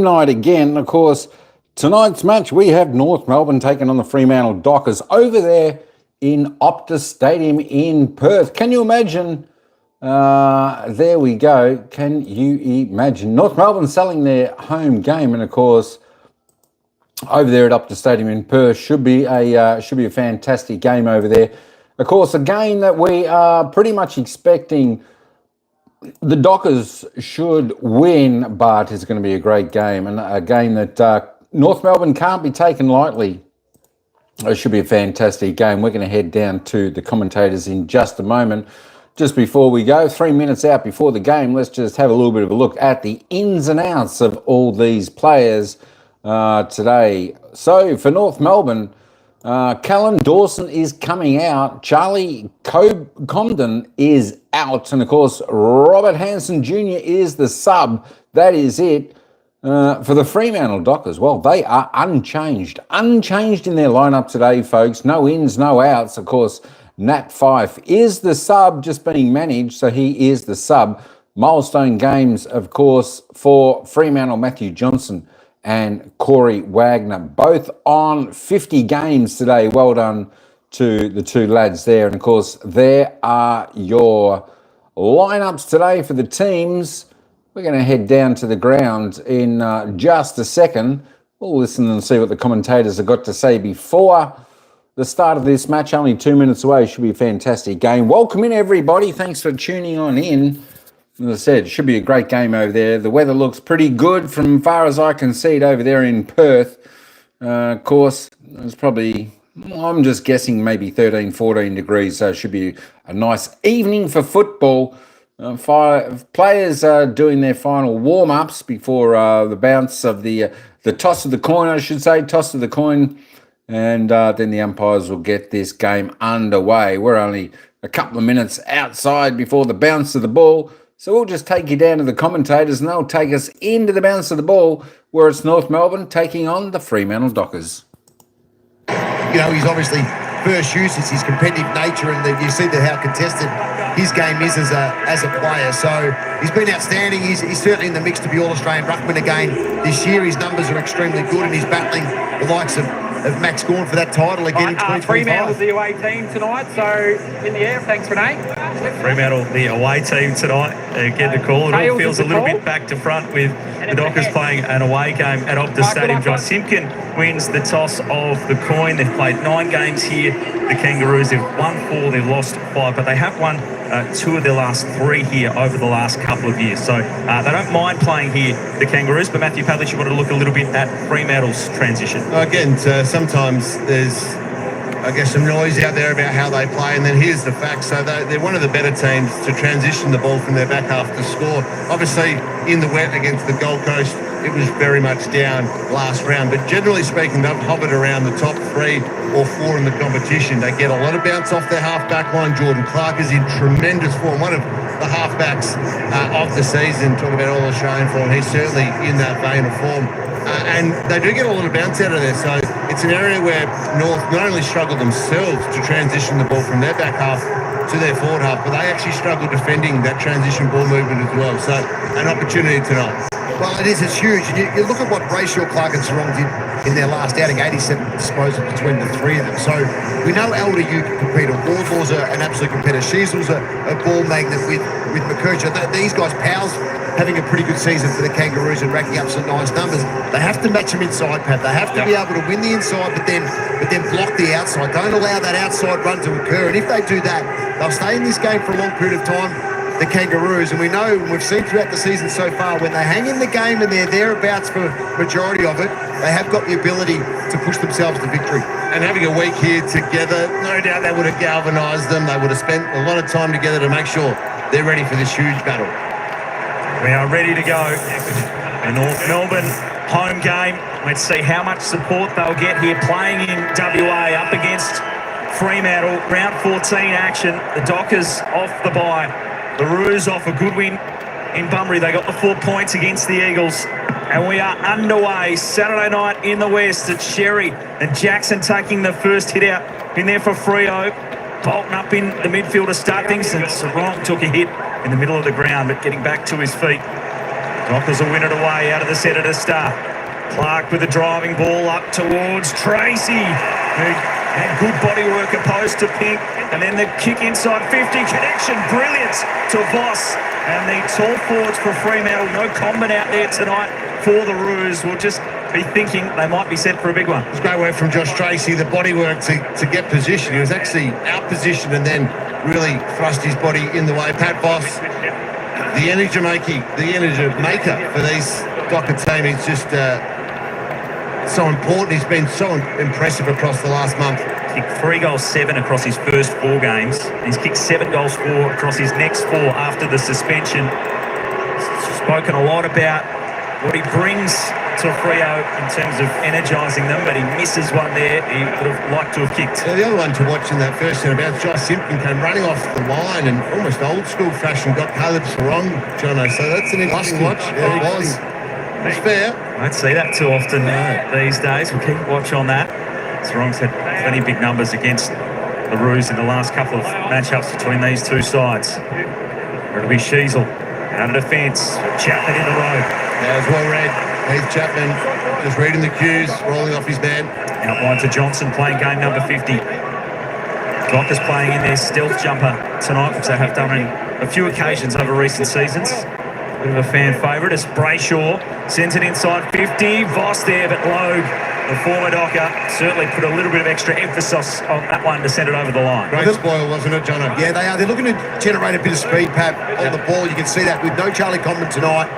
night again. Of course, tonight's match, we have North Melbourne taking on the Fremantle Dockers over there in Optus Stadium in Perth. Can you imagine? There we go. Can you imagine? North Melbourne selling their home game, and of course, over there at Optus Stadium in Perth should be a fantastic game over there. Of course, a game that we are pretty much expecting the Dockers should win, but it's going to be a great game, and a game that North Melbourne can't be taken lightly. It should be a fantastic game. We're going to head down to the commentators in just a moment. Just before we go, 3 minutes out before the game, let's just have a little bit of a look at the ins and outs of all these players today. So for North Melbourne, Callum Dawson is coming out. Charlie Comden is out. And, of course, Robert Hansen Jr. is the sub. That is it for the Fremantle Dockers. Well, they are unchanged. Unchanged in their lineup today, folks. No ins, no outs. Of course, Nat Fyfe is the sub, just being managed, so he is the sub. Milestone games, of course, for Fremantle, Matthew Johnson and Corey Wagner, both on 50 games today. Well done to the two lads there. And, of course, there are your lineups today for the teams. We're going to head down to the ground in just a second. We'll listen and see what the commentators have got to say before the start of this match. Only 2 minutes away. Should be a fantastic game. Welcome in, everybody. Thanks for tuning on in. As I said, it should be a great game over there. The weather looks pretty good from far as I can see it over there in Perth. Of course, it's probably, I'm just guessing, maybe 13, 14 degrees. So it should be a nice evening for football. Players are doing their final warm-ups before the bounce of the toss of the coin, I should say, toss of the coin. And then the umpires will get this game underway. We're only a couple of minutes outside before the bounce of the ball. So we'll just take you down to the commentators and they'll take us into the bounce of the ball where it's North Melbourne taking on the Fremantle Dockers. You know, he's obviously first use, it's his competitive nature, and you see how contested his game is as a player. So he's been outstanding. He's certainly in the mix to be All-Australian Ruckman again this year. His numbers are extremely good, and he's battling the likes of Max Gawn for that title again in 2025. Fremantle's the away team tonight, so in the air. Thanks, Renee. Fremantle, the away team tonight, get the call. It all feels a little bit back to front with the Dockers playing an away game at Optus Stadium. Josh Simpkin wins the toss of the coin. They've played 9 games here. The Kangaroos, they've won 4, they've lost 5, but they have won 2 of their last 3 here over the last couple of years. So they don't mind playing here, the Kangaroos. But Matthew Pavlich, you wanted to look a little bit at Fremantle's transition. Again, sometimes there's, I guess, some noise out there about how they play, and then here's the facts. So they're one of the better teams to transition the ball from their back half to score. Obviously, in the wet against the Gold Coast, it was very much down last round. But generally speaking, they've hovered around the top 3 or 4 in the competition. They get a lot of bounce off their half-back line. Jordan Clark is in tremendous form. One of the half-backs of the season, talking about All-Australian form, he's certainly in that vein of form. And they do get a lot of bounce out of there. So it's an area where North not only struggle themselves to transition the ball from their back half to their forward half, but they actually struggle defending that transition ball movement as well. So an opportunity tonight. Well, it is. It's huge. You look at what Brayshaw, Clark and Sarong did in their last outing, 87 disposals between the 3 of them. So we know Elder you can compete. Wardlaw's an absolute competitor. Sheasel's a ball magnet with McCurcher. These guys, Powell's having a pretty good season for the Kangaroos and racking up some nice numbers. They have to match them inside, Pat. They have to be able to win the inside, but then block the outside. Don't allow that outside run to occur. And if they do that, they'll stay in this game for a long period of time, the Kangaroos. And we know, we've seen throughout the season so far, when they hang in the game and they're thereabouts for the majority of it, they have got the ability to push themselves to victory. And having a week here together, no doubt that would have galvanised them. They would have spent a lot of time together to make sure they're ready for this huge battle. We are ready to go. The North Melbourne home game. Let's see how much support they'll get here playing in WA up against Fremantle. Round 14 action. The Dockers off the bye. The Roos off a good win in Bunbury. They got the 4 points against the Eagles. And we are underway Saturday night in the West at Sherry. And Jackson taking the first hit out in there for Freo. Bolton up in the midfield to start things. And Sarong took a hit in the middle of the ground, but getting back to his feet. Dockers will win it away out of the centre to start. Clark with the driving ball up towards Tracy. Who had good body work opposed to Pink. And then the kick inside 50. Connection, brilliant to Voss. And the tall forwards for Fremantle. No combat out there tonight for the Roos. Will just be thinking they might be set for a big one. It's great work from Josh Tracy. The body work to get position. He was actually out positioned and then really thrust his body in the way. Pat Voss, the energy maker for these Docker team. He's just so important. He's been so impressive across the last month. Kicked 3 goals, 7 across his first 4 games. He's kicked 7 goals, 4 across his next 4 after the suspension. He's spoken a lot about what he brings to Freo in terms of energising them, but he misses one there. He would have liked to have kicked. Yeah, the other one to watch in that first centre bounce, Josh Simpkin came running off the line and almost old school fashion got Caleb Sarong, Jono. So that's an interesting watch. Yeah, it was. It's fair. Don't see that too often these days. We'll keep watch on that. Sarong's had plenty big numbers against the Roos in the last couple of matchups between these two sides. It'll be Sheasel out of defence. Chapman in the road. Yeah, it's well read. Heath Chapman just reading the cues, rolling off his man. Outline to Johnson playing game number 50. Dockers playing in their stealth jumper tonight, which they have done on a few occasions over recent seasons. Bit of a fan favourite as Brayshaw sends it inside 50. Voss there, but Logue, the former Docker, certainly put a little bit of extra emphasis on that one to send it over the line. Great spoil, wasn't it, Jono? Yeah, they are. They're looking to generate a bit of speed, Pat, on the ball. You can see that with no Charlie Condon tonight.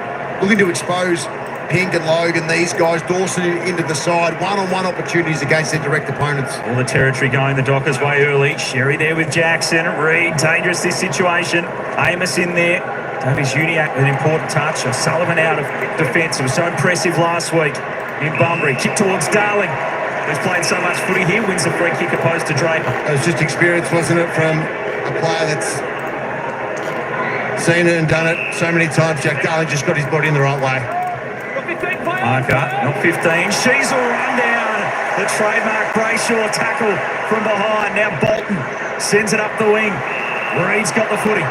Looking to expose Pink and Logue and these guys. Dawson into the side. One-on-one opportunities against their direct opponents. All the territory going the Dockers' way early. Sherry there with Jackson. Reed, dangerous this situation. Amos in there. Davies Uniac with an important touch. O'Sullivan out of defence. It was so impressive last week in Bunbury. Kick towards Darling, who's played so much footy here. Wins the free kick opposed to Draper. It was just experience, wasn't it, from a player that's seen it and done it so many times. Jack Darling just got his body in the right way. Marker, not 15. She's all run down. The trademark Brayshaw tackle from behind. Now Bolton sends it up the wing. Reed's got the footy.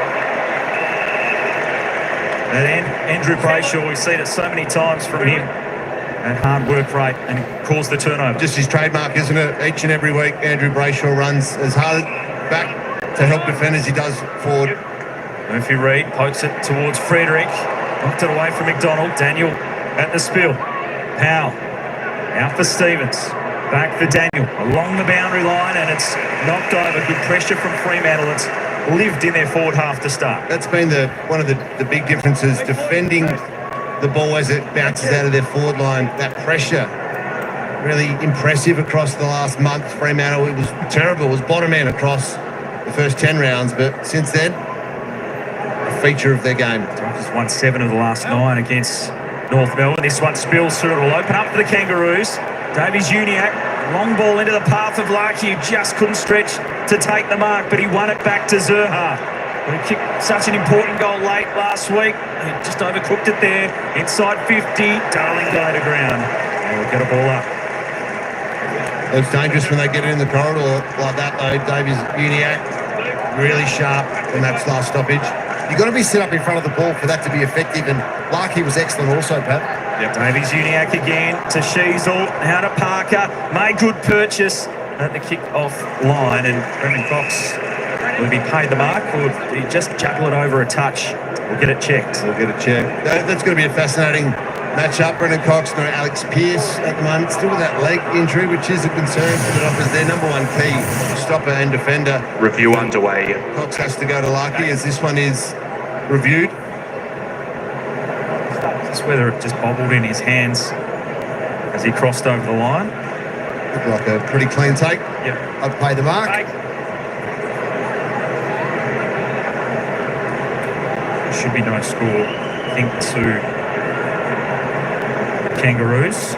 And then Andrew Brayshaw, we've seen it so many times from him. That hard work rate and caused the turnover. Just his trademark, isn't it? Each and every week, Andrew Brayshaw runs as hard back to help defend as he does forward. Murphy Reed pokes it towards Frederick. Knocked it away from McDonald. Daniel at the spill. Powell out for Stevens. Back for Daniel along the boundary line, and it's knocked over. Good pressure from Fremantle. It's lived in their forward half to start. That's been one of the big differences, defending the ball as it bounces out of their forward line. That pressure, really impressive across the last month. Fremantle, it was terrible. It was bottom end across the first 10 rounds, but since then, a feature of their game. Dockers won 7 of the last 9 against North Melbourne. This one spills through. It will open up for the Kangaroos. Davies Uniac, long ball into the path of Larky, who just couldn't stretch to take the mark, but he won it back to Zerha, who kicked such an important goal late last week. He just overcooked it there. Inside 50, Darling going to ground. And we'll get a ball up. It's dangerous when they get it in the corridor like that, though. Davies Uniac, really sharp in that last stoppage. You've got to be set up in front of the ball for that to be effective, and Larky was excellent also, Pat. Yep. Davies Uniac again to Sheasel, now to Parker. Made good purchase at the kick-off line, and Brendan Cox, will he be paid the mark, or did he just juggle it over a touch? We'll get it checked. We'll get it checked. That's going to be a fascinating match-up. Brendan Cox, no Alex Pearce at the moment, still with that leg injury, which is a concern for the Dockers. Their number one key stopper and defender. Review underway. Cox has to go to Larky as this one is reviewed. Just whether it just bobbled in his hands as he crossed over the line. Looked like a pretty clean take. Yep. I'd pay the mark. Should be no score, I think, to Kangaroos.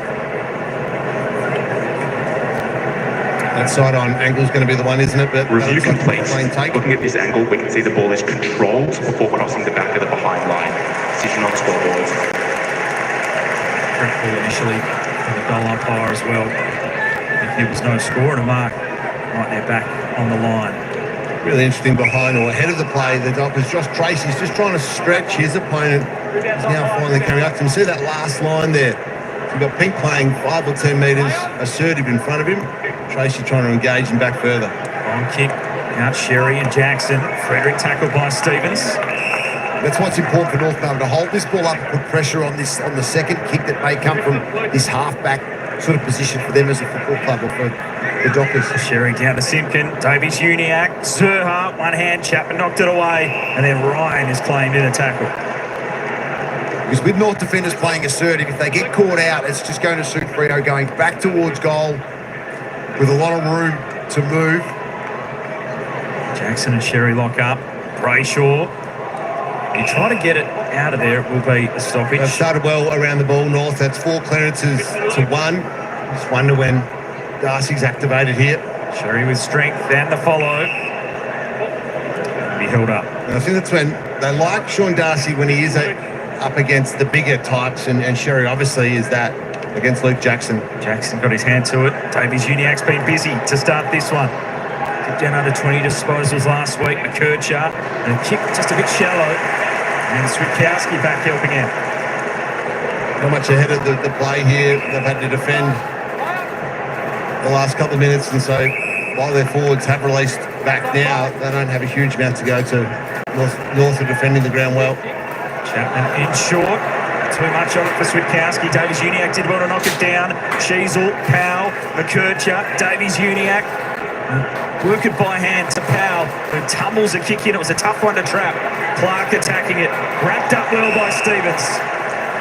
That side on angle is going to be the one, isn't it? But Review like complete. clean take. Looking at this angle, we can see the ball is controlled before crossing the back of the behind line. Decision on scoreboard. Correct ball initially from the goal umpire as well. I think it was no score and a mark right there back on the line. Really interesting behind or ahead of the play. The Dockers, Josh Tracy's just trying to stretch his opponent He's now finally coming up to him. See that last line there? You've got Pink playing 5 or 10 metres, assertive in front of him. Tracy trying to engage him back further. Long kick out Sherry and Jackson. Frederick tackled by Stevens. That's what's important for North Melbourne, to hold this ball up and put pressure on the second kick that may come from this half-back sort of position for them as a football club or for the Dockers. Sherry down to Simpkin. Davies Uniac. Zerha, one hand. Chapman knocked it away. And then Ryan is claimed in a tackle. Because with North defenders playing assertive, if they get caught out, it's just going to suit Freo going back towards goal with a lot of room to move. Jackson and Sherry lock up. Brayshaw. You try to get it out of there, it will be a stoppage. They've started well around the ball, North. That's 4 clearances to 1. Just wonder when Darcy's activated here. Sherry with strength and the follow. Be held up. And I think that's when they like Sean Darcy when he is up against the bigger types, and Sherry obviously is that against Luke Jackson. Jackson got his hand to it. Davies Uniac's been busy to start this one. Kicked down under 20 disposals last week. McKercher, and a kick just a bit shallow. And Switkowski back helping out. Not much ahead of the play here. They've had to defend the last couple of minutes, and so while their forwards have released back now, they don't have a huge amount to go to. North are defending the ground well. Chapman in short. Too much on it for Switkowski. Davies Uniac did well to knock it down. Sheasel, Powell, McKercher, Davies Uniac. Work it by hand to Powell, who tumbles a kick in. It was a tough one to trap. Clark attacking it. Wrapped up well by Stevens.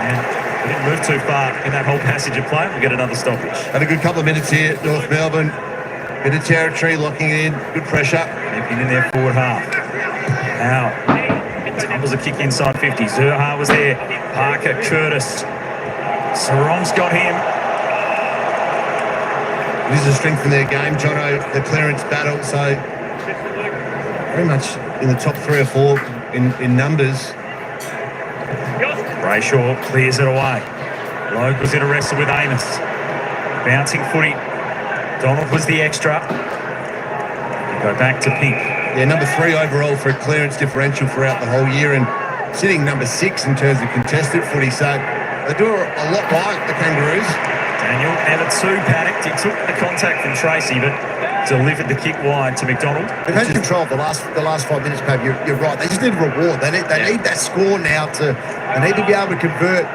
And we didn't move too far in that whole passage of play. We'll get another stoppage. Had a good couple of minutes here, North Melbourne. Bit of territory, locking it in. Good pressure. Nipping in their forward half. Powell tumbles a kick inside 50. Zerha was there. Parker, Curtis. Sarong's got him. It is a strength in their game, Jono, the clearance battle, so very much in the top 3 or 4 in numbers. Brayshaw clears it away. Logue was in a wrestle with Amos. Bouncing footy. Donald was the extra. Go back to Pink. Yeah, number 3 overall for a clearance differential throughout the whole year, and sitting number 6 in terms of contested footy, so they do a lot like the Kangaroos. Daniel never too panicked. He took the contact from Tracy, but delivered the kick wide to McDonald. They've had control of the last 5 minutes, Pab. You're right. They just need a reward. They need that score now they need to be able to convert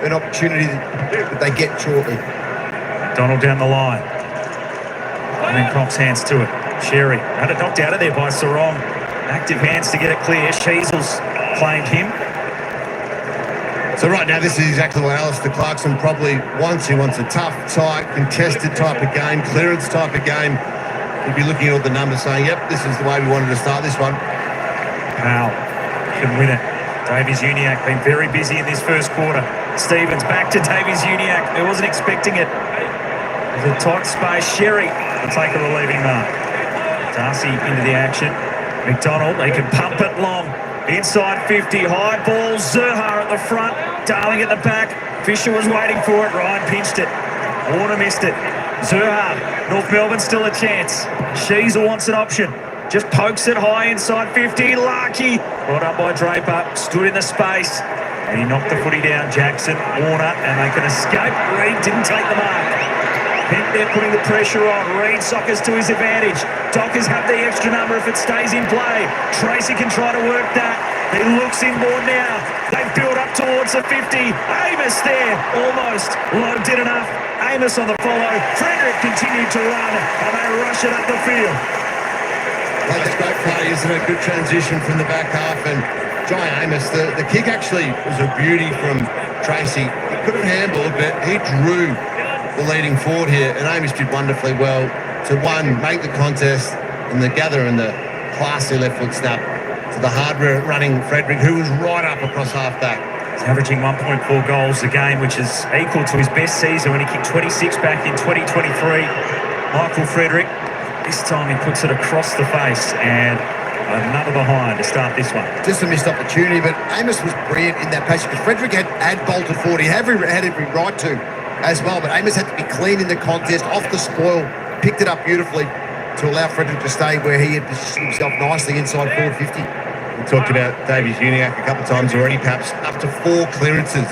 an opportunity that they get shortly. McDonald down the line. And then Cox hands to it. Sherry had it knocked out of there by Sarong. Active hands to get it clear. Sheasel's claimed him. So right now, this is exactly what Alistair Clarkson probably wants. He wants a tough, tight, contested type of game, clearance type of game. He'd be looking at all the numbers saying, yep, this is the way we wanted to start this one. Powell can win it. Davies Uniac been very busy in this first quarter. Stevens back to Davies Uniac. He wasn't expecting it. There's a tight space. Sherry will take a relieving mark. Darcy into the action. McDonald, they can pump it long. Inside 50, high ball, Zerha at the front, Darling at the back. Fisher was waiting for it, Ryan pinched it. Warner missed it. Zerha, North Melbourne still a chance. Sheasel wants an option. Just pokes it high inside 50, Larkey. Brought up by Draper, stood in the space. And he knocked the footy down, Jackson, Warner, and they can escape. Reid didn't take the mark. Pink there putting the pressure on. Reid soccers to his advantage. Dockers have the extra number if it stays in play. Tracy can try to work that. He looks inboard now. They build up towards the 50. Amos there, almost. Lowe did enough. Amos on the follow. Frederick continued to run, and they rush it up the field. Well, that's great play, isn't it? Good transition from the back half, and Jai Amos, the kick actually was a beauty from Tracy. He could have handled, but he drew the leading forward here, and Amos did wonderfully well to, one, make the contest, and the gather and the classy left foot snap to the hardware running Frederick, who was right up across half-back. He's averaging 1.4 goals a game, which is equal to his best season when he kicked 26 back in 2023. Michael Frederick, this time he puts it across the face, and another behind to start this one. Just a missed opportunity, but Amos was brilliant in that passage, because Frederick had bolted forward. He had every right to as well, but Amos had to be clean in the contest, off the spoil, picked it up beautifully to allow Frederick to stay where he had positioned himself nicely inside forward 50. We talked about Davies Uniacke a couple of times already, perhaps up to 4 clearances.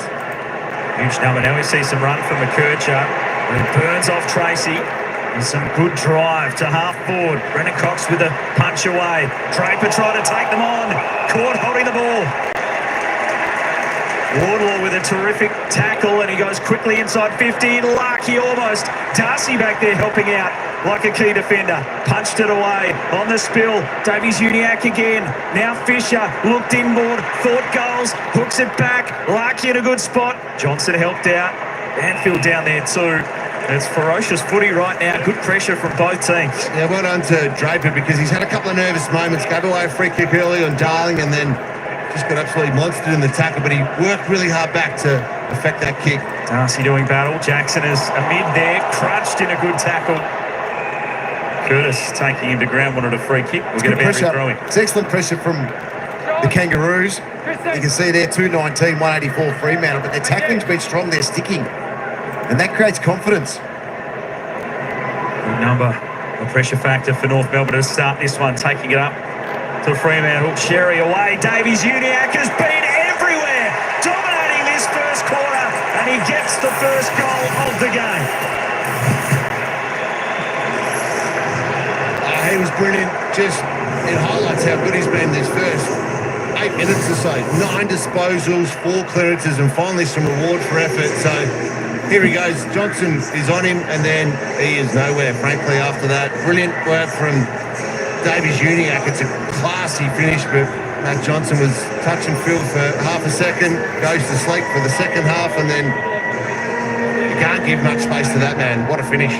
Huge number. Now we see some run from McKercher. And it burns off Tracy. And some good drive to half forward. Brennan Cox with a punch away. Draper trying to take them on. Caught holding the ball. Wardlaw with a terrific tackle, and he goes quickly inside 50. Lucky almost. Darcy back there helping out like a key defender. Punched it away on the spill. Davies Uniacke again. Now Fisher looked inboard. Thought goals. Hooks it back. Lucky in a good spot. Johnson helped out. Anfield down there too. It's ferocious footy right now. Good pressure from both teams. Yeah, well done to Draper because he's had a couple of nervous moments. Gave away a free kick early on Darling and then just got absolutely monstered in the tackle, but he worked really hard back to affect that kick. Darcy doing battle. Jackson is amid there, crunched in a good tackle. Curtis taking him to ground, wanted a free kick. We'll get a boundary throwing. It's excellent pressure from the Kangaroos. You can see there 219, 184 Fremantle, but their tackling's been strong, they're sticking. And that creates confidence. Good number. A pressure factor for North Melbourne to start this one, taking it up to Fremantle. Sherry away. Davies Uniacke has been everywhere, dominating this first quarter, and he gets the first goal of the game. He was brilliant. Just, it highlights how good he's been this first 8 minutes or so. 9 disposals, 4 clearances, and finally some reward for effort. So here he goes. Johnson is on him, and then he is nowhere, frankly, after that. Brilliant work from Davies Uniacke. It's a classy finish, but Matt Johnson was touch and feel for half a second, goes to sleep for the second half, and then you can't give much space to that man. What a finish.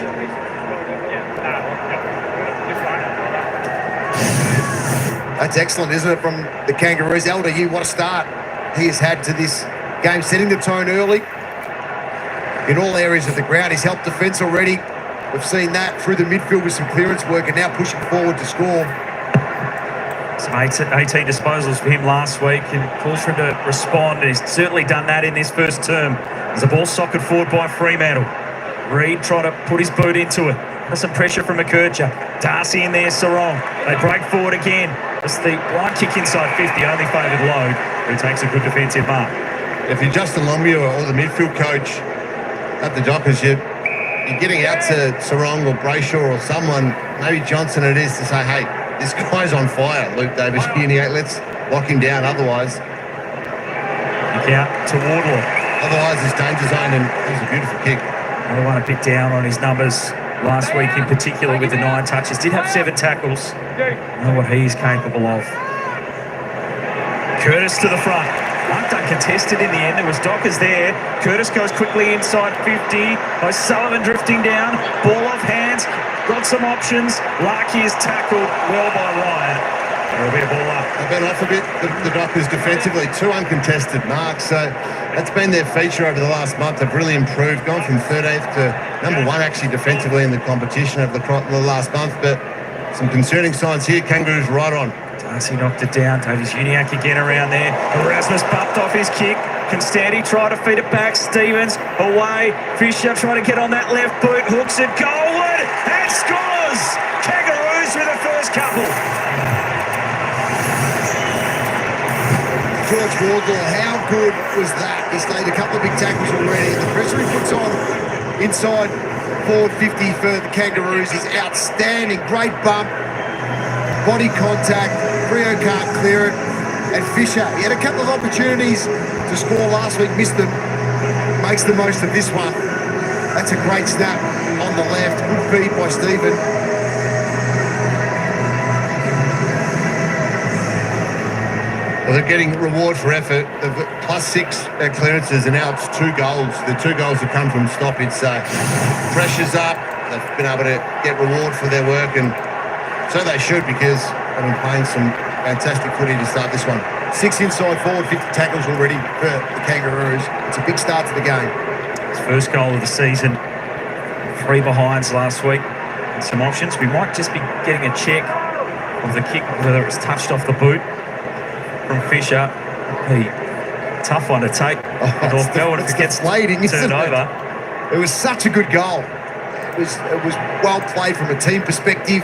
That's excellent, isn't it, from the Kangaroos? LDU, what a start he has had to this game, setting the tone early in all areas of the ground. He's helped defence already. We've seen that through the midfield with some clearance work and now pushing forward to score. Some 18 disposals for him last week, and calls for him to respond. He's certainly done that in this first term. As the ball socked forward by Fremantle. Reid trying to put his boot into it. There's some pressure from McKercher. Darcy in there, Sarong. They break forward again. It's the blind kick inside 50, only favoured Load, who takes a good defensive mark. If you're Justin Longview or the midfield coach at the Dockers, you're getting out to Sarong or Brayshaw or someone, maybe Johnson it is, to say, hey, this guy's on fire, Luke Davies Uniacke, let's lock him down, otherwise. Kick out to Wardlaw. Otherwise it's danger zone, and it was a beautiful kick. Another one a bit down on his numbers last week in particular with the 9 touches. Did have 7 tackles. Know what he's capable of. Curtis to the front. Marked uncontested in the end. There was Dockers there. Curtis goes quickly inside 50. O'Sullivan drifting down. Ball off hands. Got some options. Larkey is tackled well by Ryan. There'll be a ball up. They've been off a bit, the Dockers defensively. 2 uncontested marks. So that's been their feature over the last month. They've really improved. Gone from 13th to number 1 actually defensively in the competition over the last month. But some concerning signs here. Kangaroos right on. Darcy knocked it down. Davies Uniacke again around there. Erasmus bumped off his kick. Constanti tried to feed it back. Stevens away. Fisher trying to get on that left boot. Hooks it goalward and scores! Kangaroos with the first couple. George Wardlaw, how good was that? He's laid a couple of big tackles already. The pressure he puts on inside forward 50 for the Kangaroos is outstanding. Great bump, body contact, Rio can't clear it. And Fisher, he had a couple of opportunities to score last week, missed them, makes the most of this one. That's a great snap on the left, good feed by Stephen. Well, they're getting reward for effort. They've got +6 clearances, and now it's 2 goals. The 2 goals have come from stoppage, so pressure's up. They've been able to get reward for their work, and so they should, because they've been playing some fantastic footy to start this one. 6 inside forward, 50 tackles already for the Kangaroos. It's a big start to the game. His first goal of the season. 3 behinds last week. And some options. We might just be getting a check of the kick, whether it's touched off the boot from Fisher. Tough one to take. North Melbourne if it gets turned over. It was such a good goal. It was well played from a team perspective.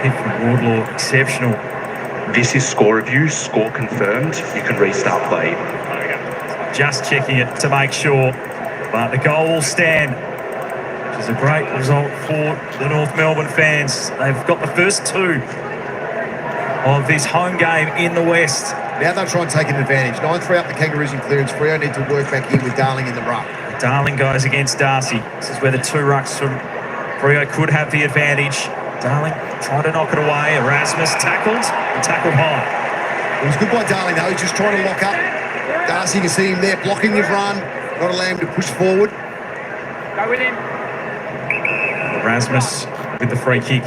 Hit from Wardlaw, exceptional. This is score review, score confirmed. You can restart play. Just checking it to make sure, but the goal will stand, which is a great result for the North Melbourne fans. They've got the first two of this home game in the West. Now they'll try and take an advantage. 9-3 up the Kangaroos in clearance. Freo need to work back in with Darling in the ruck. Darling goes against Darcy. This is where the two rucks from Freo could have the advantage. Darling trying to knock it away. Erasmus tackled high. It was good by Darling though. He's just trying to lock up. Darcy, you can see him there blocking his run. Not allow him to push forward. Go with him. Erasmus with the free kick.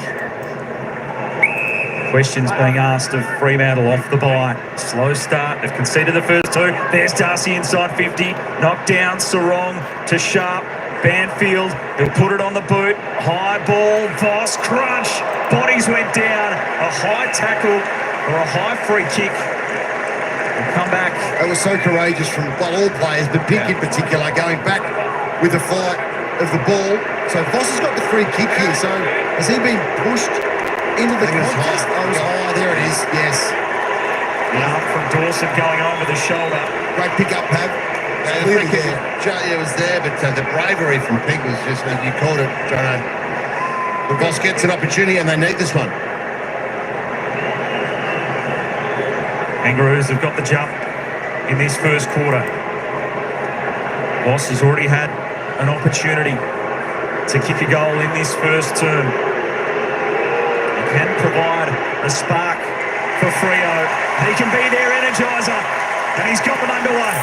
Questions being asked of Fremantle off the bye. Slow start. They've conceded the first two. There's Darcy inside 50. Knocked down. Sarong to Sharp. Banfield. He'll put it on the boot. High ball. Voss. Crunch. Bodies went down. A high tackle or a high free kick. Will come back. It was so courageous from all players, but Pink in particular, going back with the fight of the ball. So Voss has got the free kick here. So has he been pushed into the contest? Oh, it was high. There it is. Yes. Now from Dawson going over the shoulder. Great pick up, Pav. It was there, but the bravery from Pink was just, as you called it, Jono. The boss gets an opportunity and they need this one. Kangaroos have got the jump in this first quarter. Boss has already had an opportunity to kick a goal in this first term. He can provide a spark for Freo. He can be their energiser, and he's got them underway.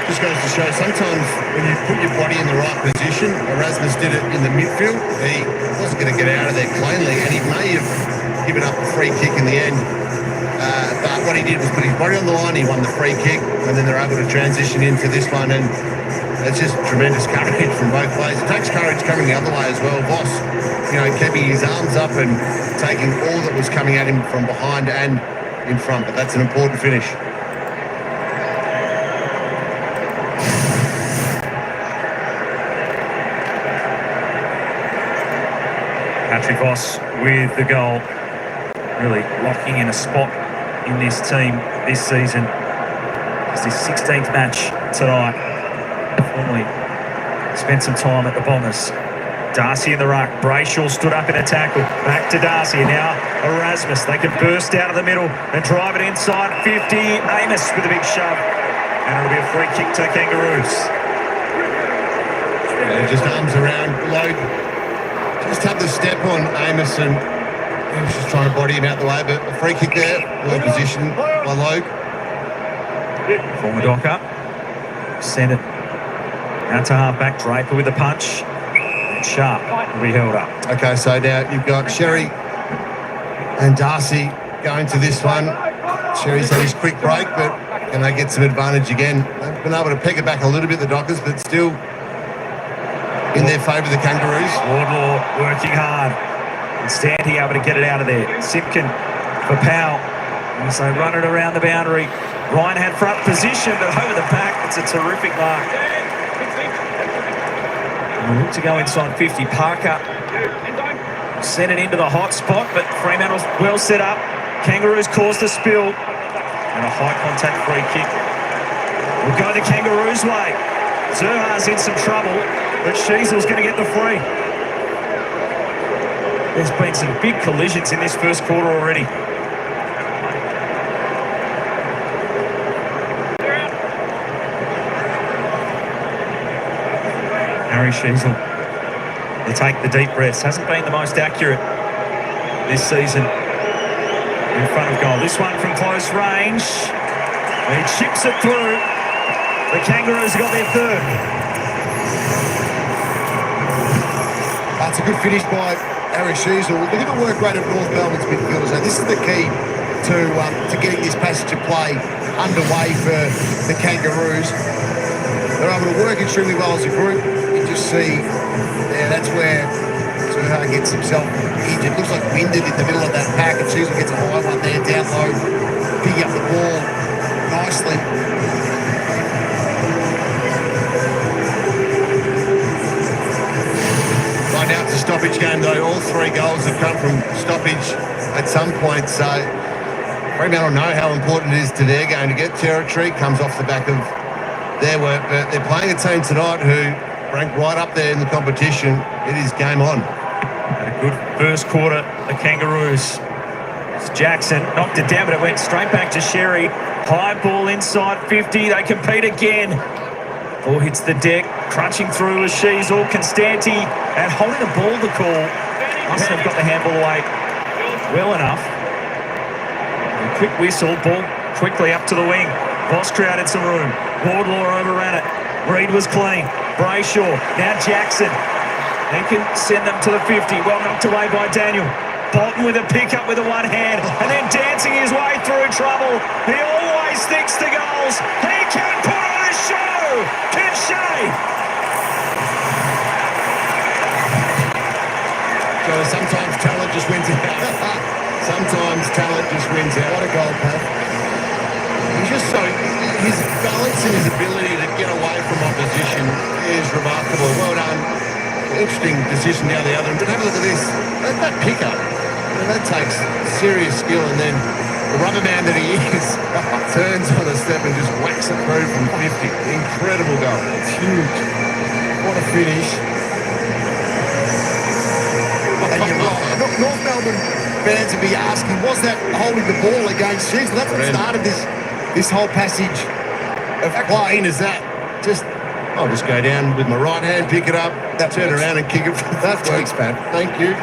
Just goes to show sometimes when you put your body in the right position, Erasmus did it in the midfield. He wasn't going to get out of there cleanly, and he may have given up a free kick in the end. But what he did was put his body on the line. He won the free kick, and then they're able to transition into this one. And it's just tremendous courage from both players. It takes courage coming the other way as well. Voss, keeping his arms up and taking all that was coming at him from behind and in front. But that's an important finish. Patrick Voss with the goal, really locking in a spot in this team this season. It's his 16th match tonight. Formerly spent some time at the Bombers. Darcy in the ruck. Brayshaw stood up in a tackle. Back to Darcy. Now Erasmus. They can burst out of the middle and drive it inside 50. Amos with a big shove. And it'll be a free kick to the Kangaroos. Just arms around Logue. Just had the step on Amos and he was just trying to body him out the way, but a free kick there, well positioned by Logue. Former Docker. Send it out to half-back. Draper with the punch. And Sharp will be held up. Okay, so now you've got Sherry and Darcy going to this one. Sherry's had his quick break, but can they get some advantage again? They've been able to peg it back a little bit, the Dockers, but still in their favour, the Kangaroos. Wardlaw working hard. And Stanley able to get it out of there. Simpkin for Powell. As they run it around the boundary. Ryan had front position, but over the back, it's a terrific mark. And look to go inside 50. Parker sent it into the hot spot, but Fremantle's well set up. Kangaroos caused a spill. And a high contact free kick. We'll go the Kangaroos' way. Zerha's in some trouble, but Sheasel's going to get the free. There's been some big collisions in this first quarter already. Harry Sheasel, they take the deep breaths. Hasn't been the most accurate this season in front of goal. This one from close range. He chips it through. The Kangaroos have got their third. That's a good finish by Harry Sheasel. Look at the work rate of North Melbourne's midfielders. Now, this is the key to getting this passage of play underway for the Kangaroos. They're able to work extremely well as a group. You just see there, that's where Zerha gets himself injured. Looks like winded in the middle of that pack, and Sheasel gets a high one there, down low, picking up the ball nicely. 3 goals have come from stoppage at some point. So Fremantle know how important it is to their game to get territory. Comes off the back of their work, but they're playing a team tonight who rank right up there in the competition. It is game on. Had a good first quarter, the Kangaroos. It's Jackson knocked it down, but it went straight back to Sherry. High ball inside 50. They compete again. Ball hits the deck, crunching through as she's all Constanti and holding the ball to call. Must have got the handball away well enough. A quick whistle, ball quickly up to the wing. Boss created some room. Wardlaw overran it. Reid was clean. Brayshaw, now Jackson. He can send them to the 50. Well knocked away by Daniel. Bolton with a pick-up with the one hand and then dancing his way through trouble. He always thinks the goals. He can put on a show. Can Shea? So sometimes talent just wins out. Sometimes talent just wins out. What a goal, Pat. He's just so, his balance and his ability to get away from opposition is remarkable. Well done. Interesting decision down the other end. But have a look at this. That pickup, that takes serious skill, and then the rubber man that he is turns on a step and just whacks it through from 50. Incredible goal. It's huge. What a finish. And you're right. North Melbourne fans would be asking, was that holding the ball against Shields? Well, that's what started this whole passage of How play. clean is that? I'll just go down with my right hand, pick it up, turn works. around and kick it from That works, Pat. Thank you.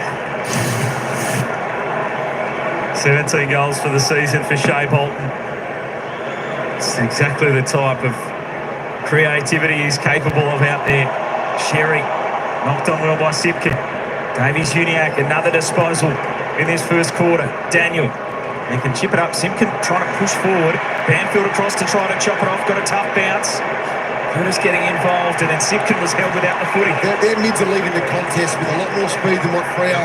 17 goals for the season for Shea Bolton. It's exactly the type of creativity he's capable of out there. Sherry knocked on well by Sipkin. Davies Uniacke, another disposal in this first quarter. Daniel, he can chip it up. Simpkin trying to push forward. Banfield across to try to chop it off. Got a tough bounce. Curtis getting involved, and then Simpkin was held without the footy. Their mids are leaving the contest with a lot more speed than what Freo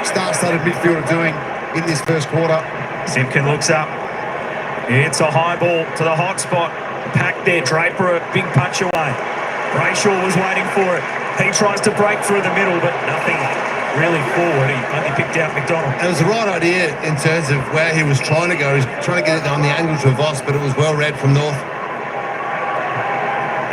star-studded midfield are doing in this first quarter. Simpkin looks up. It's a high ball to the hot spot. Packed there. Draper, a big punch away. Brayshaw was waiting for it. He tries to break through the middle, but nothing really forward. He only picked out McDonald. It was the right idea in terms of where he was trying to go. He was trying to get it on the angle to Voss, but it was well read from North.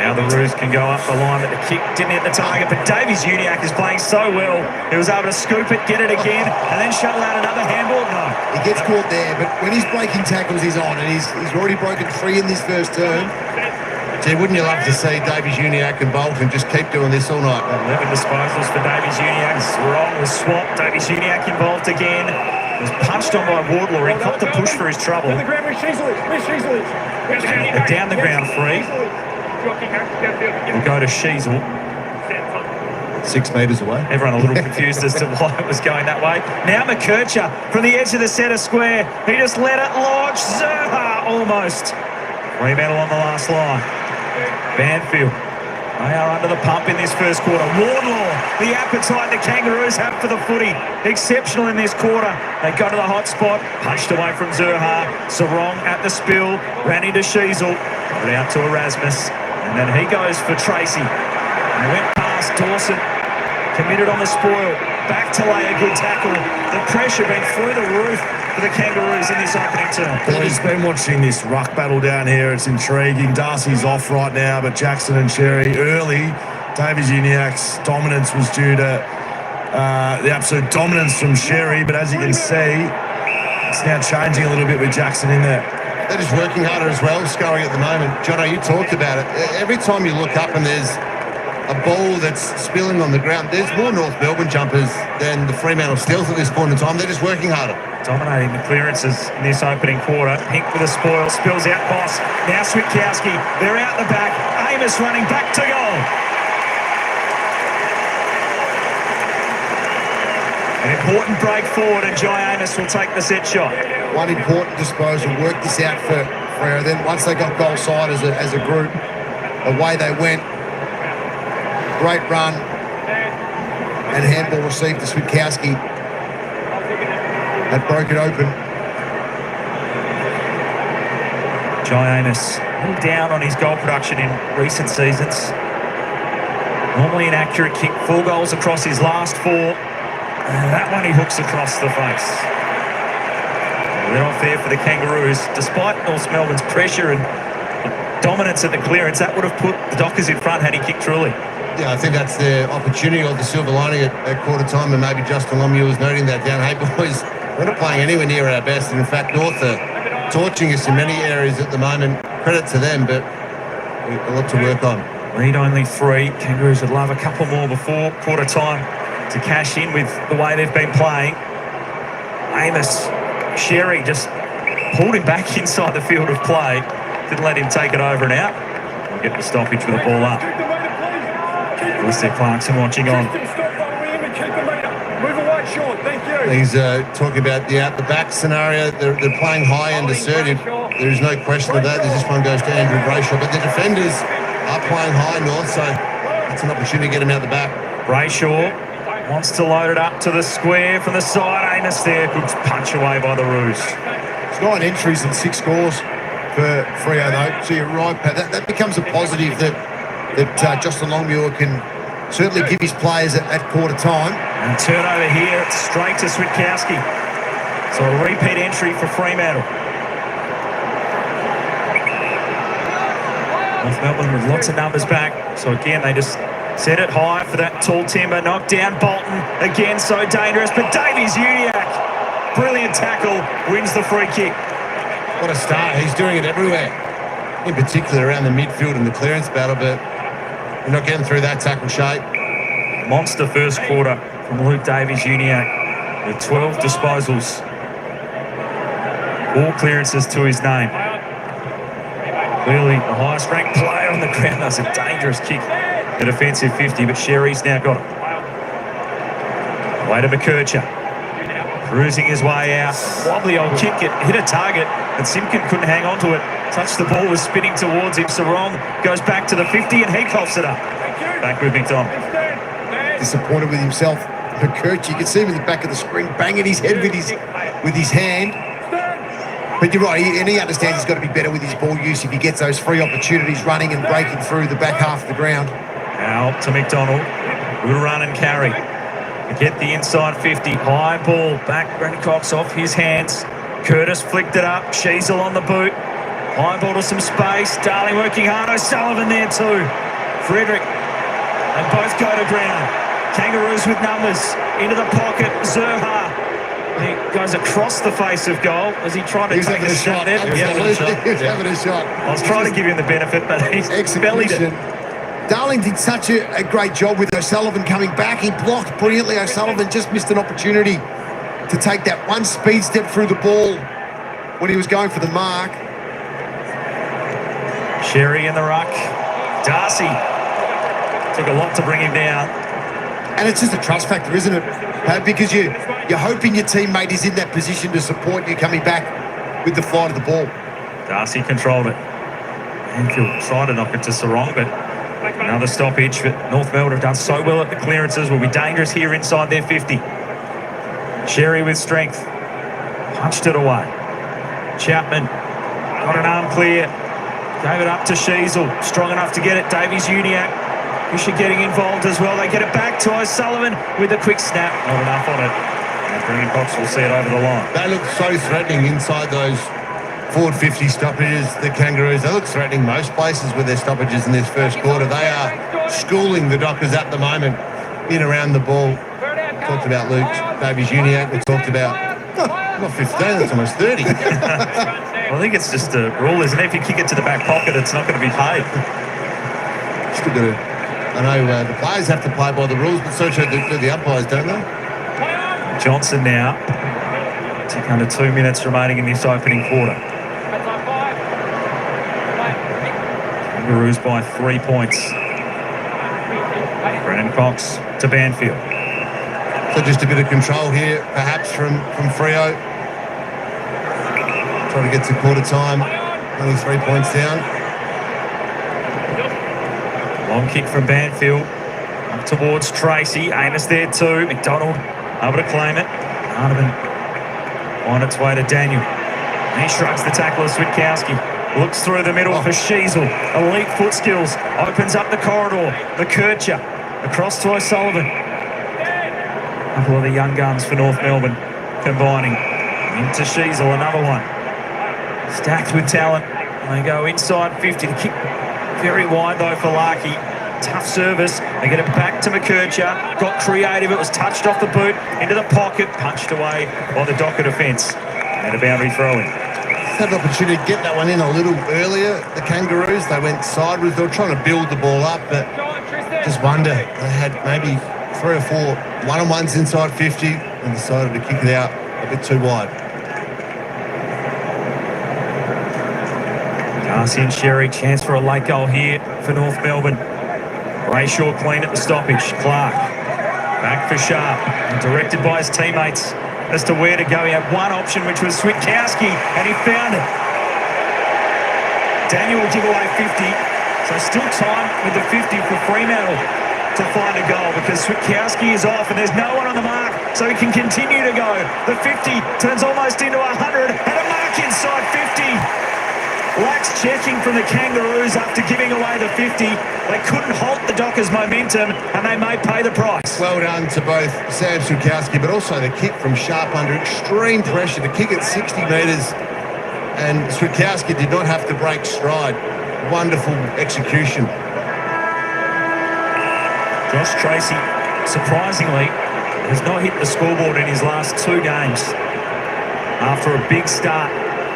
Now the Roos can go up the line, but the kick didn't hit the target. But Davies Uniacke is playing so well. He was able to scoop it, get it again, and then shovel out another handball. No. He gets caught there, but when he's breaking tackles, he's on, and he's already broken 3 in this first term. Gee, wouldn't you love to see Davies Uniacke and Bolton just keep doing this all night? 11 disposals for Davies Uniacke. Wrong was swapped. Davies Uniacke involved again. Was punched on by Wardlaw. He copped the push for his trouble. But down the ground free. We'll go to Sheasel. 6 metres away. Everyone a little confused as to why it was going that way. Now McKercher from the edge of the centre square. He just let it lodge. Zerha almost. Fremantle on the last line. Banfield. They are under the pump in this first quarter. Wardlaw, the appetite the Kangaroos have for the footy. Exceptional in this quarter. They go to the hot spot. Punched away from Zerha. Sarong at the spill. Ran into Sheasel. Put it out to Erasmus. And then he goes for Tracy. He went past Dawson. Committed on the spoil. Back to lay a good tackle. The pressure been through the roof for the Kangaroos in this opening term. Boys, been watching this ruck battle down here. It's intriguing. Darcy's off right now, but Jackson and Sherry early. Davies Uniacke's dominance was due to the absolute dominance from Sherry, but as you can see, it's now changing a little bit with Jackson in there. They're just working harder as well, scoring at the moment. Jono, you talked about it. Every time you look up and there's a ball that's spilling on the ground, there's more North Melbourne jumpers than the Fremantle Steels at this point in time. They're just working harder. Dominating the clearances in this opening quarter. Pink with a spoil, spills out Boss. Now Switkowski, they're out the back. Amos running back to goal. An important break forward, and Jai Amos will take the set shot. One important disposal, worked this out for Freo. Then once they got goal side as a group, away they went. Great run. And handball received to Switkowski. That broke it open. Jai Amos, a little down on his goal production in recent seasons. Normally an accurate kick, 4 goals across his last 4. And that one he hooks across the face. They're off there for the Kangaroos. Despite North Melbourne's pressure and dominance at the clearance, that would have put the Dockers in front had he kicked truly. Yeah, I think that's the opportunity or the silver lining at quarter time, and maybe Justin Longmuir was noting that down. Hey, boys, we're not playing anywhere near our best, and in fact, North are torching us in many areas at the moment. Credit to them, but a lot to work on. Lead only 3. Kangaroos would love a couple more before quarter time to cash in with the way they've been playing. Amos Sherry just pulled him back inside the field of play. Didn't let him take it over and out. We'll get the stoppage with the ball up. Alistair Clarkson watching on. He's talking about the out-the-back scenario. They're playing high and assertive. There is no question of that. This one goes to Andrew Brayshaw. But the defenders are playing high north, so it's an opportunity to get him out the back. Brayshaw wants to load it up to the square from the side. Amos there, good punch away by the Roos. It's 9 entries and 6 scores for Freo, though. So you're right, Pat. That becomes a positive that Justin Longmuir can certainly give his players at quarter time. And turnover here, it's straight to Switkowski. So a repeat entry for Fremantle. North Melbourne with lots of numbers back. So again, they just set it high for that tall timber. Knocked down Bolton. Again, so dangerous. But Davies Uniacke, brilliant tackle, wins the free kick. What a start. He's doing it everywhere. In particular around the midfield and the clearance battle, but we're not getting through that tackle shape. Monster first quarter from Luke Davies-Uniacke with 12 disposals. 4 clearances to his name. Clearly the highest ranked player on the ground. That's a dangerous kick. The defensive 50, but Sherry's now got it. Way to McKercher. Cruising his way out. Wobbly old kick. It hit a target, and Simpkin couldn't hang on to it. Touched the ball, was spinning towards him. Sarong goes back to the 50, and he coughs it up. Back with McDonald. Disappointed with himself. McKercher, you can see him in the back of the screen banging his head with his hand. But you're right, and he understands he's got to be better with his ball use if he gets those free opportunities running and breaking through the back half of the ground. Now to McDonald. Good run and carry. Get the inside 50. High ball. Back Brendan Cox off his hands. Curtis flicked it up. Sheasel on the boot. High ball to some space. Darling working hard. O'Sullivan there too. Frederick. They both go to ground. Kangaroos with numbers. Into the pocket. Zerha. He goes across the face of goal as he tried to take a shot there. He was having a shot. I was trying to give him the benefit, but he's bellied it. Darling did such a great job with O'Sullivan coming back. He blocked brilliantly. O'Sullivan just missed an opportunity to take that one speed step through the ball when he was going for the mark. Sherry in the ruck. Darcy took a lot to bring him down. And it's just a trust factor, isn't it? Because you're hoping your teammate is in that position to support you coming back with the flight of the ball. Darcy controlled it. Anfield tried to knock it to Sarong, but another stoppage. But North Melbourne have done so well at the clearances. Will be dangerous here inside their 50. Sherry with strength. Punched it away. Chapman got an arm clear. Gave it up to Sheasel. Strong enough to get it. Davies-Uniacke. Fisher getting involved as well. They get it back to O'Sullivan with a quick snap. Not enough on it. And Brendan Cox will see it over the line. They look so threatening inside those forward 50 stoppages, the Kangaroos. They look threatening most places with their stoppages in this first quarter. They are schooling the Dockers at the moment in around the ball. We talked about Luke Davies-Uniacke. We talked about, not 15, that's almost 30. Well, I think it's just a rule, isn't it? If you kick it to the back pocket, it's not going to be paid. Still got to, I know the players have to play by the rules, but so do the umpires, don't they? Johnson now. Tick under 2 minutes remaining in this opening quarter. Kangaroos by 3 points. Brendan Cox to Banfield. So just a bit of control here, perhaps from Freo. Trying to get to quarter time. Only 3 points down. Long kick from Banfield. Up towards Tracy. Amos there too. McDonald able to claim it. Arnaman on its way to Daniel. He shrugs the tackle of Switkowski. Looks through the middle for Sheasel. Elite foot skills. Opens up the corridor. McKercher across to O'Sullivan. couple of the young guns for North Melbourne combining. Into Sheasel, another one. Stacked with talent. They go inside 50 to kick very wide though for Larkey. Tough service. They get it back to McKercher. Got creative. It was touched off the boot into the pocket, punched away by the Docker defence. And a boundary throw-in. Had the opportunity to get that one in a little earlier. The Kangaroos, they went sideways. They were trying to build the ball up, but just wonder. They had maybe 3 or 4 one-on-ones inside 50 and decided to kick it out a bit too wide. Darcy and Sherry, chance for a late goal here for North Melbourne. Brayshaw clean at the stoppage. Clark back for Sharp, and directed by his teammates as to where to go. He had one option, which was Switkowski, and he found it. Daniel will give away 50, so still time with the 50 for Fremantle to find a goal, because Switkowski is off and there's no one on the mark, so he can continue to go. The 50 turns almost into 100, and a mark inside 50. Lax checking from the Kangaroos after giving away the 50. They couldn't halt the Dockers' momentum, and they may pay the price. Well done to both Sam Switkowski, but also the kick from Sharp under extreme pressure. The kick at 60 metres, and Switkowski did not have to break stride. Wonderful execution. Josh Tracy, surprisingly, has not hit the scoreboard in his last 2 games after a big start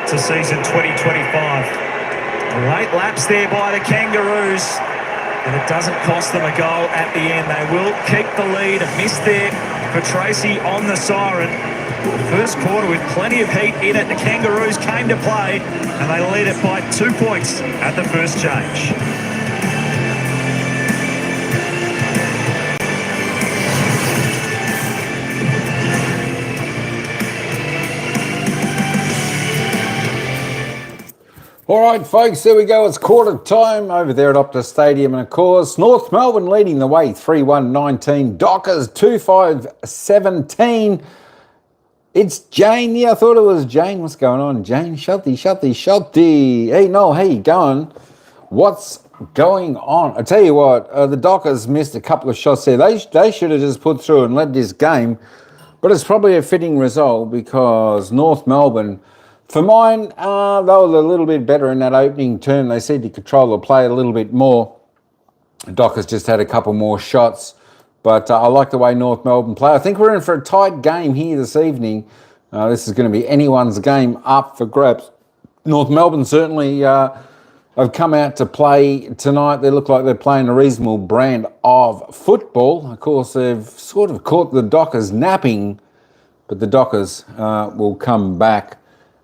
to season 2025. Late lapse there by the Kangaroos, but it doesn't cost them a goal at the end. They will keep the lead. A miss there for Tracy on the siren. First quarter with plenty of heat in it. The Kangaroos came to play, and they lead it by 2 points at the first change. All right, folks, there we go. It's quarter time over there at Optus Stadium. And, of course, North Melbourne leading the way, 3-1-19. Dockers, 2-5-17. It's Jane. Yeah, I thought it was Jane. What's going on, Jane? Shelty. Hey, Noel, how you going? What's going on? I tell you what, the Dockers missed a couple of shots there. They should have just put through and led this game. But it's probably a fitting result because North Melbourne, for mine, they were a little bit better in that opening term. They seemed to control the play a little bit more. Dockers just had a couple more shots. But I like the way North Melbourne play. I think we're in for a tight game here this evening. This is going to be anyone's game up for grabs. North Melbourne certainly have come out to play tonight. They look like they're playing a reasonable brand of football. Of course, they've sort of caught the Dockers napping, but the Dockers will come back.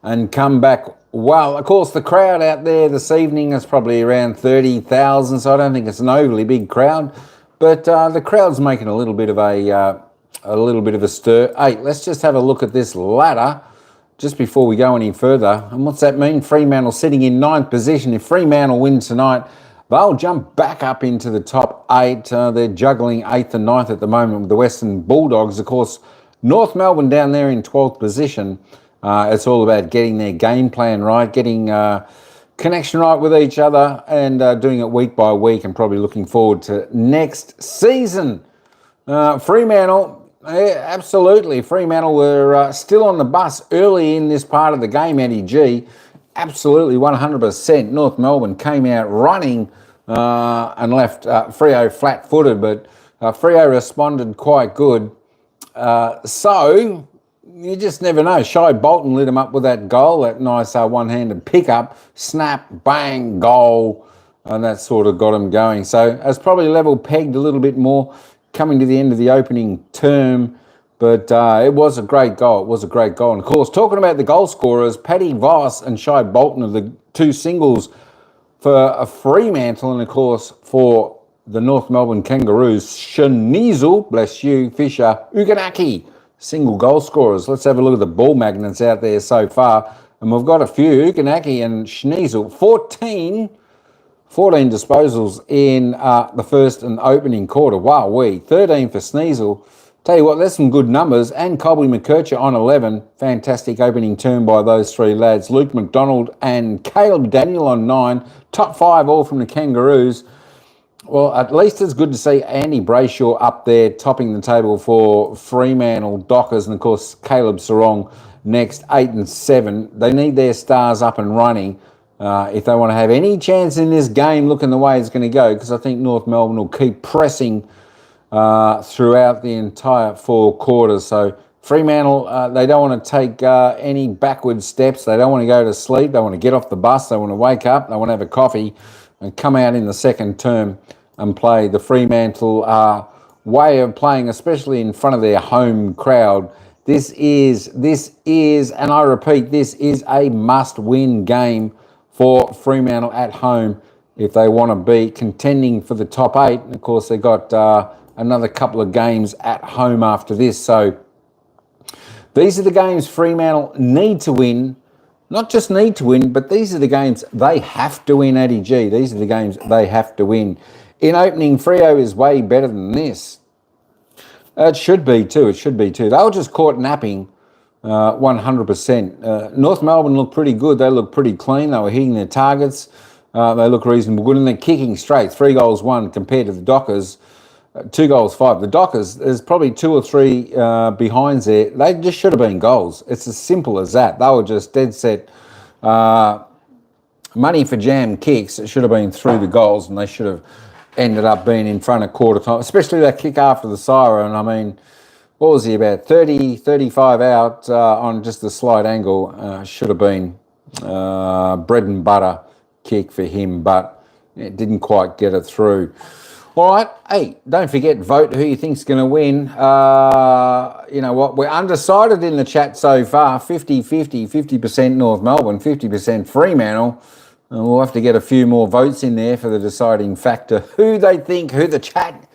And come back well. Of course, the crowd out there this evening is probably around 30,000, so I don't think it's an overly big crowd. But the crowd's making a little bit of a stir. Hey, let's just have a look at this ladder just before we go any further. And what's that mean? Fremantle sitting in 9th position. If Fremantle win tonight, they'll jump back up into the top 8. They're juggling 8th and 9th at the moment with the Western Bulldogs. Of course, North Melbourne down there in 12th position. It's all about getting their game plan right, getting connection right with each other, and doing it week by week, and probably looking forward to next season. Fremantle, yeah, absolutely. Fremantle were still on the bus early in this part of the game, Eddie G. Absolutely, 100%. North Melbourne came out running and left Freo flat-footed, but Freo responded quite good. So you just never know. Shai Bolton lit him up with that goal, that nice one-handed pickup, snap, bang, goal, and that sort of got him going. So it's probably level pegged a little bit more coming to the end of the opening term, but it was a great goal. It was a great goal. And, of course, talking about the goal scorers, Paddy Voss and Shai Bolton are the 2 singles for a Fremantle, and, of course, for the North Melbourne Kangaroos, Shanizel, bless you, Fisher, Uganaki, single goal scorers. Let's have a look at the ball magnets out there so far. And we've got a few. Uganaki and Schneasel, 14 disposals in the first and opening quarter. Wow, 13 for Schneasel. Tell you what, there's some good numbers. And Colby McKercher on 11. Fantastic opening turn by those 3 lads. Luke McDonald and Caleb Daniel on 9. Top 5 all from the Kangaroos. Well, at least it's good to see Andy Brayshaw up there topping the table for Fremantle, Dockers, and of course Caleb Sarong next, 8 and 7. They need their stars up and running if they want to have any chance in this game looking the way it's going to go, because I think North Melbourne will keep pressing throughout the entire 4 quarters. So Fremantle, they don't want to take any backward steps. They don't want to go to sleep. They want to get off the bus. They want to wake up. They want to have a coffee and come out in the second term and play the Fremantle way of playing, especially in front of their home crowd. This is, and I repeat, this is a must-win game for Fremantle at home if they want to be contending for the top 8. And of course, they've got another couple of games at home after this. So these are the games Fremantle need to win. Not just need to win, but these are the games they have to win, Eddie G. These are the games they have to win. In opening, Freo is way better than this. It should be too. They were just caught napping 100%. North Melbourne looked pretty good. They looked pretty clean. They were hitting their targets. They look reasonable good, and they're kicking straight. 3 goals, 1 compared to the Dockers. 2 goals, 5. The Dockers, there's probably 2 or 3 behinds there. They just should have been goals. It's as simple as that. They were just dead set money for jam kicks. It should have been through the goals, and they should have ended up being in front of quarter time, especially that kick after the siren. I mean, what was he, about 30, 35 out on just a slight angle? Should have been bread and butter kick for him, but it didn't quite get it through. All right, hey, don't forget, vote who you think's going to win. You know what, we're undecided in the chat so far, 50-50, 50% North Melbourne, 50% Fremantle. And we'll have to get a few more votes in there for the deciding factor, who they think, who the chat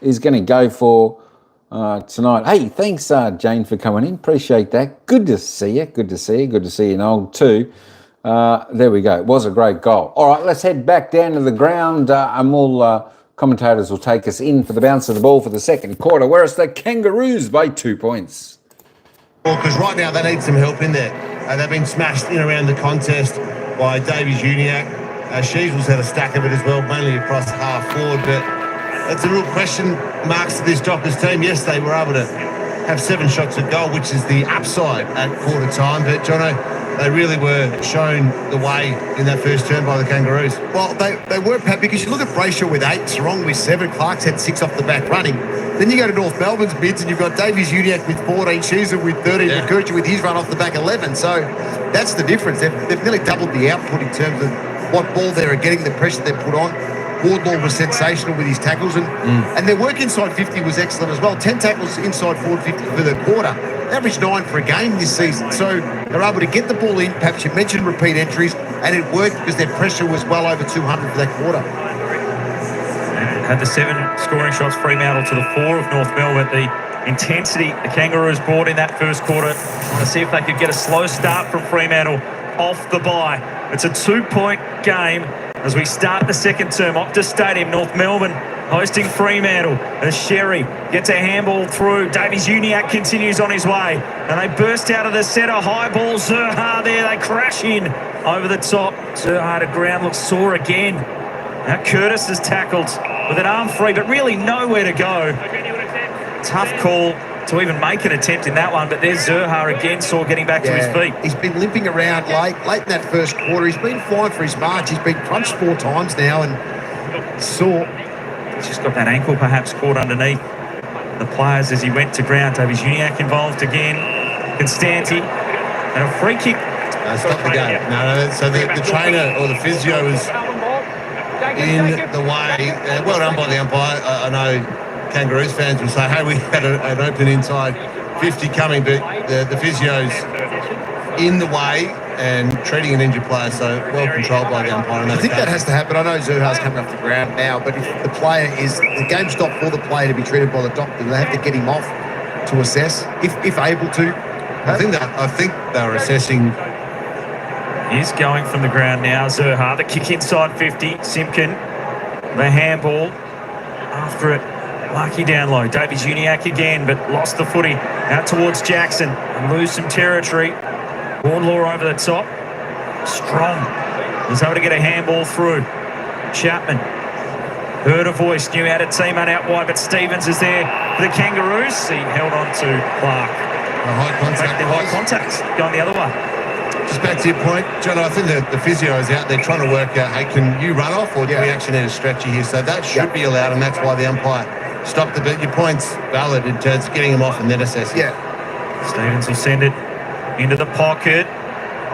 is going to go for tonight. Hey, thanks, Jane, for coming in. Appreciate that. Good to see you. Good to see you, Noel, too. There we go. It was a great goal. All right, let's head back down to the ground, and we'll... commentators will take us in for the bounce of the ball for the second quarter, where it's the Kangaroos by 2 points. Well, because right now they need some help in there. They've been smashed in around the contest by Davies Uniacke. Sheasels had a stack of it as well, mainly across half forward. But it's a real question marks to this Dockers team. Yes, they were able to have 7 shots at goal, which is the upside at quarter time. But, Jono, they really were shown the way in that first turn by the Kangaroos. Well, they were, Pat, because you look at Brayshaw with 8, Sarong with 7, Clark's had 6 off the back running. Then you go to North Melbourne's mids and you've got Davies Uniacke with 14, Sheasel with 13, McCurcher with his run off the back 11. So that's the difference. They've nearly doubled the output in terms of what ball they're getting, the pressure they've put on. Wardlaw was sensational with his tackles, and their work inside 50 was excellent as well. 10 tackles inside forward 50 for the quarter. Average 9 for a game this season. So they're able to get the ball in. Perhaps you mentioned repeat entries, and it worked because their pressure was well over 200 for that quarter. Had the 7 scoring shots, Fremantle to the 4 of North Melbourne. The intensity the Kangaroos brought in that first quarter, trying to see if they could get a slow start from Fremantle off the bye. It's a 2-point game as we start the second term. Optus Stadium, North Melbourne hosting Fremantle as Sherry gets a handball through. Davies Uniacke continues on his way, and they burst out of the centre. High ball, Zurha there, they crash in over the top. Zurha to ground, looks sore again. Now Curtis is tackled with an arm free, but really nowhere to go. Tough call to even make an attempt in that one, but there's Zurha again, sore, getting back to his feet. He's been limping around late in that first quarter. He's been fine for his march. He's been crunched 4 times now and sore. He's just got that ankle perhaps caught underneath the players as he went to ground. Davies Uniacke involved again. Constanti, and a free kick. No, stop the game. No, so the trainer or the physio is in the way. Well done by the umpire. I know Kangaroos fans will say, hey, we had an open inside 50 coming, but the physio's in the way and treating an injured player, so well controlled by the umpire. I think that has to happen. I know Zurha's coming off the ground now, but if the player is, the game stopped for the player to be treated by the doctor, they have to get him off to assess, if able to. I think they're assessing. He's going from the ground now. Zurha, the kick inside 50. Simpkin, the handball after it. Lucky down low. Davies Uniacke again, but lost the footy out towards Jackson and lose some territory. Wardlaw over the top. Strong was able to get a handball through. Chapman heard a voice, knew how to team on out wide, but Stevens is there for the Kangaroos. He held on to Clark. High contact. High contact, going the other way. Just back to your point, John, I think the physio is out there trying to work out, hey, can you run off or do we actually need a stretcher here? So that should be allowed, and that's why the umpire stopped the bit. Your point's valid in terms of getting him off and then assessing. Yeah. Stevens will send it into the pocket.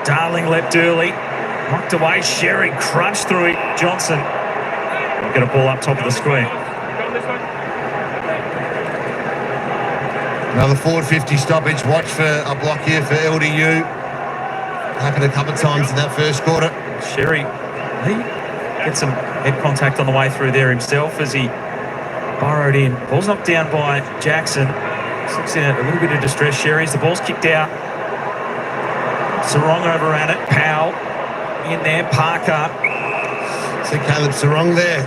Darling leapt early. Knocked away. Sherry crunched through it. Johnson will get a ball up top of the square. Another forward 50 stoppage. Watch for a block here for LDU. Happened a couple of times in that first quarter. Sherry, he gets some head contact on the way through there himself as he burrowed in. Ball's knocked down by Jackson. Looks in a little bit of distress. Sherry's the ball's kicked out. Sarong overran it. Powell in there. Parker. See Caleb Sarong there,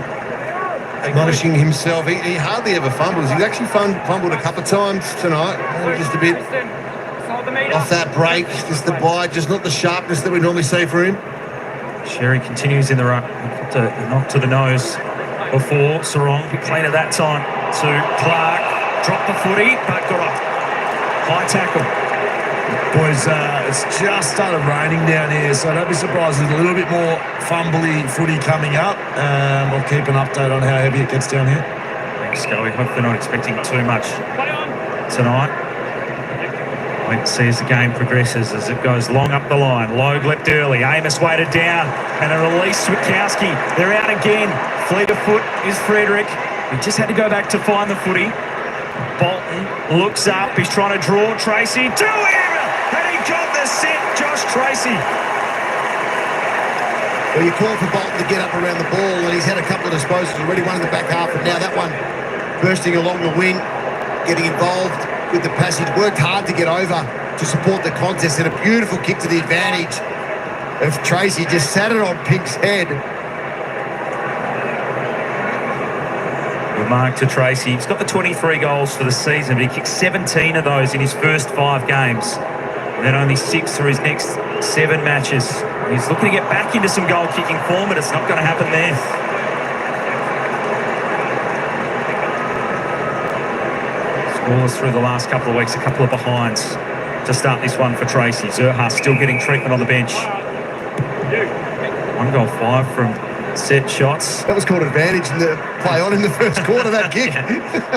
admonishing himself. He hardly ever fumbles. He's actually fumbled a couple of times tonight. Just a bit off that break, just the bite, just not the sharpness that we normally see for him. Sherry continues in the ruck. Knock to the nose before Sarong. He played at that time to Clark. Dropped the footy, but got a high tackle. Boys, it's just started raining down here, so don't be surprised there's a little bit more fumbly footy coming up. We'll keep an update on how heavy it gets down here. Thanks, Scully. Hope they're not expecting too much tonight. Wait to see as the game progresses, as it goes long up the line. Logue leapt early. Amos weighted down, and a release. Witkowski. They're out again. Fleet of foot is Frederick. He just had to go back to find the footy. Bolton looks up. He's trying to draw Tracy to him, and he got the set. Josh Tracy. Well, you call for Bolton to get up around the ball, and he's had a couple of disposals already, one in the back half, and now that one bursting along the wing, getting involved with the passage. Worked hard to get over to support the contest, and a beautiful kick to the advantage of Tracy. Just sat it on Pink's head. Good mark to Tracy. He's got the 23 goals for the season, but he kicked 17 of those in his first 5 games. And then only 6 through his next 7 matches. He's looking to get back into some goal-kicking form, but it's not going to happen there. Scoreless through the last couple of weeks, a couple of behinds to start this one for Tracy. Zerha still getting treatment on the bench. 1 goal 5 from set shots. That was called advantage in the play on in the first quarter, that kick.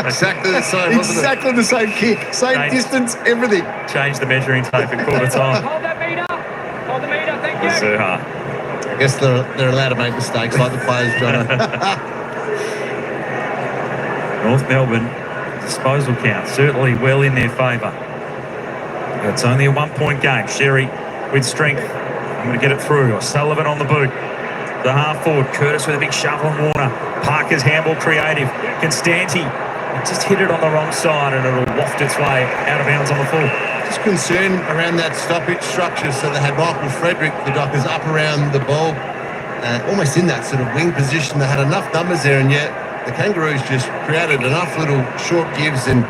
Exactly the same, wasn't it? Exactly the same kick. Same distance, everything. Change the measuring tape at quarter time. Hold that meter. Hold the meter, thank you. Zerha. I guess they're allowed to make mistakes like the players, John. North Melbourne, disposal count certainly well in their favour. It's only a 1-point game. Sherry with strength. I'm going to get it through. O'Sullivan on the boot. The half forward, Curtis with a big shove on Warner. Parker's handball creative. Constanti just hit it on the wrong side, and it'll waft its way out of bounds on the full. Just concern around that stoppage structure. So they had Michael Frederick, the Dockers, up around the ball, almost in that sort of wing position. They had enough numbers there, and yet the Kangaroos just created enough little short gives and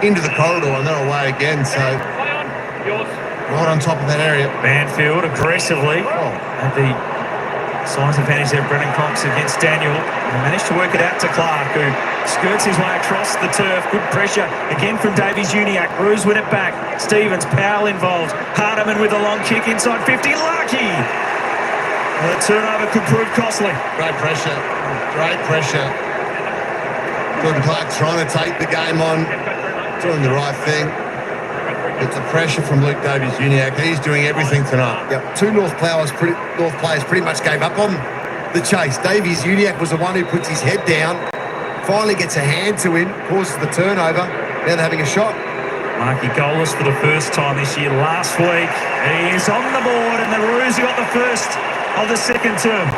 into the corridor, and they're away again. So right on top of that area. Banfield aggressively at the size advantage there. Brennan Cox against Daniel. He managed to work it out to Clark, who skirts his way across the turf. Good pressure again from Davies Uniac. Bruce win it back. Stevens, Powell involved. Hardiman with a long kick inside 50. Lucky. The turnover could prove costly. Great pressure. Great pressure. Jordan Clark trying to take the game on, doing the right thing. It's the pressure from Luke Davies-Uniacke. He's doing everything tonight. Yep. 2 North players pretty much gave up on the chase. Davies-Uniacke was the one who puts his head down, finally gets a hand to him, causes the turnover. Now they're having a shot. Marky goalless for the first time this year. Last week, he is on the board, and the Roos got the first of the second term.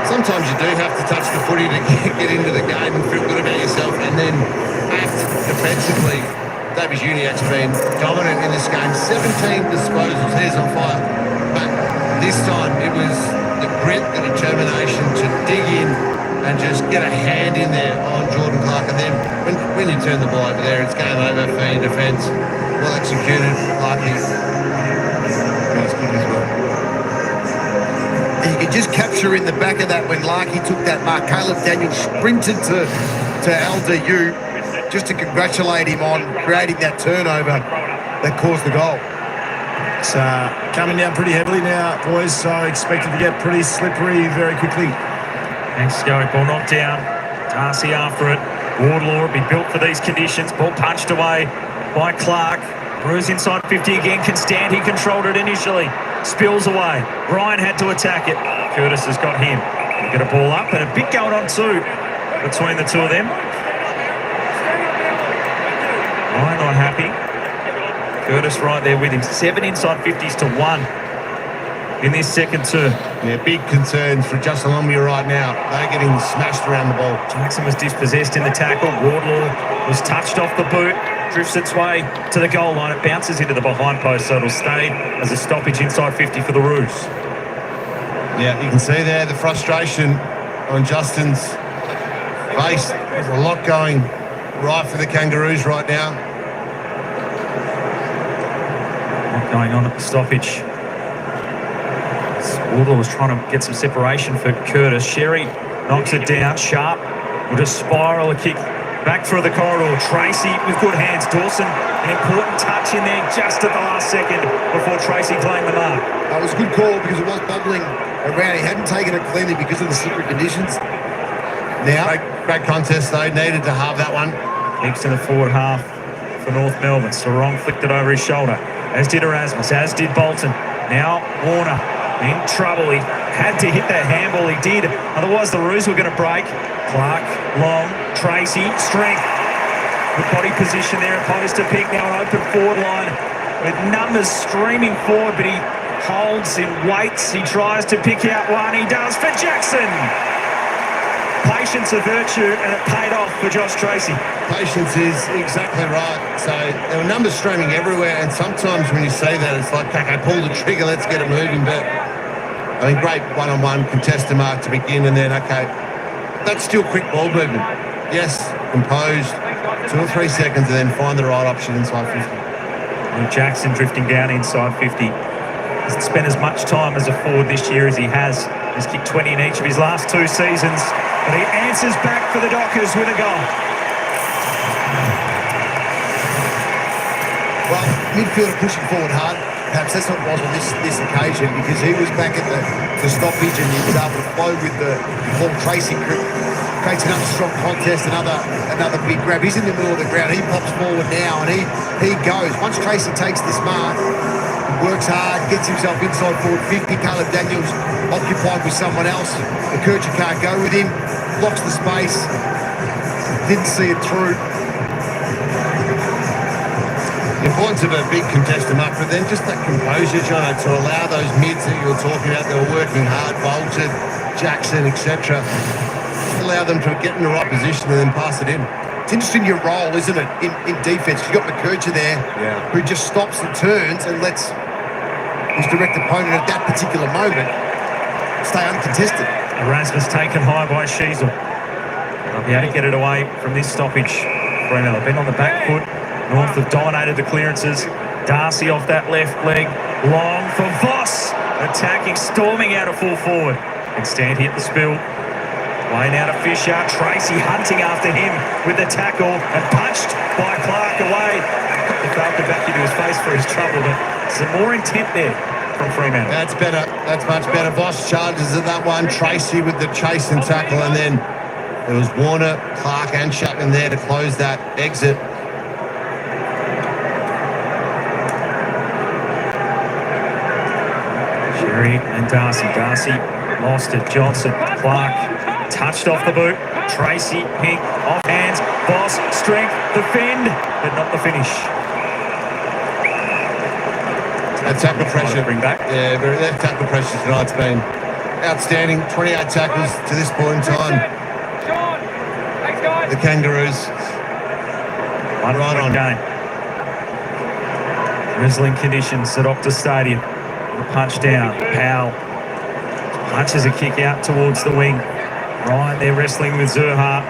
Sometimes you do have to touch the footy to get into the game and feel good about yourself and then act defensively. Davies-Uniacke's been dominant in this game. 17 disposals. He's on fire. But this time it was the grit, the determination to dig in and just get a hand in there on Jordan Clark. And then when you turn the ball over there, it's game over for your defence. Well executed. Clark is good as well. just capture in the back of that when Larky took that mark. Caleb Daniels sprinted to LDU just to congratulate him on creating that turnover that caused the goal. It's coming down pretty heavily now, boys, so expected to get pretty slippery very quickly. Thanks, Scope. Ball knocked down. Darcy after it. Wardlaw will be built for these conditions. Ball punched away by Clark. Bruce inside 50 again. Constanti controlled it initially. Spills away. Ryan had to attack it. Curtis has got him. He'll get a ball up and a bit going on too between the two of them. Ryan not happy. Curtis right there with him. 7 inside 50s to 1 in this second term. Yeah, big concerns for Justin Lumley right now. They're getting smashed around the ball. Jackson was dispossessed in the tackle. Wardlaw was touched off the boot. Drifts its way to the goal line. It bounces into the behind post, so it'll stay as a stoppage inside 50 for the Roos. Yeah, you can see there the frustration on Justin's face. There's a lot going right for the Kangaroos right now. Not going on at the stoppage. Wardlaw was trying to get some separation for Curtis. Sherry knocks it down. Sharp will just spiral a kick back through the corridor. Tracy with good hands. Dawson, an important touch in there just at the last second before Tracy claimed the mark. That was a good call because it was bubbling around. He hadn't taken it cleanly because of the slippery conditions. Now, Great contest though, needed to have that one. Keeps in the forward half for North Melbourne. Sarong flicked it over his shoulder, as did Erasmus, as did Bolton. Now Warner in trouble. He had to hit that handball. He did. Otherwise the Roos were going to break. Clark, Long, Tracy, strength. Good body position there opposed to Pick. Now an open forward line with numbers streaming forward, but he holds and waits. He tries to pick out one. He does for Jackson. Patience a virtue, and it paid off for Josh Tracy. Patience is exactly right. So there were numbers streaming everywhere, and sometimes when you say that, it's like, okay, pull the trigger, let's get it moving. But I mean, great one-on-one contested mark to begin, and then, okay, that's still quick ball movement. Yes, composed, 2 or 3 seconds, and then find the right option inside 50. And Jackson drifting down inside 50. Hasn't spent as much time as a forward this year as he has. He's kicked 20 in each of his last 2 seasons. But he answers back for the Dockers with a goal. well, midfielder pushing forward hard. Perhaps that's not what it was on this occasion, because he was back at the stoppage and he was able to flow with the ball. Tracy creates another strong contest, another big grab. He's in the middle of the ground. He pops forward now and he goes. Once Tracy takes this mark, works hard, gets himself inside forward 50. Caleb Daniels occupied with someone else. The Kurcha can't go with him. Blocks the space. Didn't see it through. The importance of a big contested mark, but then just that composure, Jono, to allow those mids that you were talking about, they were working hard, Bolton, Jackson, etc. Allow them to get in the right position and then pass it in. It's interesting your role, isn't it, in defence? You've got McKercher there, who just stops and turns and lets his direct opponent at that particular moment stay uncontested. Erasmus taken high by Sheasel. They'll be able to get it away from this stoppage. Fremantle have been on the back foot. North have dominated the clearances. Darcy off that left leg. Long for Voss. Attacking, storming out of full forward. And stand hit the spill. Way now to Fisher. Tracy hunting after him with the tackle and punched by Clark away. He felt it back into his face for his trouble, but some more intent there from Fremantle. That's better. That's much better. Voss charges at that one. Tracy with the chase and tackle, and then there was Warner, Clark and Chapman there to close that exit. Sherry and Darcy. Darcy lost it. Johnson, Clark touched off the boot. Tracy, Pink, off hands. Voss, strength, defend, but not the finish. That tackle pressure. Bring back. Yeah, that tackle pressure tonight's been outstanding. 28 tackles to this point in time. The Kangaroos. One right on. game. Drizzling conditions at Optus Stadium. The punch down. Powell punches a kick out towards the wing. Right, they're wrestling with Zerha.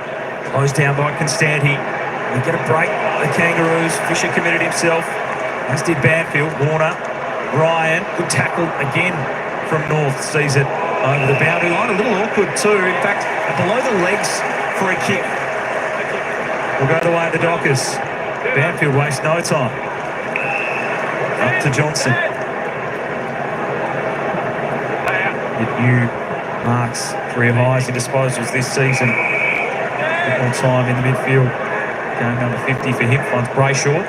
Closed down by Constanti. They get a break. The Kangaroos. Fisher committed himself, as did Banfield. Warner. Ryan, good tackle again from North, sees it over the boundary line. A little awkward too. In fact, below the legs for a kick. Will go the way of the Dockers. Banfield wastes no time. Up to Johnson. Hit new marks, career highs in disposals this season. A bit more time in the midfield. Game number 50 for him. Finds Brayshaw.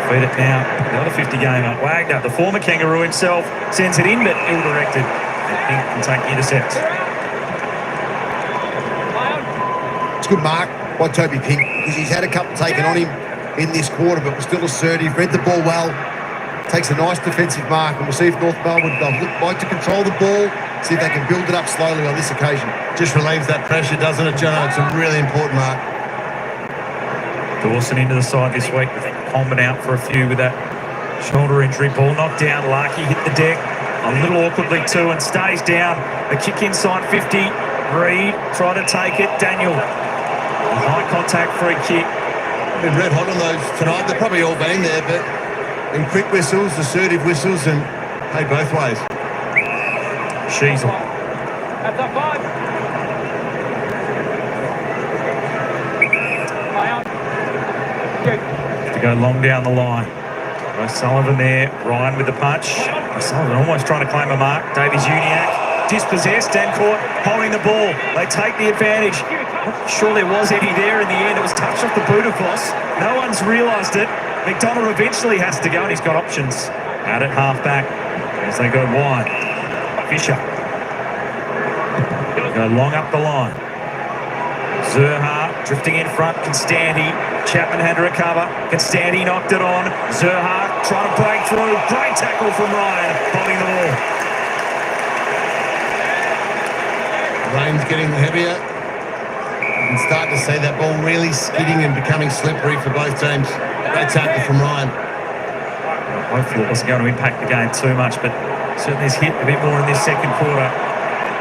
Feed it now. The other 50 gamer, Wagner, the former Kangaroo himself, sends it in, but ill-directed. And Pink can take the intercept. It's a good mark by Toby Pink, because he's had a couple taken on him in this quarter, but was still assertive, read the ball well, takes a nice defensive mark, and we'll see if North Melbourne like to control the ball, see if they can build it up slowly on this occasion. Just relieves that pressure, doesn't it, John? It's a really important mark. Dawson into the side this week. I think Coleman out for a few with that shoulder injury. Ball knocked down. Larkey hit the deck a little awkwardly too and stays down. The kick inside 50. Reed try to take it. Daniel. A high contact free kick. Been red hot on those tonight. They've probably all been there, but in quick whistles, assertive whistles, and hey, both ways. Sheasel. That's up 5. To go long down the line. O'Sullivan there, Ryan with the punch. O'Sullivan almost trying to claim a mark. Davies Uniacke dispossessed and caught holding the ball. They take the advantage. Not sure there was any there in the end. It was touched off the boot of Voss. No one's realised it. McDonald eventually has to go, and he's got options. Out at half back as they go wide. Fisher. Go long up the line. Zerha drifting in front. Constanti. Chapman had to recover. Constanti knocked it on. Zerha trying to break through. Great tackle from Ryan, holding the ball. Rain's getting heavier. You can start to see that ball really skidding and becoming slippery for both teams. Great tackle from Ryan. Hopefully it wasn't going to impact the game too much, but certainly has hit a bit more in this second quarter.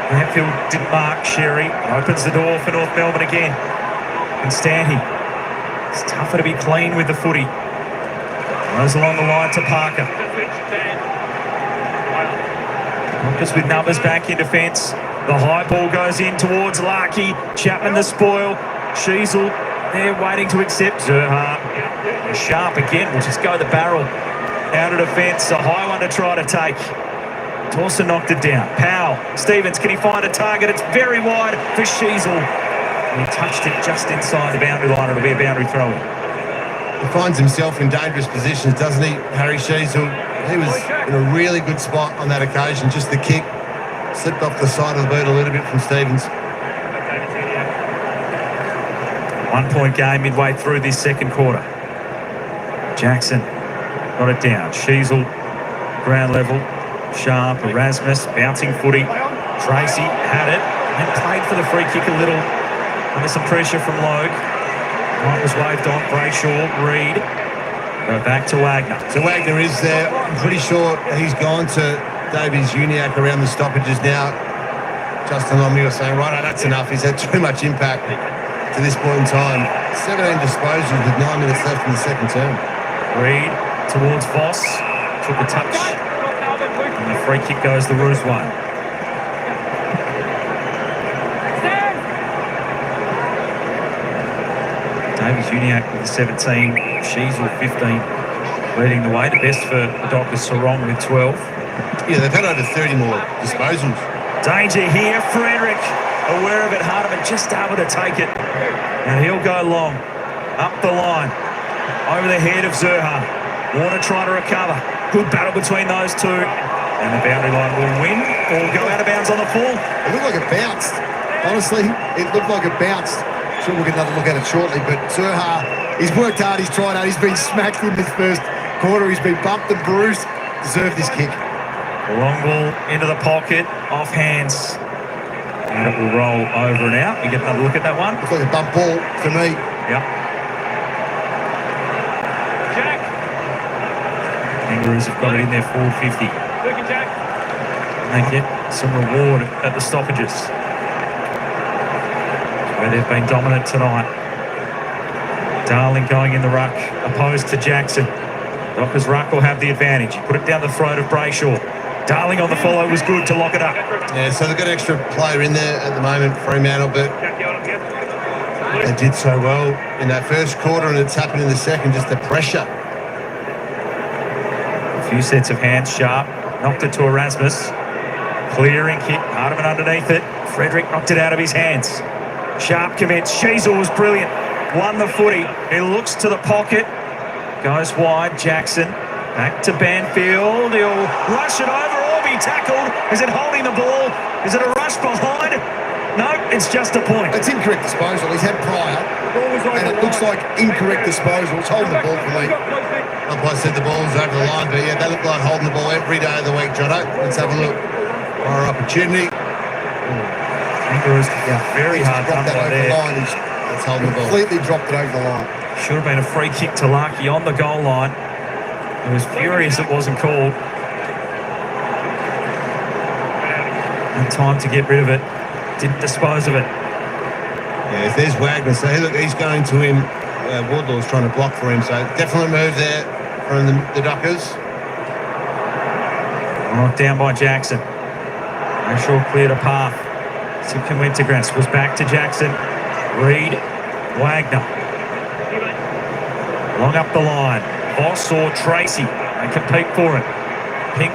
Banfield didn't mark Sherry. Opens the door for North Melbourne again. Constanti. It's tougher to be clean with the footy. Goes along the line to Parker. Optus with numbers back in defence. The high ball goes in towards Larkey. Chapman the spoil. Sheasel there waiting to accept. Zerha. Sharp again. Will just go the barrel. Out of defence. A high one to try to take. Dawson knocked it down. Powell. Stevens, can he find a target? It's very wide for Sheasel. He touched it just inside the boundary line. It'll be a boundary throw. He finds himself in dangerous positions, doesn't he, Harry Sheasel? He was in a really good spot on that occasion. Just the kick slipped off the side of the boot a little bit from Stevens. 1 point game midway through this second quarter. Jackson got it down. Sheasel, ground level. Sharp, Erasmus, bouncing footy. Tracy had it and played for the free kick a little. Under some pressure from Logue. Right was waved on. Brayshaw, Reed. Go back to Wagner. So Wagner is there. I'm pretty sure he's gone to Davies Uniacke around the stoppages now. Justin Lommy was saying, right, that's enough. He's had too much impact to this point in time. 17 disposals with 9 minutes left in the second term. Reed towards Voss. Took a touch. And the free kick goes the Roos way. Davies Uniacke with the 17, Sheasel 15, leading the way. The best for Dr. Sarong with 12. Yeah, they've had over 30 more disposals. Danger here, Frederick, aware of it. Hardiman just able to take it. And he'll go long, up the line, over the head of Zerha. Warner trying to recover. Good battle between those two. And the boundary line will win or go out of bounds on the full. It looked like it bounced. Honestly, it looked like it bounced. Sure, we'll get another look at it shortly, but Zerha, he's worked hard, he's tried hard, he's been smacked in this first quarter, he's been bumped and bruised, deserved this kick. Long ball into the pocket, off hands, and it will roll over and out. We get another look at that one. Looks like a bump ball for me. Yep. Jack. Kangaroos have got it in there, 450. Jack. They get some reward at the stoppages, where they've been dominant tonight. Darling going in the ruck, opposed to Jackson. Docker's ruck will have the advantage. He put it down the throat of Brayshaw. Darling on the follow was good to lock it up. Yeah, so they've got an extra player in there at the moment, Fremantle, but they did so well in that first quarter, and it's happened in the second, just the pressure. A few sets of hands, Sharp knocked it to Erasmus. Clearing kick, Hardiman underneath it. Frederick knocked it out of his hands. Sharp commenced. Sheasel was brilliant. Won the footy. He looks to the pocket. Goes wide. Jackson back to Banfield. He'll rush it over or be tackled. Is it holding the ball? Is it a rush behind? No, it's just a point. It's incorrect disposal. He's had prior, and it looks like incorrect disposal. It's holding the ball for me. Umpire said the ball's over the line, but yeah, they look like holding the ball every day of the week, Jono. Let's have a look. Our opportunity. Kangaroos very hard Dropped that time over there. the line. He's Let's hold the ball. completely dropped it over the line. Should have been a free kick to Larky on the goal line. He was furious it wasn't called. And time to get rid of it. Didn't dispose of it. Yeah, if there's Wagner, so hey, look, he's going to him. Wardlaw's trying to block for him, so definitely move there from the Dockers. Knocked down by Jackson. Shaw cleared a path. Simpkin Wintergrass was back to Jackson. Reed, Wagner. Long up the line. Voss or Tracy. They compete for it. Pink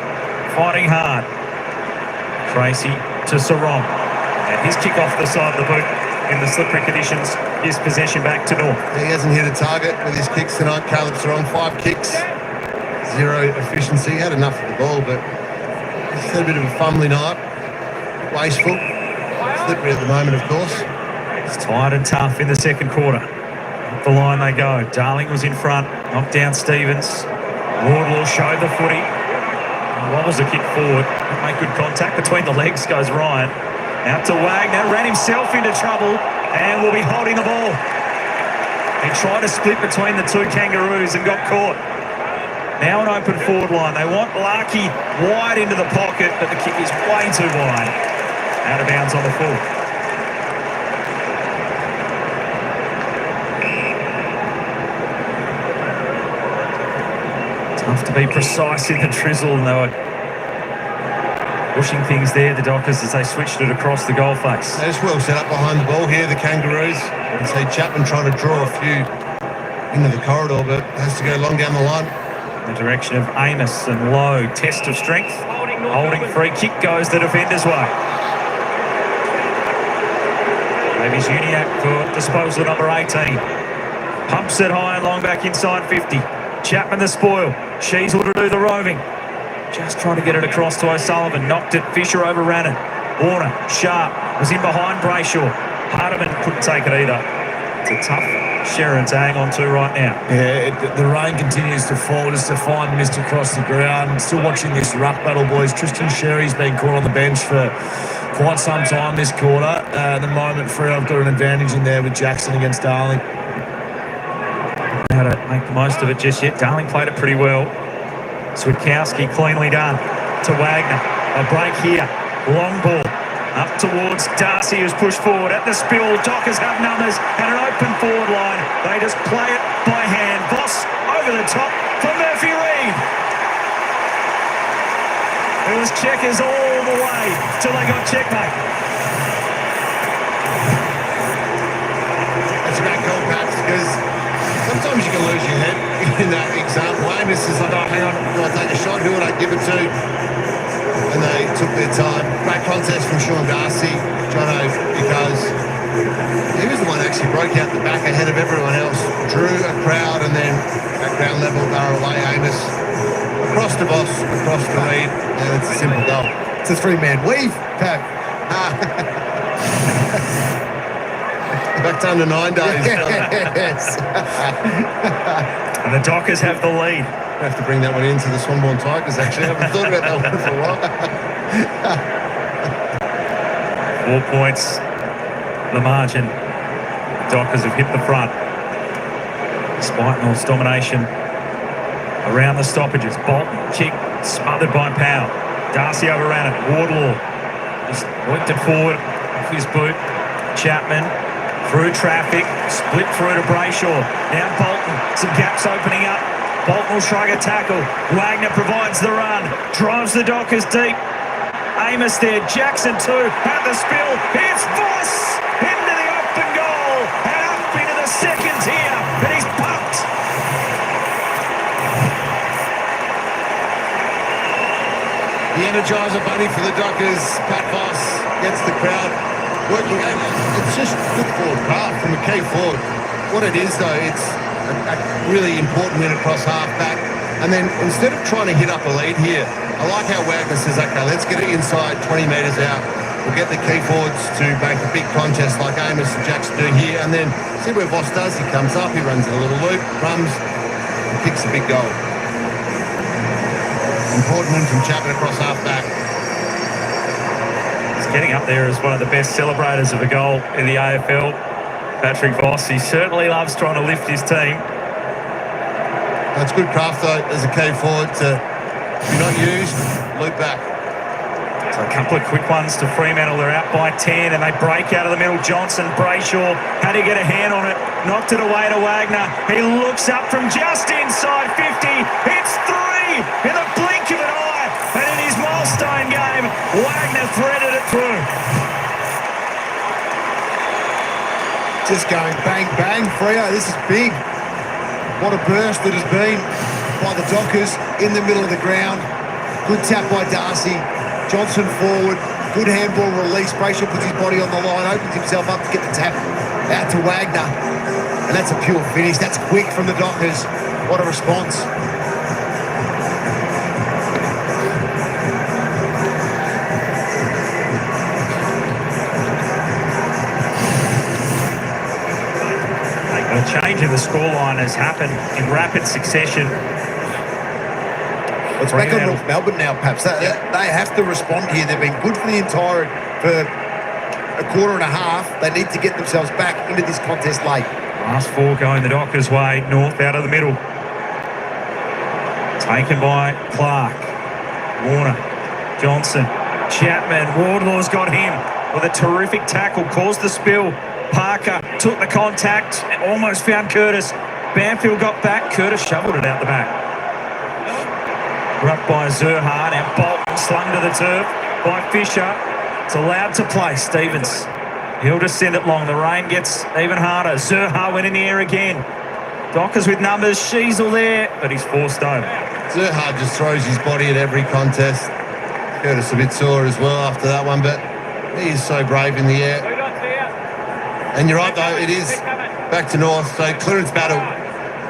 fighting hard. Tracy to Sarong. And his kick off the side of the boot in the slippery conditions. His possession back to North. He hasn't hit a target with his kicks tonight. Caleb Sarong, 5 kicks. 0 efficiency. Had enough of the ball, but he's had a bit of a fumbly night. Wasteful. Slippery at the moment, of course. It's tight and tough in the second quarter. Up the line they go. Darling was in front. Knocked down Stevens. Wardlaw showed the footy. Wobbles a kick forward. Make good contact between the legs, goes Ryan. Out to Wagner. Ran himself into trouble and will be holding the ball. He tried to split between the two Kangaroos and got caught. Now an open forward line. They want Larky wide into the pocket, but the kick is way too wide. Out of bounds on the full. Tough to be precise in the drizzle, and they were pushing things there, the Dockers, as they switched it across the goal face. They're just well set up behind the ball here, the Kangaroos. You can see Chapman trying to draw a few into the corridor, but has to go long down the line. The direction of Amos and Lowe. Test of strength. Holding free kick goes the defender's way. Davies Uniac for disposal number 18. Pumps it high and long back inside 50. Chapman the spoil. Sheasel to do the roving. Just trying to get it across to O'Sullivan. Knocked it. Fisher overran it. Warner, Sharp, was in behind Brayshaw. Hardiman couldn't take it either. It's a tough Sharon to hang on to right now. Yeah, the rain continues to fall. Just a fine mist across the ground. Still watching this ruck battle, boys. Tristan Sherry's been caught on the bench for quite some time this quarter. At the moment, Freo have got an advantage in there with Jackson against Darling. How to make the most of it just yet. Darling played it pretty well. Switkowski cleanly done to Wagner. A break here. Long ball. Up towards Darcy, who's pushed forward at the spill. Dockers have numbers and an open forward line. They just play it by hand. Voss over the top for Murphy Reid. It was checkers all the way till they got checkmate. That's a great goal, Pats, because sometimes you can lose your head in that example. Amos is like, oh, hang on, do I take a shot? Who would I give it to? And they took their time. Great contest from Sean Darcy, Jono, because he was the one that actually broke out the back ahead of everyone else, drew a crowd, and then at ground level, they were away. Amos across the boss, across the lead, and it's a simple goal. It's a 3-man weave, Pat. Back to under 9 days. Yes. And the Dockers have the lead. I have to bring that one into the Swanbourne Tigers, actually. I haven't thought about that one for a while. 4 points, the margin. Dockers have hit the front. Despite North's domination around the stoppages. Bolton kick smothered by Powell. Darcy overran it. Wardlaw just whipped it forward off his boot. Chapman through traffic, split through to Brayshaw. Now Bolton, some gaps opening up. Bolton will shrug a tackle. Wagner provides the run. Drives the Dockers deep. Amos there. Jackson too. At the spill. It's Voss into the open goal. And up into the second tier. And he's pumped. The Energizer Bunny for the Dockers. Pat Voss gets the crowd working out. It's just good forward craft from a key forward. What it is, though, it's a really important win across half-back. And then instead of trying to hit up a lead here, I like how Wagner says, okay, let's get it inside 20 metres out. We'll get the key forwards to make a big contest like Amos and Jackson do here. And then see where Voss does. He comes up, he runs a little loop, runs, and kicks a big goal. Important win from Chapman across half-back. He's getting up there as one of the best celebrators of a goal in the AFL. Patrick Voss, he certainly loves trying to lift his team. That's good craft, though, as a key forward to, if you're not used, loop back. So a couple of quick ones to Fremantle. They're out by 10 and they break out of the middle. Johnson, Brayshaw, had to get a hand on it. Knocked it away to Wagner. He looks up from just inside 50. It's 3 in the blink of an eye. And in his milestone game, Wagner threaded it through. Just going bang, bang. Freo, this is big. What a burst it has been by the Dockers in the middle of the ground. Good tap by Darcy. Johnson forward. Good handball release. Brayshaw puts his body on the line, opens himself up to get the tap out to Wagner. And that's a pure finish. That's quick from the Dockers. What a response. A change in the scoreline has happened in rapid succession. It's back on North Melbourne now, perhaps. They have to respond here. They've been good for the entire, for a quarter and a half. They need to get themselves back into this contest late. Last 4 going the Dockers' way. North out of the middle. Taken by Clark. Warner. Johnson. Chapman. Wardlaw's got him with a terrific tackle. Caused the spill. Parker took the contact and almost found Curtis. Banfield got back. Curtis shoveled it out the back. Up by Zerhard, and Bolton slung to the turf by Fisher. It's allowed to play. Stevens, he'll just send it long. The rain gets even harder. Zerhard went in the air again. Dockers with numbers. Sheasel there, but he's forced over. Zerhard just throws his body at every contest. Curtis a bit sore as well after that one, but he is so brave in the air. And you're right, though, it is back to North. So clearance battle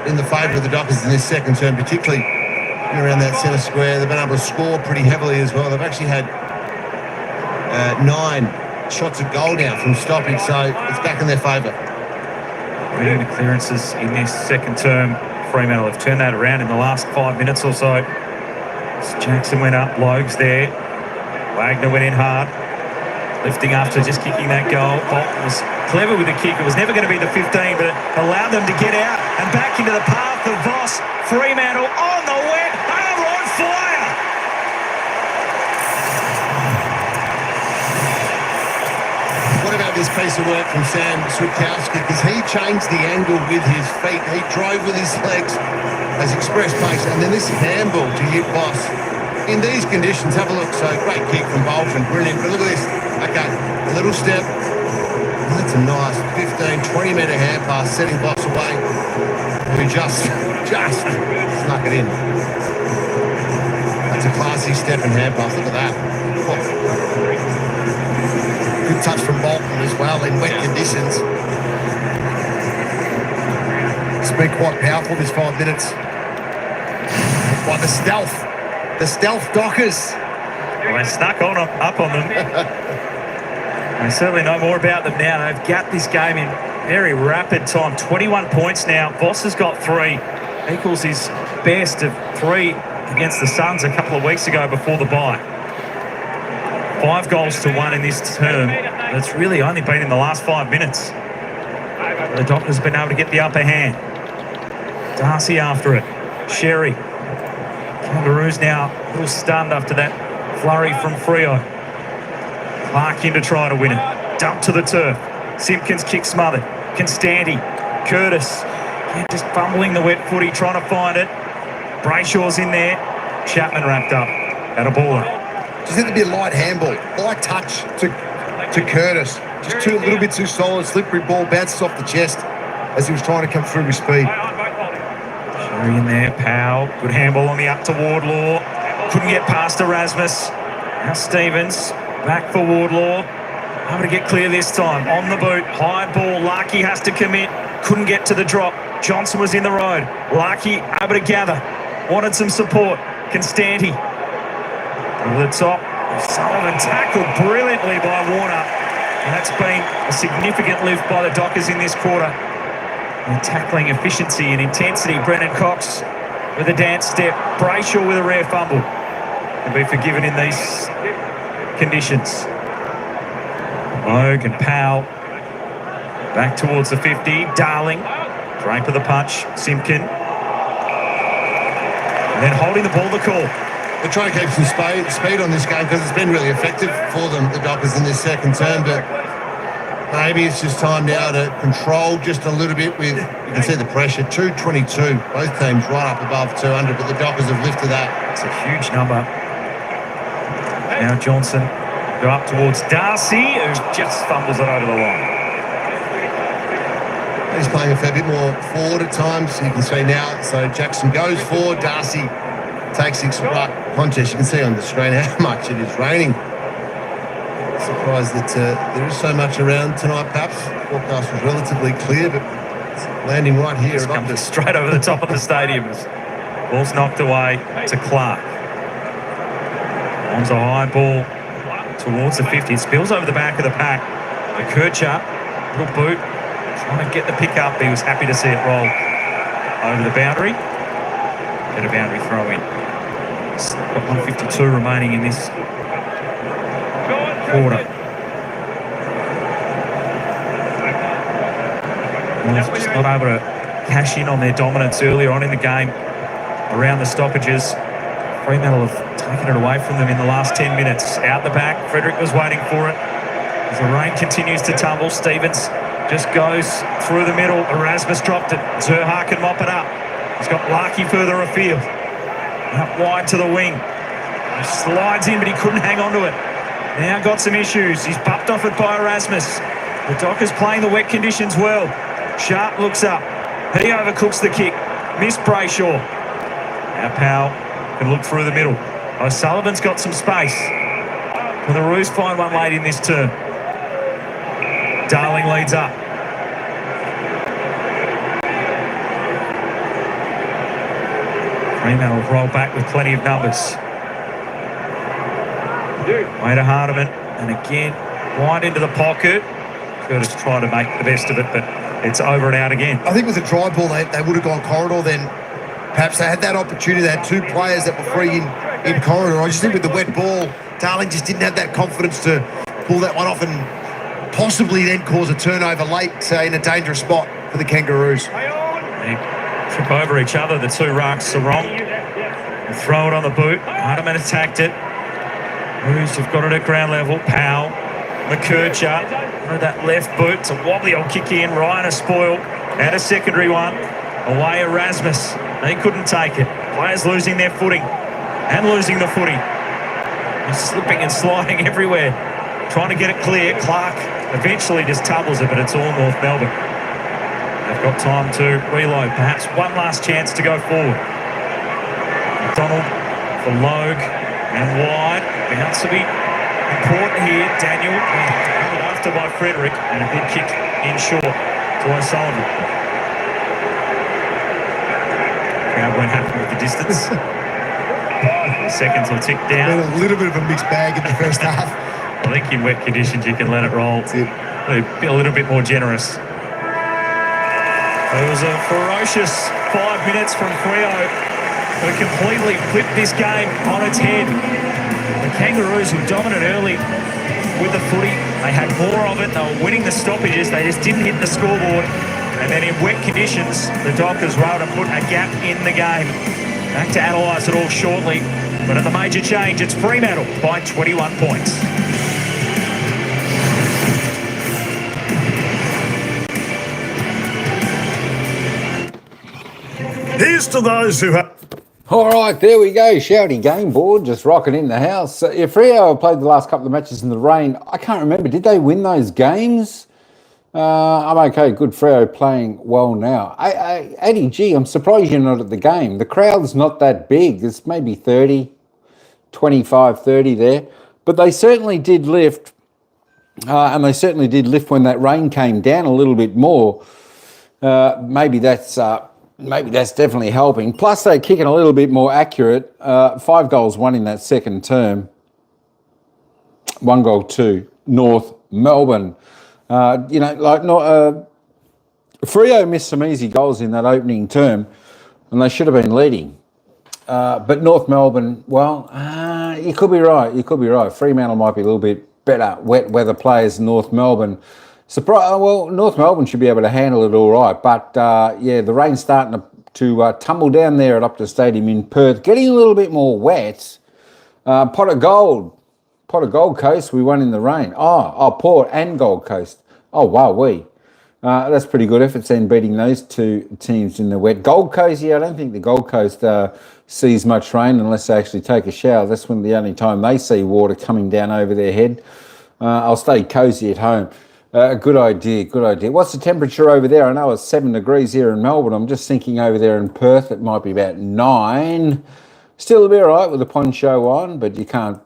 in the favour of the Dockers in this second term, particularly around that centre square. They've been able to score pretty heavily as well. They've actually had 9 shots at goal now from stoppage, so it's back in their favour. Reading the clearances in this second term, Fremantle have turned that around in the last 5 minutes or so. Jackson went up, Logues there. Wagner went in hard, lifting after just kicking that goal. Bolton was clever with the kick. It was never going to be the 15, but it allowed them to get out and back into the path of Voss. Fremantle on the wet. They're on fire. What about this piece of work from Sam Switkowski? Because he changed the angle with his feet. He drove with his legs as express pace, and then this handball to hit Voss. In these conditions, have a look. So great kick from Bolton, brilliant. But look at this. Okay, a little step. That's a nice 15-20 metre hand pass, setting Voss away. Who just snuck it in. That's a classy step and hand pass. Look at that. Oh. Good touch from Bolton as well in wet conditions. It's been quite powerful this 5 minutes. By the stealth Dockers. Well, they snuck up on them. They certainly know more about them now. They've got this game in very rapid time. 21 points now. Voss has got 3. Equals his best of 3 against the Suns a couple of weeks ago before the bye. 5 goals to 1 in this term. It's really only been in the last 5 minutes. The Dockers have been able to get the upper hand. Darcy after it. Sherry. Kangaroos now a little stunned after that flurry from Freo. Clark in to try to win it. Dump to the turf. Simpkins kick smothered. Constanti. Curtis. Just fumbling the wet footy, trying to find it. Brayshaw's in there. Chapman wrapped up. At a baller. Just need to be a light handball, light touch to Curtis. Just a little bit too solid, slippery ball, bounces off the chest as he was trying to come through with speed. Sherry in there, Powell. Good handball on the up to Wardlaw. Couldn't get past Erasmus. Now Stevens, back for Wardlaw. Able to get clear this time. On the boot, high ball. Larkey has to commit. Couldn't get to the drop. Johnson was in the road. Larkey able to gather. Wanted some support. Constanti. Over the top. Sullivan tackled brilliantly by Warner. And that's been a significant lift by the Dockers in this quarter. And tackling efficiency and intensity. Brennan Cox with a dance step. Brayshaw with a rare fumble. Can be forgiven in these conditions. Logue and Powell back towards the 50. Darling, Draper the punch. Simpkin. And then holding the ball to call. They're trying to keep some speed on this game because it's been really effective for them, the Dockers, in this second term. But maybe it's just time now to control just a little bit with, you can see the pressure, 222. Both teams right up above 200, but the Dockers have lifted that. It's a huge number. Now Johnson go up towards Darcy, who just fumbles it over the line. He's playing a fair bit more forward at times, you can see now. So Jackson goes forward, Darcy takes the contest. You can see on the screen how much it is raining. Surprised that there is so much around tonight, perhaps. The forecast was relatively clear, but it's landing right here. It's come straight over the top of the stadium. Ball's knocked away to Clark. On a high ball towards the 50. It spills over the back of the pack. Kircher, little boot, trying to get the pick up. He was happy to see it roll over the boundary. Get a boundary throw in. Got 152 remaining in this quarter. Wolves just not able to cash in on their dominance earlier on in the game around the stoppages. Fremantle have taken it away from them in the last 10 minutes. Out the back, Frederick was waiting for it. As the rain continues to tumble, Stevens just goes through the middle. Erasmus dropped it. Zerha can mop it up. He's got Larkey further afield. Out wide to the wing. He slides in, but he couldn't hang on to it. Now got some issues. He's bumped off it by Erasmus. The Dockers playing the wet conditions well. Sharp looks up. He overcooks the kick. Missed Brayshaw. Now Powell can look through the middle. O'Sullivan's got some space. Can the Roos find one late in this turn? Darling leads up. Fremantle roll back with plenty of numbers. Way to Hardiman, and again, wide into the pocket. Curtis trying to make the best of it, but it's over and out again. I think with a dry ball, they would have gone corridor then. Perhaps they had that opportunity. They had two players that were free in corridor. I just think with the wet ball, Darling just didn't have that confidence to pull that one off and possibly then cause a turnover late, say, in a dangerous spot for the Kangaroos. They trip over each other, the two rucks are wrong. And throw it on the boot. Hardiman attacked it. Roos have got it at ground level. Powell, McKercher, that left boot. It's a wobbly old kick in. Ryan a spoil. And a secondary one. Away Erasmus. They couldn't take it. Players losing their footing and losing the footy. He's slipping and sliding everywhere. Trying to get it clear. Clark eventually just tumbles it, but it's all North Melbourne. They've got time to reload. Perhaps one last chance to go forward. McDonald for Logue and wide. Bounce to be important here. Daniel after by Frederick, and a good kick in short to O'Sullivan. Crowd weren't happy with the distance. The seconds will tick down. A little bit of a mixed bag in the first half. I think in wet conditions you can let it roll. Be a little bit more generous. It was a ferocious 5 minutes from Freo, who completely flipped this game on its head. The Kangaroos were dominant early with the footy. They had more of it. They were winning the stoppages. They just didn't hit the scoreboard. And then in wet conditions, the Dockers were able to put a gap in the game. Back to analyse it all shortly. But at the major change, it's Fremantle by 21 points. Here's to those who have... All right, there we go. Shouty game board just rocking in the house. Freo played the last couple of matches in the rain. I can't remember. Did they win those games? I'm okay. Good Freo playing well now. Eddie G, I'm surprised you're not at the game. The crowd's not that big. It's maybe 30, 25, 30 there. But they certainly did lift. And they certainly did lift when that rain came down a little bit more. Maybe that's definitely helping. Plus, they're kicking a little bit more accurate. 5 goals, 1 in that second term. 1 goal, 2. North Melbourne. Freo missed some easy goals in that opening term, and they should have been leading. But North Melbourne, you could be right. Fremantle might be a little bit better wet weather players than North Melbourne. North Melbourne should be able to handle it all right. But, the rain's starting to tumble down there at Optus Stadium in Perth, getting a little bit more wet. Pot of Gold Coast, we won in the rain. Port and Gold Coast. Oh, wow, that's pretty good effort then, beating those two teams in the wet. Gold Coast, I don't think the Gold Coast sees much rain unless they actually take a shower. That's the only time they see water coming down over their head. I'll stay cosy at home. Good idea. What's the temperature over there? I know it's 7 degrees here in Melbourne. I'm just thinking over there in Perth it might be about 9. Still a bit all right with the poncho on, but you can't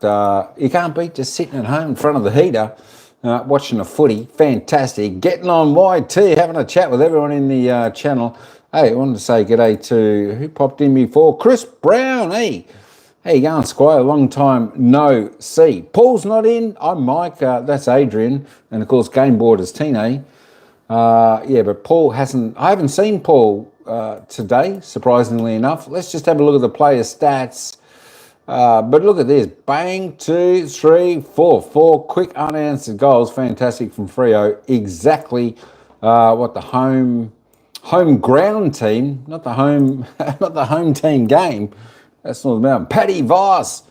beat just sitting at home in front of the heater, watching a footy. Fantastic. Getting on YT, having a chat with everyone in the channel. Hey, I wanted to say g'day to who popped in before. Chris Brown. Hey, how you going, Squire? Long time no see. Paul's not in. I'm Mike. That's Adrian, and of course Game Board is Tine. But Paul hasn't. I haven't seen Paul today, surprisingly enough. Let's just have a look at the player stats. But look at this. Bang, 2, 3, 4. 4 quick unanswered goals. Fantastic from Freo. Exactly what the home ground team, not the home team game. That's not about. Paddy Voss,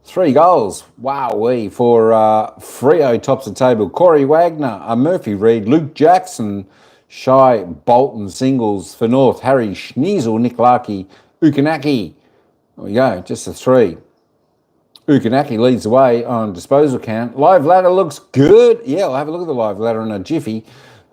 3 goals. Wowee for Freo tops the table. Corey Wagner, Murphy Reid, Luke Jackson, Shy Bolton singles for North. Harry Schneasel, Nick Larkey, Ukanaki. There we go, just a 3. Ukanaki leads the way on disposal count. Live ladder looks good. Yeah, I'll have a look at the live ladder in a jiffy.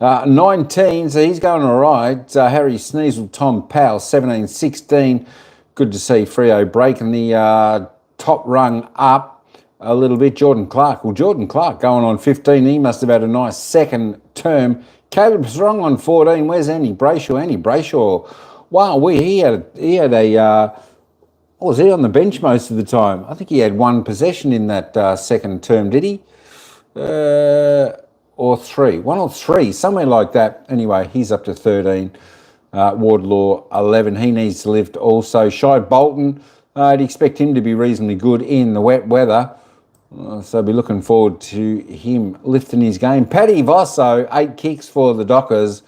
19, so he's going all right. Harry Schneasel, Tom Powell, 17, 16. Good to see Freo breaking the top rung up a little bit. Jordan Clark going on 15. He must have had a nice second term. Caleb Strong on 14. Where's Andy Brayshaw? Wow, he had a was he on the bench most of the time? I think he had 1 possession in that second term, did he? Or 3. 1 or 3, somewhere like that. Anyway, he's up to 13. Wardlaw, 11. He needs to lift also. Shy Bolton, I'd expect him to be reasonably good in the wet weather. So I'll be looking forward to him lifting his game. Paddy Vosso, 8 kicks for the Dockers.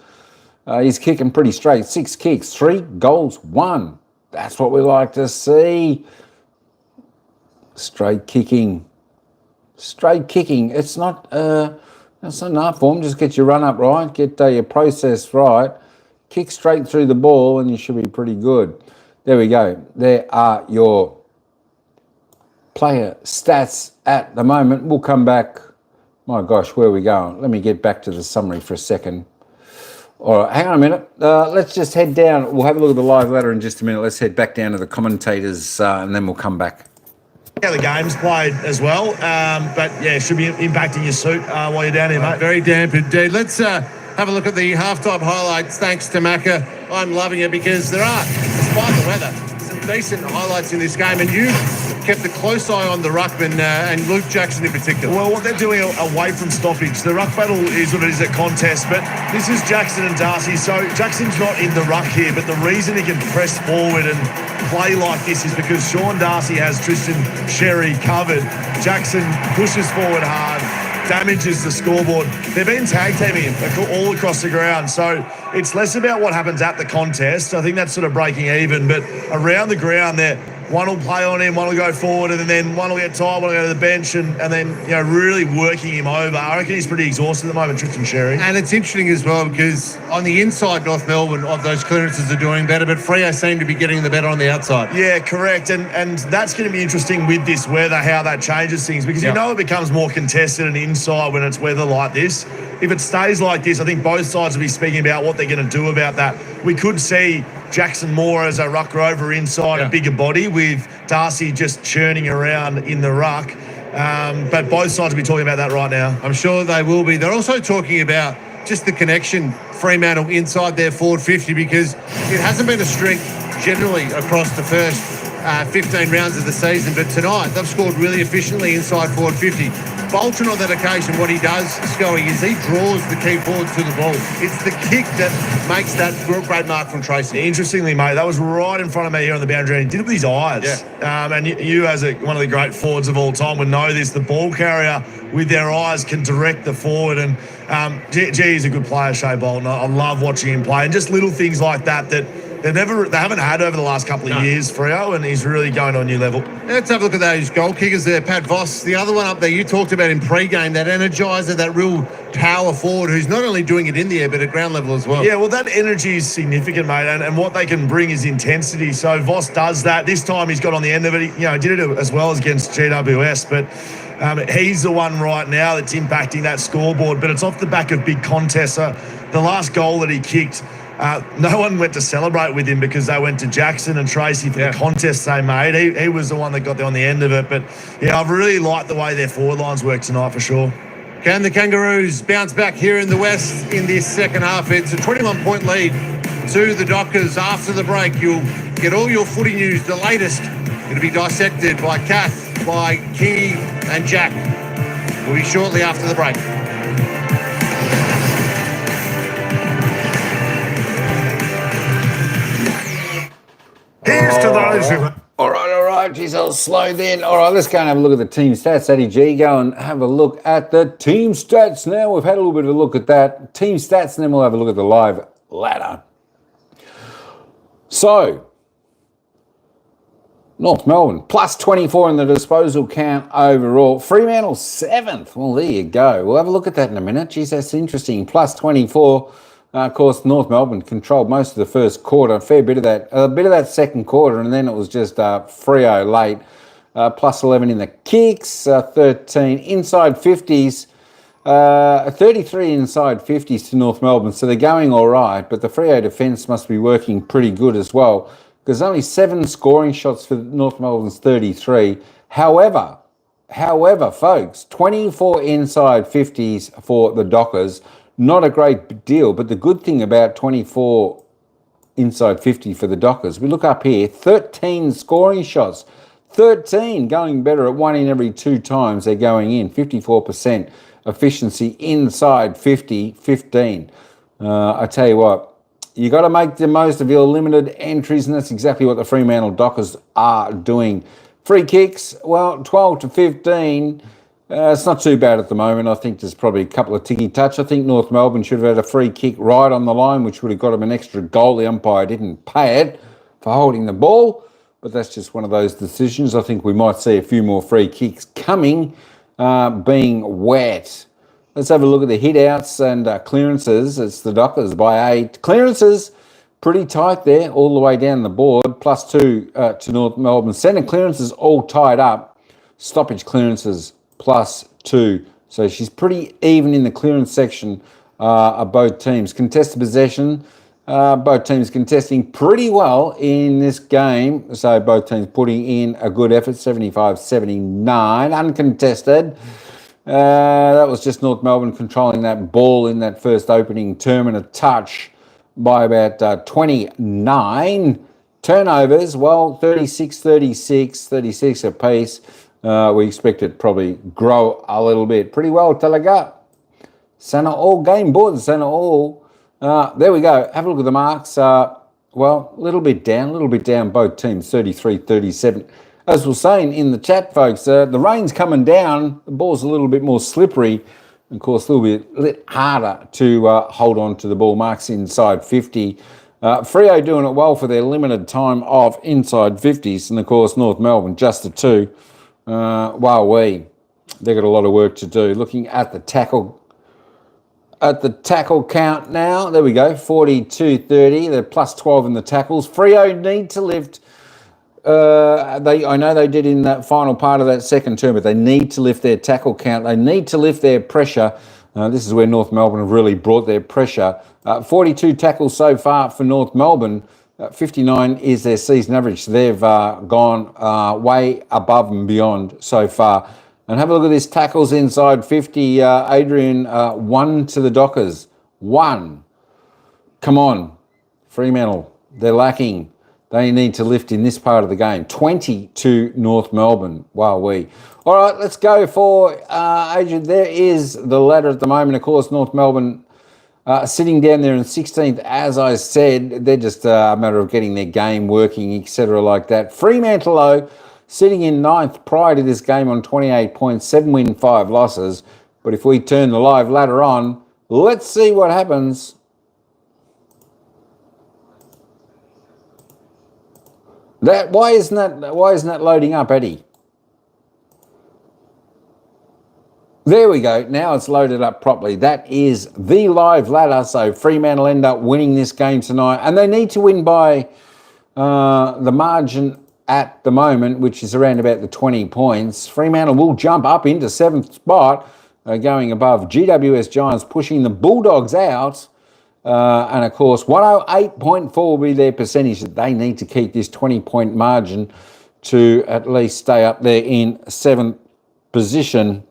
He's kicking pretty straight. 6 kicks, 3 goals, 1. That's what we like to see. Straight kicking. It's not that's not enough for him. Just get your run up right, get your process right. Kick straight through the ball and you should be pretty good. There we go. There are your player stats at the moment. We'll come back. My gosh, where are we going? Let me get back to the summary for a second. All right, hang on a minute. Let's just head down. We'll have a look at the live ladder in just a minute. Let's head back down to the commentators and then we'll come back. How the game's played as well. But yeah, should be impacting your suit while you're down here, mate. Very damp indeed. Let's have a look at the halftime highlights. Thanks to Macca. I'm loving it because there are, despite the weather, some decent highlights in this game. And you kept a close eye on the ruckman and Luke Jackson in particular. Well, what they're doing away from stoppage, the ruck battle is what it is at contest, but this is Jackson and Darcy. So Jackson's not in the ruck here, but the reason he can press forward and play like this is because Sean Darcy has Tristan Sherry covered. Jackson pushes forward hard, damages the scoreboard. They've been tag teaming him all across the ground, so it's less about what happens at the contest. I think that's sort of breaking even, but around the ground they're one will play on him, one will go forward, and then one will get tired, one will go to the bench, and then really working him over. I reckon he's pretty exhausted at the moment, Tristan Sherry. And it's interesting as well because on the inside, North Melbourne, of those clearances are doing better, but Freo seem to be getting the better on the outside. Yeah, correct. And that's going to be interesting with this weather, how that changes things, because it becomes more contested and inside when it's weather like this. If it stays like this, I think both sides will be speaking about what they're going to do about that. We could see Jackson Moore as a ruck rover inside a bigger body with Darcy just churning around in the ruck. But both sides will be talking about that right now. I'm sure they will be. They're also talking about just the connection, Fremantle inside their forward 50, because it hasn't been a strength generally across the first 15 rounds of the season, but tonight they've scored really efficiently inside forward 50. Bolton on that occasion, what he does, Scully, is he draws the key forwards to the ball. It's the kick that makes that great mark from Tracy. Interestingly, mate, that was right in front of me here on the boundary, and he did it with his eyes. Yeah. And you as one of the great forwards of all time would know this. The ball carrier with their eyes can direct the forward, and he's a good player, Shea Bolton. I love watching him play, and just little things like that they haven't had over the last couple of years, Freo, and he's really going to a new level. Let's have a look at those goal kickers there. Pat Voss, the other one up there you talked about in pre-game, that energizer, that real power forward who's not only doing it in the air but at ground level as well. Yeah, well, that energy is significant, mate, and what they can bring is intensity. So Voss does that. This time he's got on the end of it. He did it as well as against GWS, but he's the one right now that's impacting that scoreboard, but it's off the back of big contests. The last goal that he kicked, no one went to celebrate with him because they went to Jackson and Tracy for the contest they made. He was the one that got there on the end of it. But, I've really liked the way their forward lines work tonight for sure. Can the Kangaroos bounce back here in the West in this second half? It's a 21-point lead to the Dockers. After the break, you'll get all your footy news, the latest. It'll be dissected by Kath, by Kingy and Jack. We'll be shortly after the break. Here's to those who... All right. Geez, I was slow then. All right, let's go and have a look at the team stats. Eddie G, go and have a look at the team stats now. We've had a little bit of a look at that. Team stats, and then we'll have a look at the live ladder. So, North Melbourne, plus 24 in the disposal count overall. Fremantle, 7th. Well, there you go. We'll have a look at that in a minute. Geez, that's interesting. Plus 24. Of course, North Melbourne controlled most of the first quarter, a bit of that second quarter, and then it was just Freo late. Plus 11 in the kicks, 13 inside 50s, 33 inside 50s to North Melbourne. So they're going all right, but the Freo defence must be working pretty good as well, because only 7 scoring shots for North Melbourne's 33. However, folks, 24 inside 50s for the Dockers. Not a great deal, but the good thing about 24 inside 50 for the Dockers, we look up here, 13 scoring shots, 13 going better at 1 in every 2 times they're going in, 54% efficiency inside 50, 15. I tell you what, you got to make the most of your limited entries, and that's exactly what the Fremantle Dockers are doing. Free kicks, well, 12 to 15. It's not too bad at the moment. I think there's probably a couple of ticky touch. I think North Melbourne should have had a free kick right on the line, which would have got them an extra goal. The umpire didn't pay it for holding the ball, but that's just one of those decisions. I think we might see a few more free kicks coming, being wet. Let's have a look at the hit-outs and clearances. It's the Dockers by 8. Clearances, pretty tight there, all the way down the board, plus 2 to North Melbourne. Centre clearances all tied up. Stoppage clearances, plus 2. So she's pretty even in the clearance section of both teams. Contested possession, both teams contesting pretty well in this game. So both teams putting in a good effort, 75-79. Uncontested. That was just North Melbourne controlling that ball in that first opening term and a touch by about 29. Turnovers, well, 36 apiece. We expect it to probably grow a little bit. Pretty well talaga. Sana all game board, Sana all. There we go. Have a look at the marks. Well, a little bit down both teams, 33-37. As we're saying in the chat, folks, the rain's coming down. The ball's a little bit more slippery. Of course, a little bit harder to hold on to the ball. Marks inside 50. Freo doing it well for their limited time of inside 50s. And, of course, North Melbourne just a 2. Wowee. They've got a lot of work to do. Looking at the tackle count now. There we go, 42-30. They're plus 12 in the tackles. Freo need to lift. I know they did in that final part of that second term, but they need to lift their tackle count. They need to lift their pressure. This is where North Melbourne have really brought their pressure. 42 tackles so far for North Melbourne. 59 is their season average. So they've gone way above and beyond so far. And have a look at this tackles inside 50. Adrian, 1 to the Dockers. 1. Come on, Fremantle. They're lacking. They need to lift in this part of the game. 20 to North Melbourne. Wowee. All right, let's go for Adrian. There is the ladder at the moment. Of course, North Melbourne sitting down there in 16th. As I said, they're just a matter of getting their game working, etc. like that. Fremantle, though, sitting in 9th prior to this game on 28 points, 7 wins, 5 losses. But if we turn the live ladder on, let's see what happens. Why isn't that loading up, Eddie? There we go. Now it's loaded up properly. That is the live ladder. So Fremantle end up winning this game tonight, and they need to win by the margin at the moment, which is around about the 20 points. Fremantle will jump up into 7th spot, going above GWS Giants, pushing the Bulldogs out. And, of course, 108.4 will be their percentage that they need to keep this 20-point margin to at least stay up there in 7th position.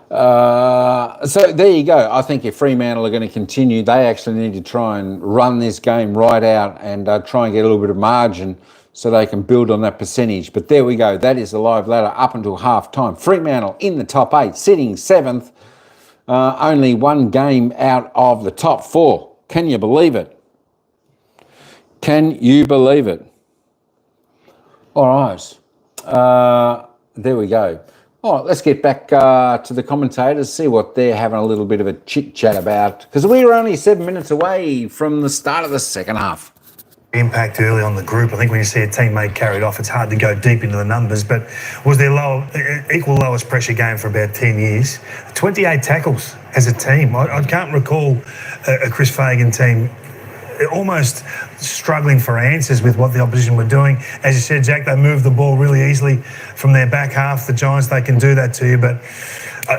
So there you go. I think if Fremantle are going to continue, they actually need to try and run this game right out and try and get a little bit of margin so they can build on that percentage. But there we go. That is the live ladder up until half-time. Fremantle in the top 8, sitting 7th. Only 1 game out of the top 4. Can you believe it? Can you believe it? All right. There we go. All right, let's get back to the commentators, see what they're having a little bit of a chit-chat about, because we were only 7 minutes away from the start of the second half. Impact early on the group. I think when you see a teammate carried off, it's hard to go deep into the numbers, but was their equal lowest pressure game for about 10 years. 28 tackles as a team. I can't recall a Chris Fagan team almost struggling for answers with what the opposition were doing. As you said, Jack, they moved the ball really easily from their back half. The Giants, they can do that to you, but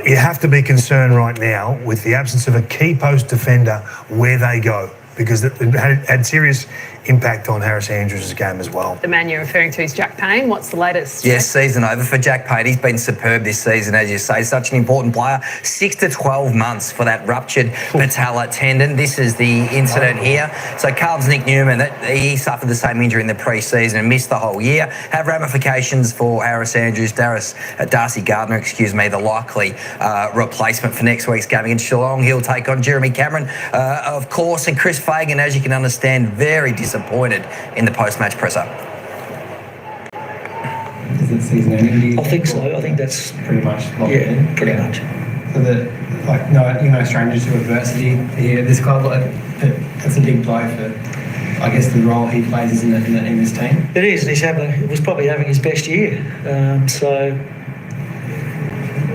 you have to be concerned right now with the absence of a key post defender where they go, because it had serious impact on Harris Andrews' game as well. The man you're referring to is Jack Payne. What's the latest? Yes, season over for Jack Payne. He's been superb this season, as you say. Such an important player. 6 to 12 months for that ruptured patella tendon. This is the incident here. So Carlton's Nick Newman, he suffered the same injury in the pre-season and missed the whole year. Have ramifications for Harris Andrews. Darcy Gardner, the likely replacement for next week's game against Geelong. He'll take on Jeremy Cameron, of course, and Chris Fagan, as you can understand, very disappointed in the post-match presser. Is it season ending? I think so. I think that's pretty much locked in. Pretty much. So you're no strangers to adversity here at this club. That's a big blow for, I guess, the role he plays in this team. It is, and he was probably having his best year.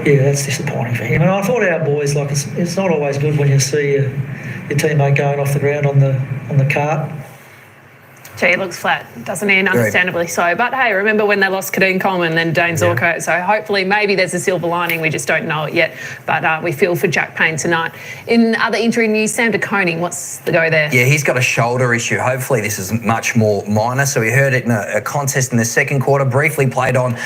Yeah, that's disappointing for him. And I thought our boys, it's not always good when you see your teammate going off the ground on the cart. Gee, it looks flat, doesn't he? And understandably so. But hey, remember when they lost Kadeem Coleman and then Dane Zorko? So hopefully maybe there's a silver lining. We just don't know it yet. But we feel for Jack Payne tonight. In other injury news, Sam De Koning, what's the go there? Yeah, he's got a shoulder issue. Hopefully this is much more minor. So we heard it in a contest in the second quarter, briefly played on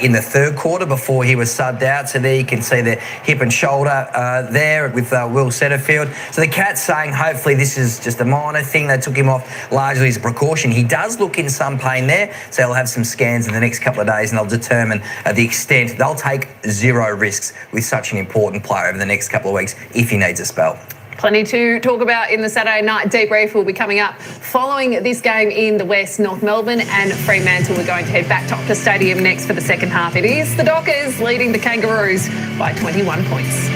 in the third quarter before he was subbed out. So there you can see the hip and shoulder there with Will Setterfield. So the Cats saying hopefully this is just a minor thing. They took him off largely as a precaution. He does look in some pain there, so they'll have some scans in the next couple of days and they'll determine the extent. They'll take zero risks with such an important player over the next couple of weeks if he needs a spell. Plenty to talk about in the Saturday night debrief will be coming up following this game in the West. North Melbourne and Fremantle. We're going to head back to Optus Stadium next for the second half. It is the Dockers leading the Kangaroos by 21 points.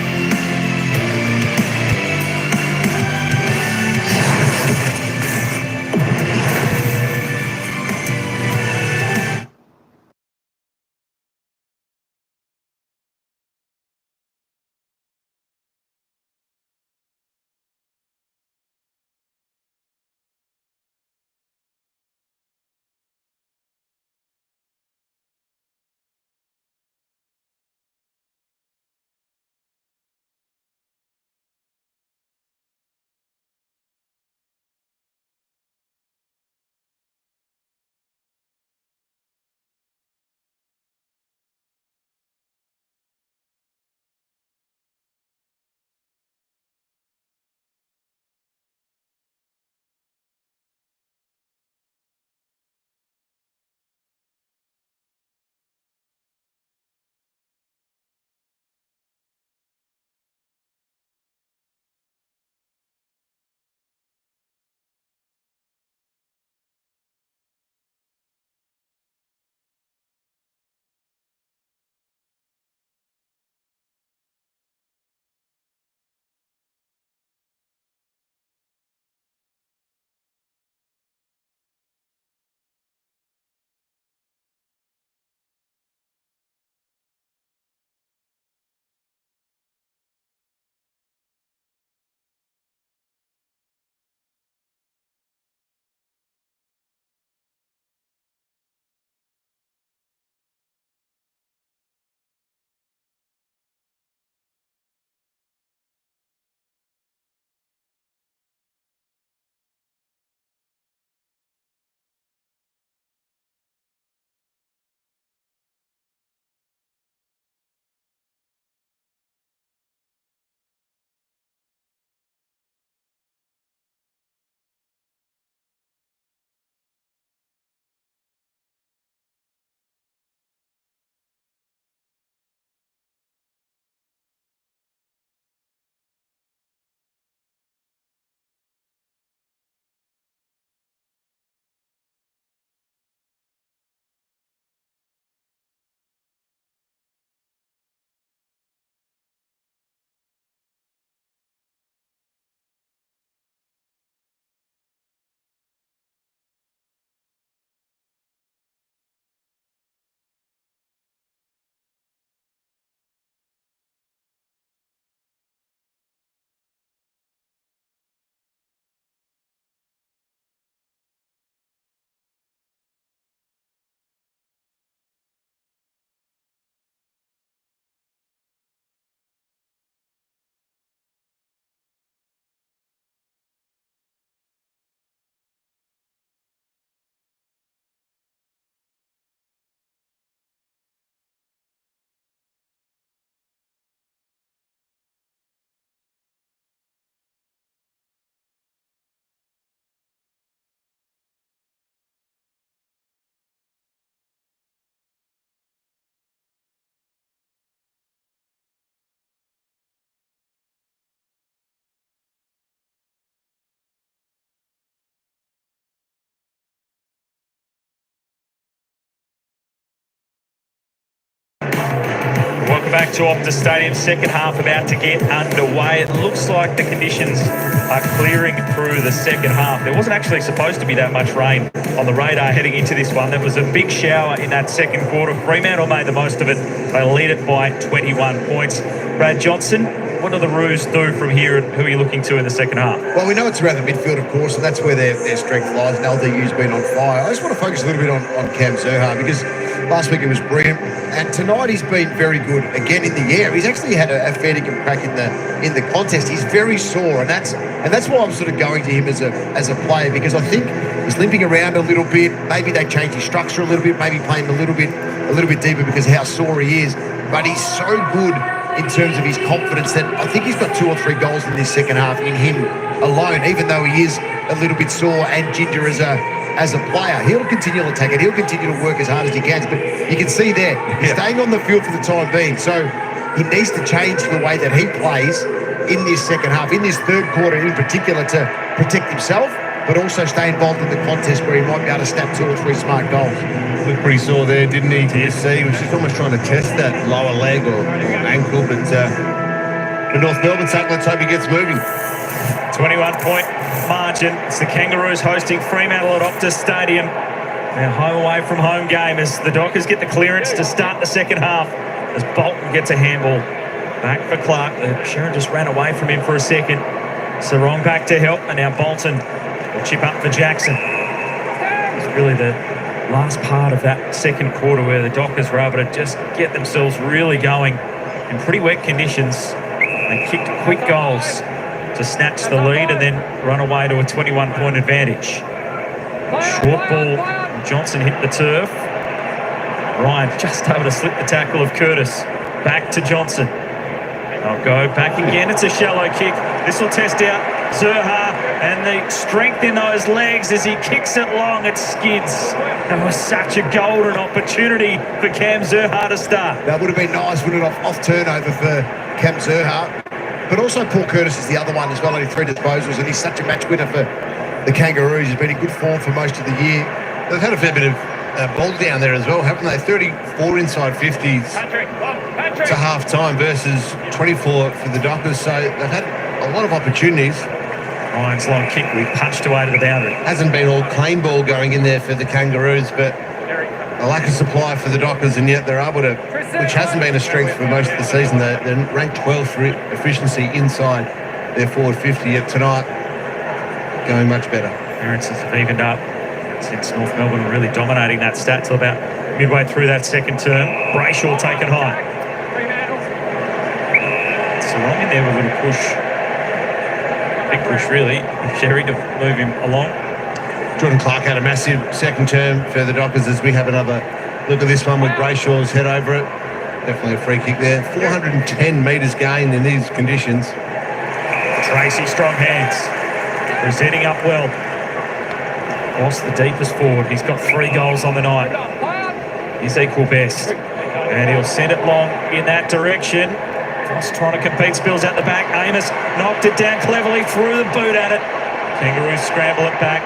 back to Optus Stadium. Second half about to get underway. It looks like the conditions are clearing through the second half. There wasn't actually supposed to be that much rain on the radar heading into this one. There was a big shower in that second quarter. Fremantle made the most of it. They lead it by 21 points. Brad Johnson, what do the Roos do from here, and who are you looking to in the second half? Well, we know it's around the midfield, of course, and that's where their strength lies, and LDU's been on fire. I just want to focus a little bit on Cam Zurhaar, because last week he was brilliant, and tonight he's been very good again in the air. He's actually had a fair dinkum crack in the contest. He's very sore, and that's why I'm sort of going to him as a player, because I think he's limping around a little bit. Maybe they changed his structure a little bit, maybe playing a little bit deeper because of how sore he is. But he's so good in terms of his confidence that I think he's got 2 or 3 goals in this second half in him alone, even though he is a little bit sore and ginger as a player. He'll continue to attack it. He'll continue to work as hard as he can. But you can see there, he's staying on the field for the time being. So he needs to change the way that he plays in this second half, in this third quarter in particular, to protect himself, but also stay involved in the contest where he might be able to snap 2 or 3 smart goals. Looked pretty sore there, didn't he? You see, he was just almost trying to test that lower leg or ankle, but for North Melbourne's sake, let's hope he gets moving. 21-point margin. It's the Kangaroos hosting Fremantle at Optus Stadium. Now home away from home game as the Dockers get the clearance to start the second half as Bolton gets a handball. Back for Clark. Sharon just ran away from him for a second. Sarong back to help, and now Bolton will chip up for Jackson. It's really the last part of that second quarter where the Dockers were able to just get themselves really going in pretty wet conditions. They kicked quick goals to snatch the lead and then run away to a 21-point advantage. Short ball, Johnson hit the turf. Ryan just able to slip the tackle of Curtis. Back to Johnson. They'll go back again. It's a shallow kick. This will test out Zurhaar and the strength in those legs as he kicks it long. It skids. That was such a golden opportunity for Cam Zurhaar to start. That would have been nice, wouldn't it, off turnover for Cam Zurhaar. But also Paul Curtis is the other one as well, only 3 disposals, and he's such a match winner for the Kangaroos. He's been in good form for most of the year. They've had a fair bit of ball down there as well, haven't they? 34 inside 50s to half-time versus 24 for the Dockers, so they've had a lot of opportunities. Ryan's long kick, we punched away to the boundary. Hasn't been all clean ball going in there for the Kangaroos, but a lack of supply for the Dockers, and yet they're able to, which hasn't been a strength for most of the season. They're ranked 12th for efficiency inside their forward 50, yet tonight going much better. Appearances have evened up since North Melbourne were really dominating that stat till about midway through that second term. Brayshaw taken high. So long in there with a little push. Big push really. Sherry to move him along. Jordan Clark had a massive second term for the Dockers as we have another look at this one with Brayshaw's head over it. Definitely a free kick there. 410 metres gained in these conditions. Tracy, strong hands. Presenting up well. Lost the deepest forward. He's got 3 goals on the night. He's equal best. And he'll send it long in that direction. Just trying to compete. Spills out the back. Amos knocked it down cleverly, threw the boot at it. Kangaroos scramble it back.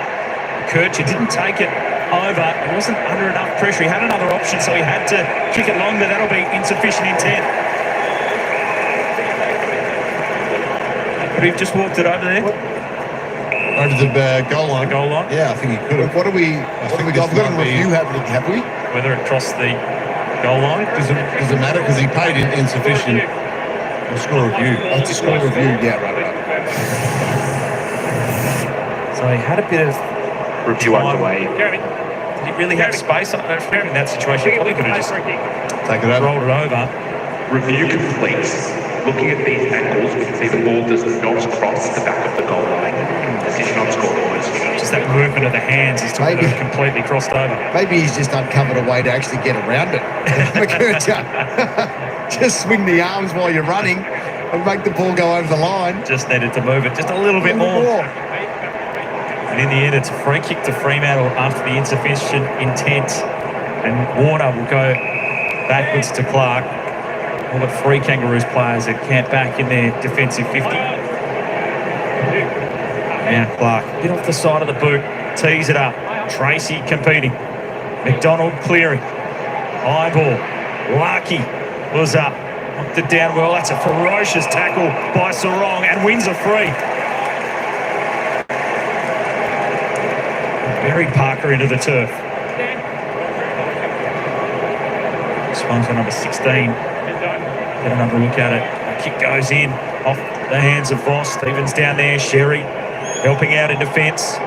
Kircher didn't take it over. It wasn't under enough pressure. He had another option, so he had to kick it long, but that'll be insufficient intent. Could he have just walked it over there? Over the goal line. Goal line? Yeah, I think he could have. What do we? We've got a review, have we? Whether it crossed the goal line? Does it matter? Because he paid insufficient. We'll score a review. Oh, to score a review, yeah, right. So he had a bit of Review underway. Did he really have space in that situation? Probably could have just Take it over. rolled it over. Review complete. Looking at these angles, we can see the ball does not cross the back of the goal line. Decision on score, boys. Just that movement of the hands is to have completely crossed over. Maybe he's just uncovered a way to actually get around it. Just swing the arms while you're running and make the ball go over the line. Just needed to move it just a little bit more. And in the end, it's a free kick to Fremantle after the insufficient intent. And Warner will go backwards to Clark. All the 3 Kangaroos players are camped back in their defensive 50. Now Clark, a bit off the side of the boot, tees it up. Tracy competing. McDonald clearing. High ball. Larky was up. Knocked it down well. That's a ferocious tackle by Sarong and wins a free. Buried Parker into the turf. This one's on number 16. Get another look at it. The kick goes in off the hands of Voss. Stevens down there. Sherry helping out in defence.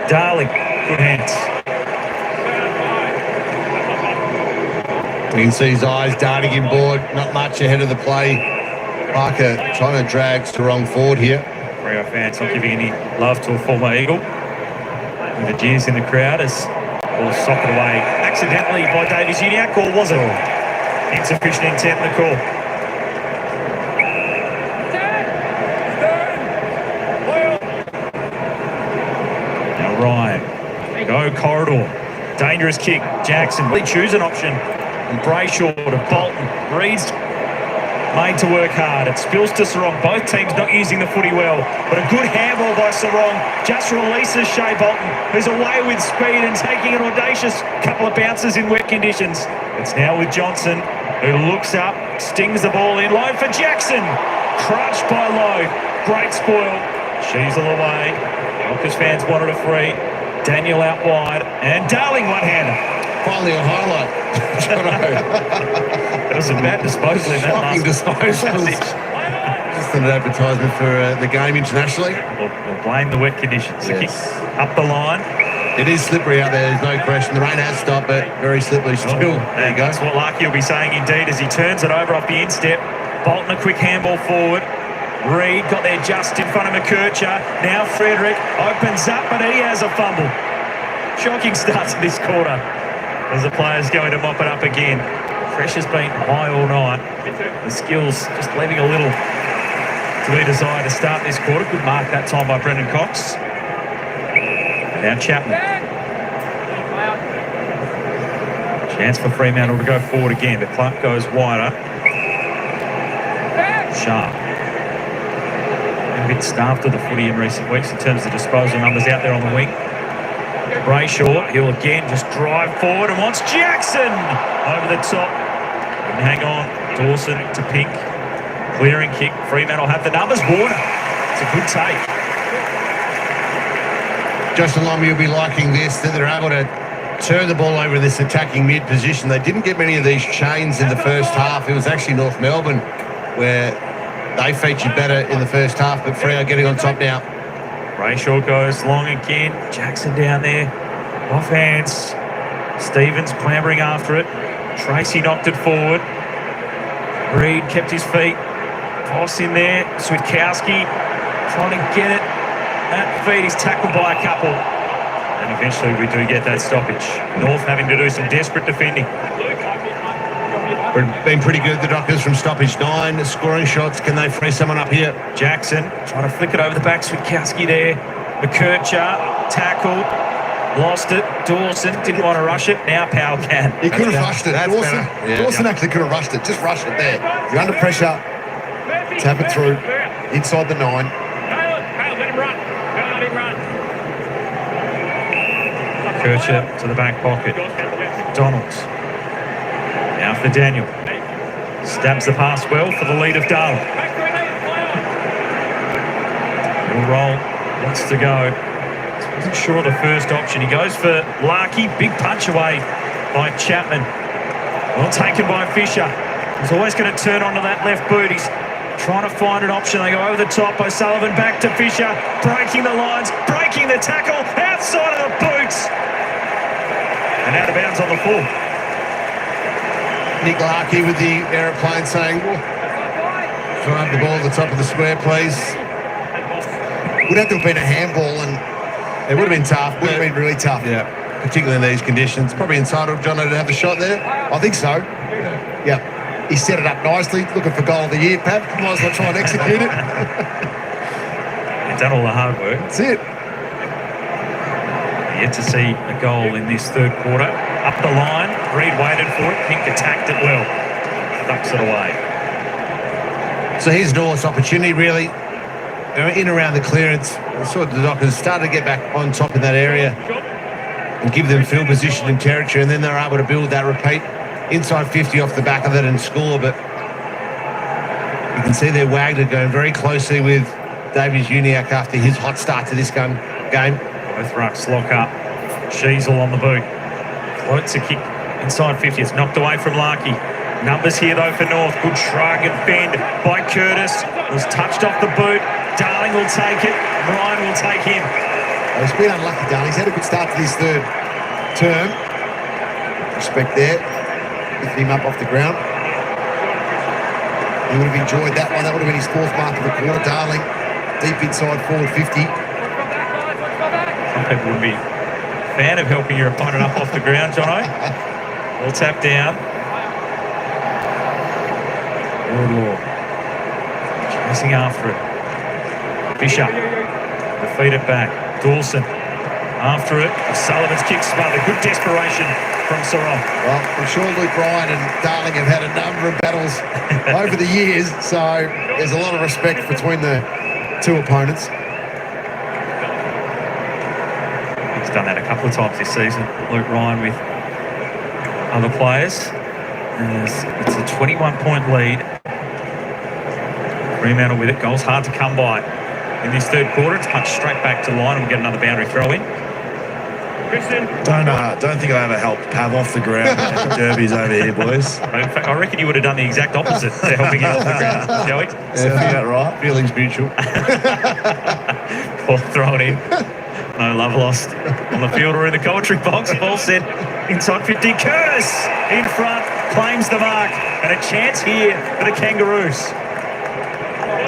Darling, good hands. You can see his eyes darting inboard, not much ahead of the play. Parker trying to drag Sarong forward here. Freo fans not giving any love to a former Eagle. With the jeers in the crowd as ball socked away accidentally by Davies Uniacke, or was it? Insufficient intent in the call. Now Ryan, go corridor. Dangerous kick. Jackson, really choose an option. And Brayshaw to Bolton. Reed's made to work hard. It spills to Sarong. Both teams not using the footy well. But a good handball by Sarong. Just releases Shea Bolton, who's away with speed and taking an audacious couple of bounces in wet conditions. It's now with Johnson, who looks up, stings the ball in. Low for Jackson. Crushed by Lowe. Great spoil. Sheasel away. Optus fans wanted a free. Daniel out wide. And Darling one-hander. Finally a highlight. It was a bad disposal in that Shocking disposal. Just an advertisement for the game internationally. We'll blame the wet conditions. The kick up the line. It is slippery out there, there's no question. The rain has stopped, but very slippery still. There you go. That's what Larky will be saying indeed as he turns it over off the instep. Bolton a quick handball forward. Reed got there just in front of McKercher. Now Frederick opens up, but he has a fumble. Shocking start to this quarter as the players going to mop it up again. Pressure's been high all night. The skills just leaving a little to be desired to start this quarter. Good mark that time by Brendan Cox. Now Chapman. Chance for Fremantle to go forward again, but Clark goes wider. Sharp. A bit starved of the footy in recent weeks in terms of disposal numbers out there on the wing. Brayshaw, he'll again just drive forward and wants Jackson over the top. And hang on, Dawson to Pink. Clearing kick, Fremantle have the numbers. Warner, it's a good take. Justin Lumby will be liking this, that they're able to turn the ball over in this attacking mid position. They didn't get many of these chains in the first half. It was actually North Melbourne where they featured better in the first half, but Freo getting on top now. Brayshaw goes long again. Jackson down there. Off hands. Stevens clambering after it. Tracy knocked it forward. Reed kept his feet. Voss in there. Switkowski trying to get it at feet. He's tackled by a couple. And eventually we do get that stoppage. North having to do some desperate defending. We've been pretty good, the Dockers, from stoppage 9. Scoring shots, can they free someone up here? Jackson trying to flick it over the back. Switkowski there. McKercher tackled. Lost it. Dawson didn't want to rush it. Now Powell can. He could have rushed it. Dawson actually could have rushed it. Just rush it there. You're under pressure. Tap it through. Inside the 9. Let him run. Let him run. McKercher to the back pocket. McDonald's. Now for Daniel. Stabs the pass well for the lead of Darling. Little roll. Wants to go. Wasn't sure of the first option. He goes for Larky. Big punch away by Chapman. Well taken by Fisher. He's always going to turn onto that left boot. He's trying to find an option. They go over the top. O'Sullivan back to Fisher. Breaking the lines. Breaking the tackle. Outside of the boots. And out of bounds on the full. Nick Larky with the aeroplane saying, well, try to have the ball at the top of the square, please. Would have to have been a handball, and it would have been tough. Would have been really tough. Yeah. Particularly in these conditions. Probably entitled Jono to have the shot there. I think so. Yeah. He set it up nicely. Looking for goal of the year, Pat. Might as well try and execute it. He's done all the hard work. That's it. Yet to see a goal in this third quarter. Up the line, Reed waited for it, Pink attacked it well. Ducks it away. So here's North's opportunity, really. In around the clearance. I saw the Dockers started to get back on top in that area and give them field position and territory, and then they're able to build that repeat inside 50 off the back of it and score. But You can see there Wagner going very closely with Davies Uniacke after his hot start to this game. Both rucks lock up. Sheasel on the boot. Floats a kick inside 50. It's knocked away from Larkey. Numbers here though for North. Good shrug and bend by Curtis. Was touched off the boot. Darling will take it. Ryan will take him. He's been unlucky, Darling. He's had a good start to this third term. Respect there. Lifting him up off the ground. He would have enjoyed that one. That would have been his fourth mark of the quarter. Darling, deep inside forward 50. Some people would be a fan of helping your opponent up off the ground, Jono. Well tapped down. Wardlaw chasing after it. Fisher, the feed it back. Dawson after it. Sullivan's kick smothered. Good desperation from Sarong. Well, I'm sure Luke Ryan and Darling have had a number of battles over the years, so there's a lot of respect between the two opponents. He's done that a couple of times this season, Luke Ryan, with other players. It's a 21-point lead. Fremantle with it. Goals hard to come by. In this third quarter, it's punched straight back to line and we'll get another boundary throw in. Don't think I ever helped Pav off the ground. Derby's over here, boys. In fact, I reckon you would have done the exact opposite to helping him off the ground, Joey. Sounds about right. Feelings mutual. Ball thrown in. No love lost on the field or in the commentary box. Ball set inside 50. Curtis in front, claims the mark. And a chance here for the Kangaroos.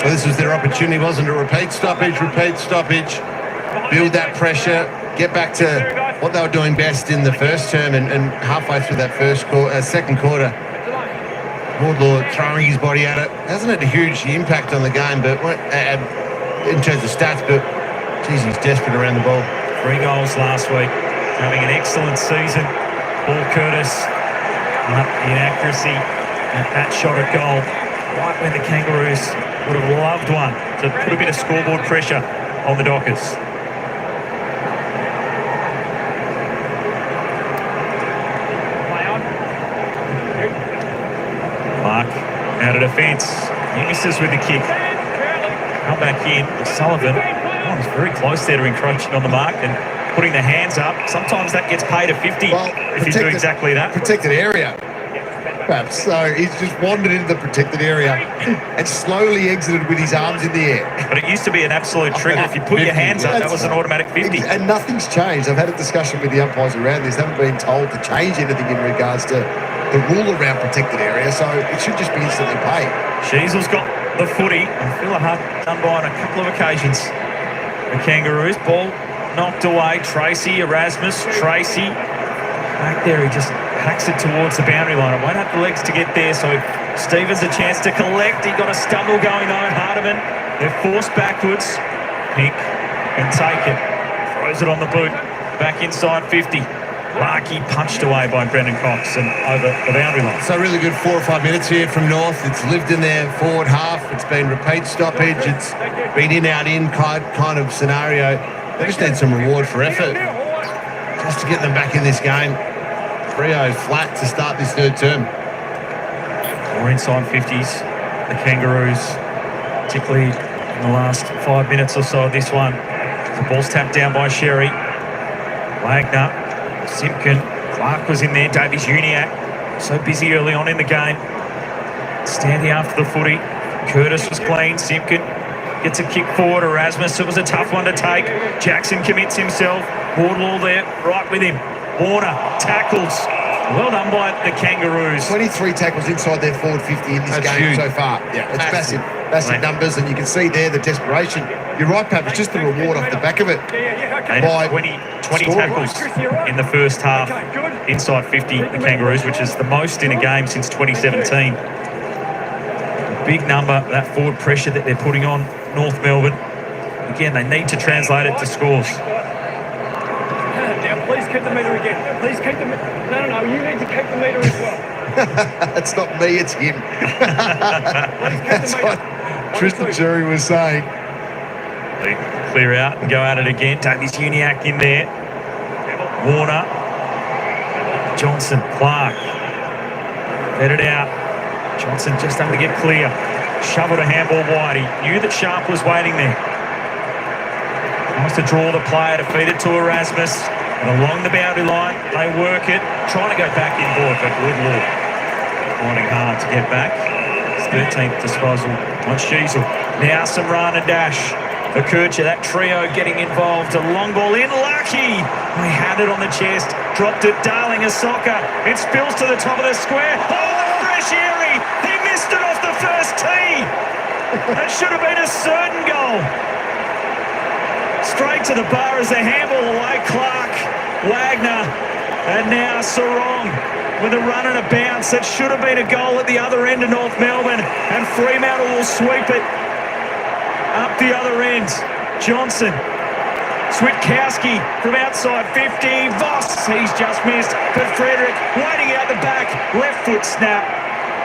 Well, this was their opportunity, wasn't it? Repeat stoppage, build that pressure, get back to what they were doing best in the first term and halfway through that second quarter. Wardlaw throwing his body at it. Hasn't had a huge impact on the game, but in terms of stats, but geez, he's desperate around the ball. 3 goals last week. Having an excellent season. Paul Curtis, inaccuracy at that shot at goal. Right when the Kangaroos would have loved one to put a bit of scoreboard pressure on the Dockers. Clark out of defence. He misses with the kick. Come back in. Sullivan was very close there to encroaching on the mark and putting the hands up. Sometimes that gets paid a 50 if you do exactly that. Protected area. Perhaps. So he's just wandered into the protected area and slowly exited with his arms in the air. But it used to be an absolute trigger. If you put your hands up, that was an automatic 50. And nothing's changed. I've had a discussion with the umpires around this. They haven't been told to change anything in regards to the rule around protected area, so it should just be instantly paid. Sheasel's got the footy. And Philahut done by on a couple of occasions. The Kangaroos. Ball knocked away. Erasmus. Tracy. Back there, he just hacks it towards the boundary line. It won't have the legs to get there, so Stevens a chance to collect. He got a stumble going though. Hardiman, they're forced backwards. Pink can take it. Throws it on the boot. Back inside 50. Larkey punched away by Brendan Cox and over the boundary line. So really good 4 or 5 minutes here from North. It's lived in their forward half. It's been repeat stoppage. It's been in, out, in kind of scenario. They just need some reward for effort just to get them back in this game. Freo flat to start this third term. 4 inside 50s. The Kangaroos, particularly in the last 5 minutes or so of this one. The ball's tapped down by Sherry. Wagner, Simpkin, Clark was in there. Davies Uniacke, so busy early on in the game. Standing after the footy. Curtis was clean. Simpkin gets a kick forward. Erasmus, it was a tough one to take. Jackson commits himself. Wardlaw there, right with him. Warner tackles. Well done by the Kangaroos. 23 tackles inside their forward 50 in this game so far. Yeah, it's massive numbers, and you can see there the desperation. You're right, Pat, it's just the reward off the back of it. By 20 tackles in the first half inside 50, the Kangaroos, which is the most in a game since 2017. Big number, that forward pressure that they're putting on North Melbourne. Again, they need to translate it to scores. Please keep the meter again. Please keep the meter. No, you need to keep the meter as well. It's not me, it's him. That's what Tristan Cherry was saying. They clear out and go at it again. Davies Uniacke in there. Warner. Johnson. Clark. Fed it out. Johnson just able to get clear. Shovel to handball wide. He knew that Sharp was waiting there. Wants to draw the player to feed it to Erasmus. And along the boundary line, they work it. Trying to go back inboard, but good lord. Finding hard to get back. His 13th disposal on Sheasel. Now some run and dash. Okurcha, that trio getting involved. A long ball in. Lucky. He had it on the chest. Dropped it. Darling Asoka. It spills to the top of the square. Oh, the fresh airy. He missed it off the first tee. That should have been a certain goal. Straight to the bar as the handball away. Clark, Wagner, and now Sarong with a run and a bounce. That should have been a goal at the other end of North Melbourne. And Fremantle will sweep it up the other end. Johnson. Switkowski from outside 50. Voss, he's just missed. But Frederick waiting out the back. Left foot snap.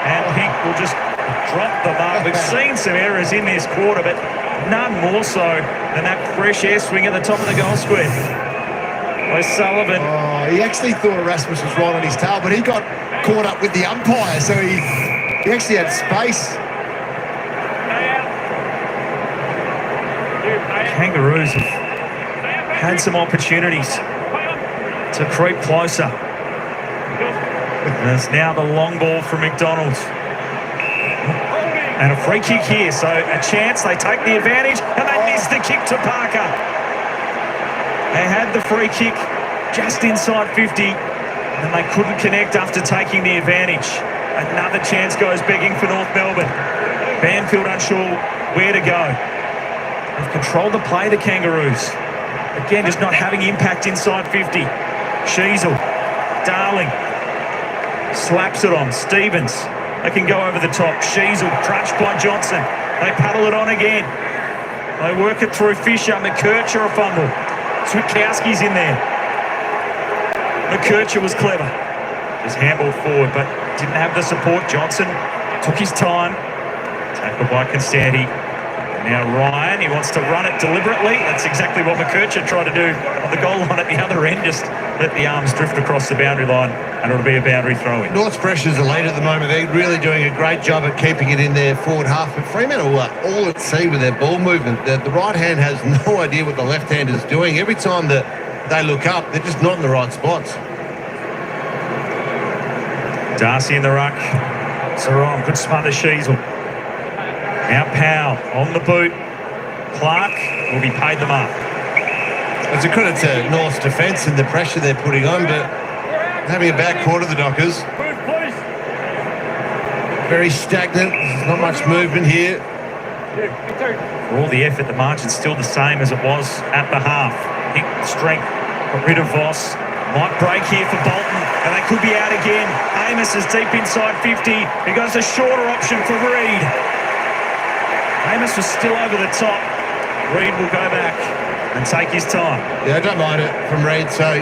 And Pink will just drop the mark. We've seen some errors in this quarter, but none more so than that fresh air swing at the top of the goal square. O'Sullivan. Oh, he actually thought Erasmus was right on his tail, but he got caught up with the umpire, so he actually had space. Kangaroos have had some opportunities to creep closer. And it's now the long ball from McDonald's. And a free kick here, so a chance, they take the advantage, and they miss the kick to Parker. They had the free kick just inside 50, and they couldn't connect after taking the advantage. Another chance goes begging for North Melbourne. Banfield unsure where to go. They've controlled the play, the Kangaroos. Again, just not having impact inside 50. Sheasel, Darling, slaps it on. Stevens, they can go over the top. Sheasel, crunched by Johnson. They paddle it on again. They work it through Fisher. McKercher a fumble. Switkowski's in there. McKercher was clever. Just handballed forward, but didn't have the support. Johnson took his time. Tackled by Constanti. Now Ryan, he wants to run it deliberately. That's exactly what McKercher tried to do on the goal line at the other end. Just let the arms drift across the boundary line, and it'll be a boundary throw-in. North's pressures are late at the moment. They're really doing a great job at keeping it in their forward half. But Fremantle are all at sea with their ball movement. The right hand has no idea what the left hand is doing. Every time that they look up, they're just not in the right spots. Darcy in the ruck. Sarong, good smother Sheasel. Now Powell on the boot. Clark will be paid the mark. It's a credit to North's defence and the pressure they're putting on, but having a bad quarter, the Dockers. Very stagnant. There's not much movement here. For all the effort, the margin's still the same as it was at the half. Pick strength, got rid of Voss. Might break here for Bolton, and they could be out again. Amos is deep inside 50. He goes a shorter option for Reid. Amos was still over the top. Reid will go back and take his time. Yeah, I don't mind it from Reid. So,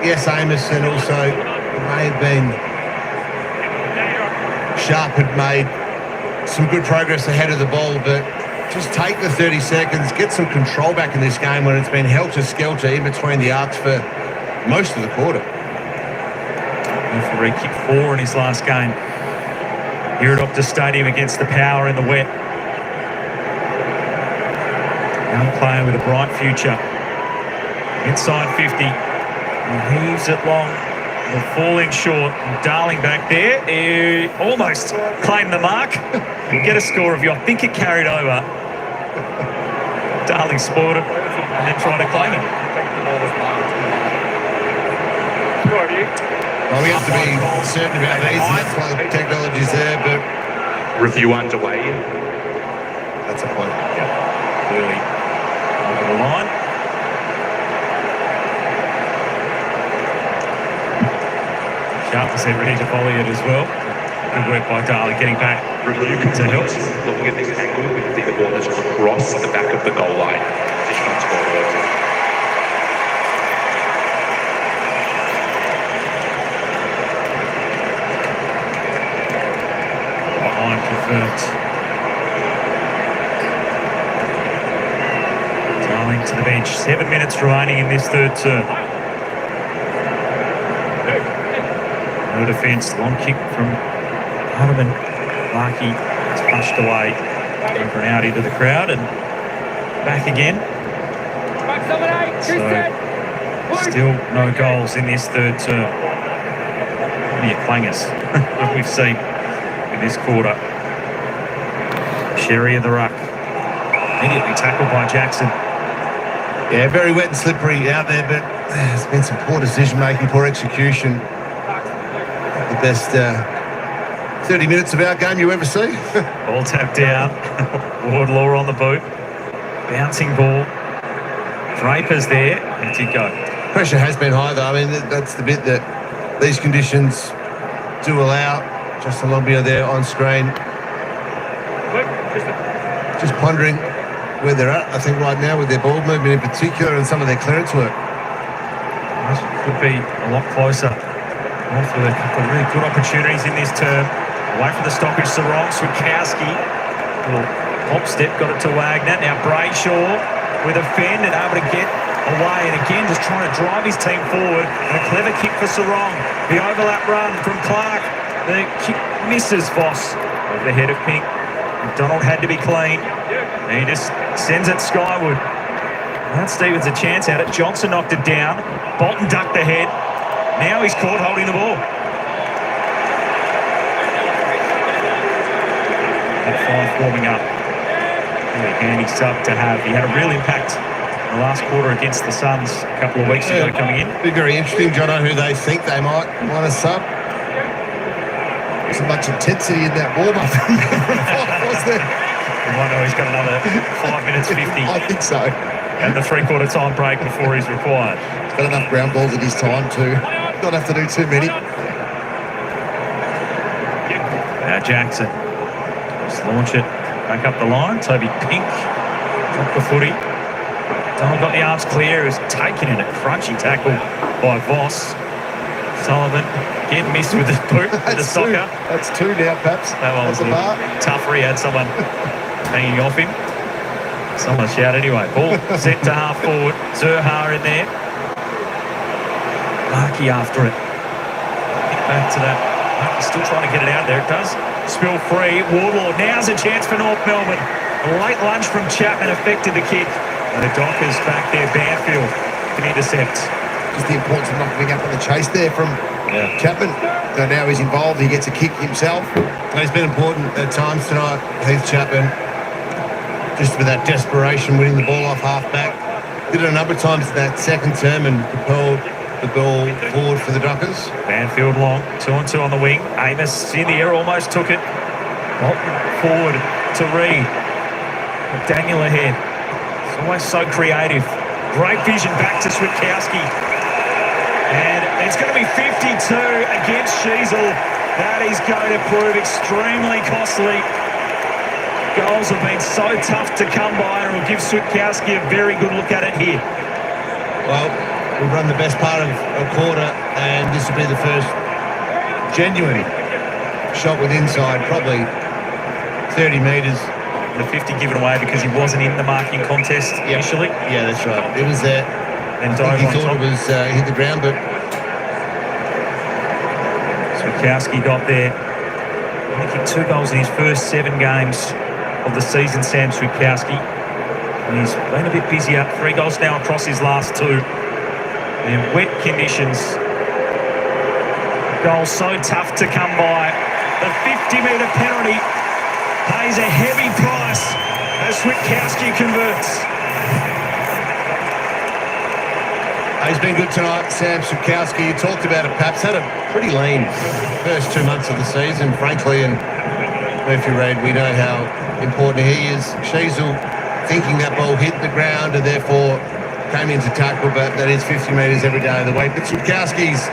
yes, Amos, and also it may have been Sharp had made some good progress ahead of the ball, but just take the 30 seconds, get some control back in this game when it's been helter-skelter in between the arcs for most of the quarter. Reid kicked 4 in his last game here at Optus Stadium against the Power in the wet. Young player with a bright future. Inside 50. And heaves it long. The falling short. Darling back there. He almost claimed the mark. And get a score of you. I think it carried over. Darling spoiled it and then tried to claim it. Well, we have to be certain about these. That's why the technology's there, but... Review underway. That's a point. Yeah, clearly over the line. Sharp was ready to volley it as well. Good work by Darley getting back. Review continues. Looking at this angle, we can see the ball has crossed the back of the goal line. Position on scoreboard. Line confirmed. Darling to the bench. 7 minutes remaining in this third term. No defence. Long kick from Hardiman. Larky is pushed away over and out into the crowd and back again. So still no goals in this third term. Many clangers that we've seen in this quarter. Sherry in the ruck. Immediately tackled by Jackson. Yeah, very wet and slippery out there, but there's been some poor decision-making, poor execution. The best 30 minutes of our game you ever see. Ball tapped down. Wardlaw on the boot. Bouncing ball. Draper's there. And did go. Pressure has been high, though. I mean, that's the bit that these conditions do allow. Just Columbia there on screen. Just pondering where they're at, I think, right now with their ball movement in particular and some of their clearance work. Could be a lot closer. Also, a couple of really good opportunities in this term. Away from the stoppage, Sarong, Switkowski. Little hop step, got it to Wagner. Now Brayshaw with a fend and able to get away. And again, just trying to drive his team forward. And a clever kick for Sarong. The overlap run from Clark. The kick misses Voss over the head of Pink. McDonald had to be clean. And he just sends it skyward. Mount Stevens a chance at it. Johnson knocked it down. Bolton ducked the head. Now he's caught holding the ball. That five warming up. Really handy sub to have. He had a real impact in the last quarter against the Suns a couple of weeks ago coming in. Be very interesting, Jono, who they think they might want to sub. There's so much intensity in that warm-up. Was there? You might know he's got another 5 minutes 50. I think so. And the three-quarter time break before he's required. He's got enough ground balls at his time to not have to do too many. Now Jackson. Just launch it back up the line. Toby Pink dropped the footy. Donald got the arms clear. He was taken in a crunchy tackle by Voss. Sullivan again missed with the boot, with the soccer. That's two now, perhaps. That one was a little tougher. He had someone hanging off him. Someone shout anyway. Ball set to half forward. Zurha in there. Larky after it. Back to that. Larky's still trying to get it out there. It does. Spill free. Wardlaw. Now's a chance for North Melbourne. A late lunge from Chapman affected the kick. And the Dockers back there. Banfield can intercept. Just the importance of not giving up on the chase there from Chapman. So now he's involved. He gets a kick himself. He's been important at times tonight, Heath Chapman. Just with that desperation, winning the ball off half-back. Did it a number of times in that second term and propelled the ball forward for the Dockers. Banfield long, 2-on-2 on the wing. Amos in the air, almost took it. Bolton forward to Reed. Daniel ahead. It's always so creative. Great vision back to Switkowski. And it's going to be 52 against Sheasel. That is going to prove extremely costly. Goals have been so tough to come by, and it will give Switkowski a very good look at it here. Well, we've run the best part of a quarter, and this will be the first genuine shot with inside, probably 30 metres. The 50 given away because he wasn't in the marking contest initially. Yeah, that's right. It was there. And he thought it was hit the ground, but Switkowski got there. He kicked 2 goals in his first 7 games of the season, Sam Switkowski. And he's been a bit busier. 3 goals now across his last 2. In wet conditions. Goal so tough to come by. The 50-metre penalty pays a heavy price as Switkowski converts. He's been good tonight, Sam Switkowski. You talked about it, perhaps. Had a pretty lean first 2 months of the season, frankly, and Murphy Reid, we know how important he is. Sheasel thinking that ball hit the ground and therefore came into tackle, but that is 50 metres every day of the week. But Switkowski's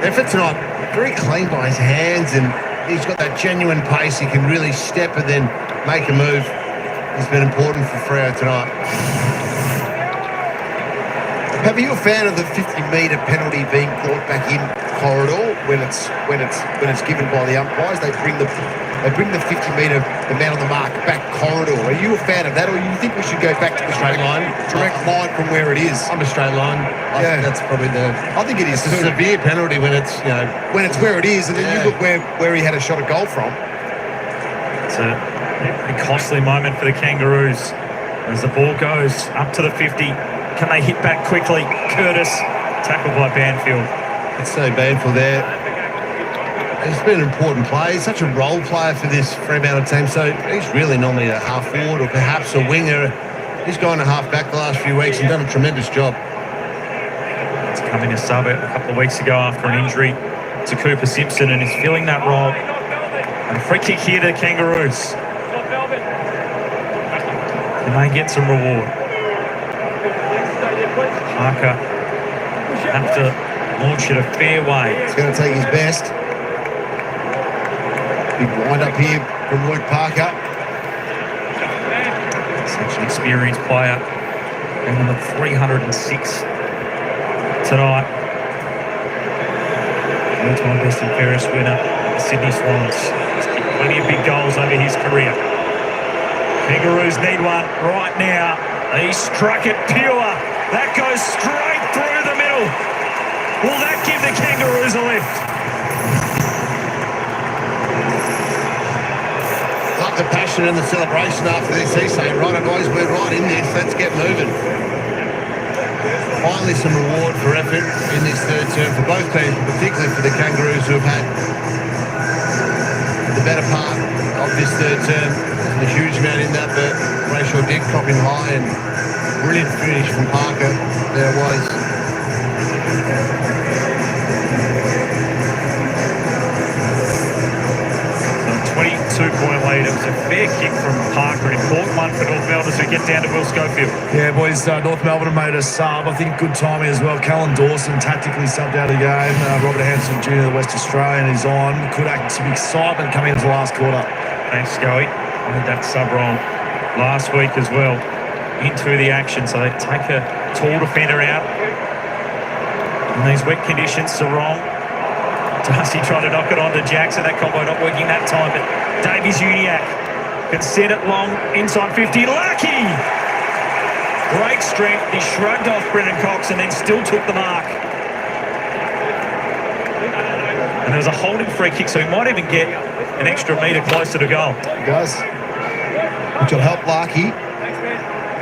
effort tonight, very clean by his hands, and he's got that genuine pace. He can really step and then make a move. He's been important for Freo tonight. Are you a fan of the 50-metre penalty being brought back in corridor when it's given by the umpires? They bring the 50-metre, the man on the mark, back corridor. Are you a fan of that, or you think we should go back to the straight line, direct line from where it is? I'm a straight line. I think that's probably I think it is a severe penalty when it's when it's where it is, and then you look where he had a shot at goal from. It's a pretty costly moment for the Kangaroos as the ball goes up to the 50. Can they hit back quickly? Curtis, tackled by Banfield. Let's say Banfield there. He's been an important player. He's such a role player for this Fremantle team, so he's really normally a half forward or perhaps a winger. He's gone a half back the last few weeks and done a tremendous job. He's come in a sub a couple of weeks ago after an injury to Cooper Simpson and is filling that role. And a free kick here to the Kangaroos. Can they get some reward? Parker have to launch it a fair way. He's going to take his best. Big wind up here from Luke Parker. Such an experienced player. And number 306 tonight. All-time best and fairest winner, the Sydney Swans. He's kicked plenty of big goals over his career. Kangaroos need one right now. He struck it pure. That goes straight through the middle. Will that give the Kangaroos a lift? Love the passion and the celebration after this. He's saying, right, boys, we're right in this. Let's get moving. Finally some reward for effort in this third term for both teams, particularly for the Kangaroos who have had the better part of this third term. There's a huge amount in that, but Brayshaw did cop him high and brilliant finish from Parker. There it was. 22-point lead. It was a fair kick from Parker. An important one for North Melbourne as we get down to Will Schofield. Yeah, boys, North Melbourne have made a sub. I think good timing as well. Callan Dawson tactically subbed out of the game. Robert Hanson Jr., the West Australian, is on. Could act some excitement coming into the last quarter. Thanks, Scully. I had that sub wrong last week as well. Into the action, so they take a tall defender out. In these wet conditions, Sarong. Darcy tried to knock it onto Jackson. That combo not working that time, but Davies Uniac can set it long inside 50. Lucky! Great strength. He shrugged off Brendan Cox and then still took the mark. And there was a holding free kick, so he might even get an extra metre closer to goal. He does. Which will help Larky.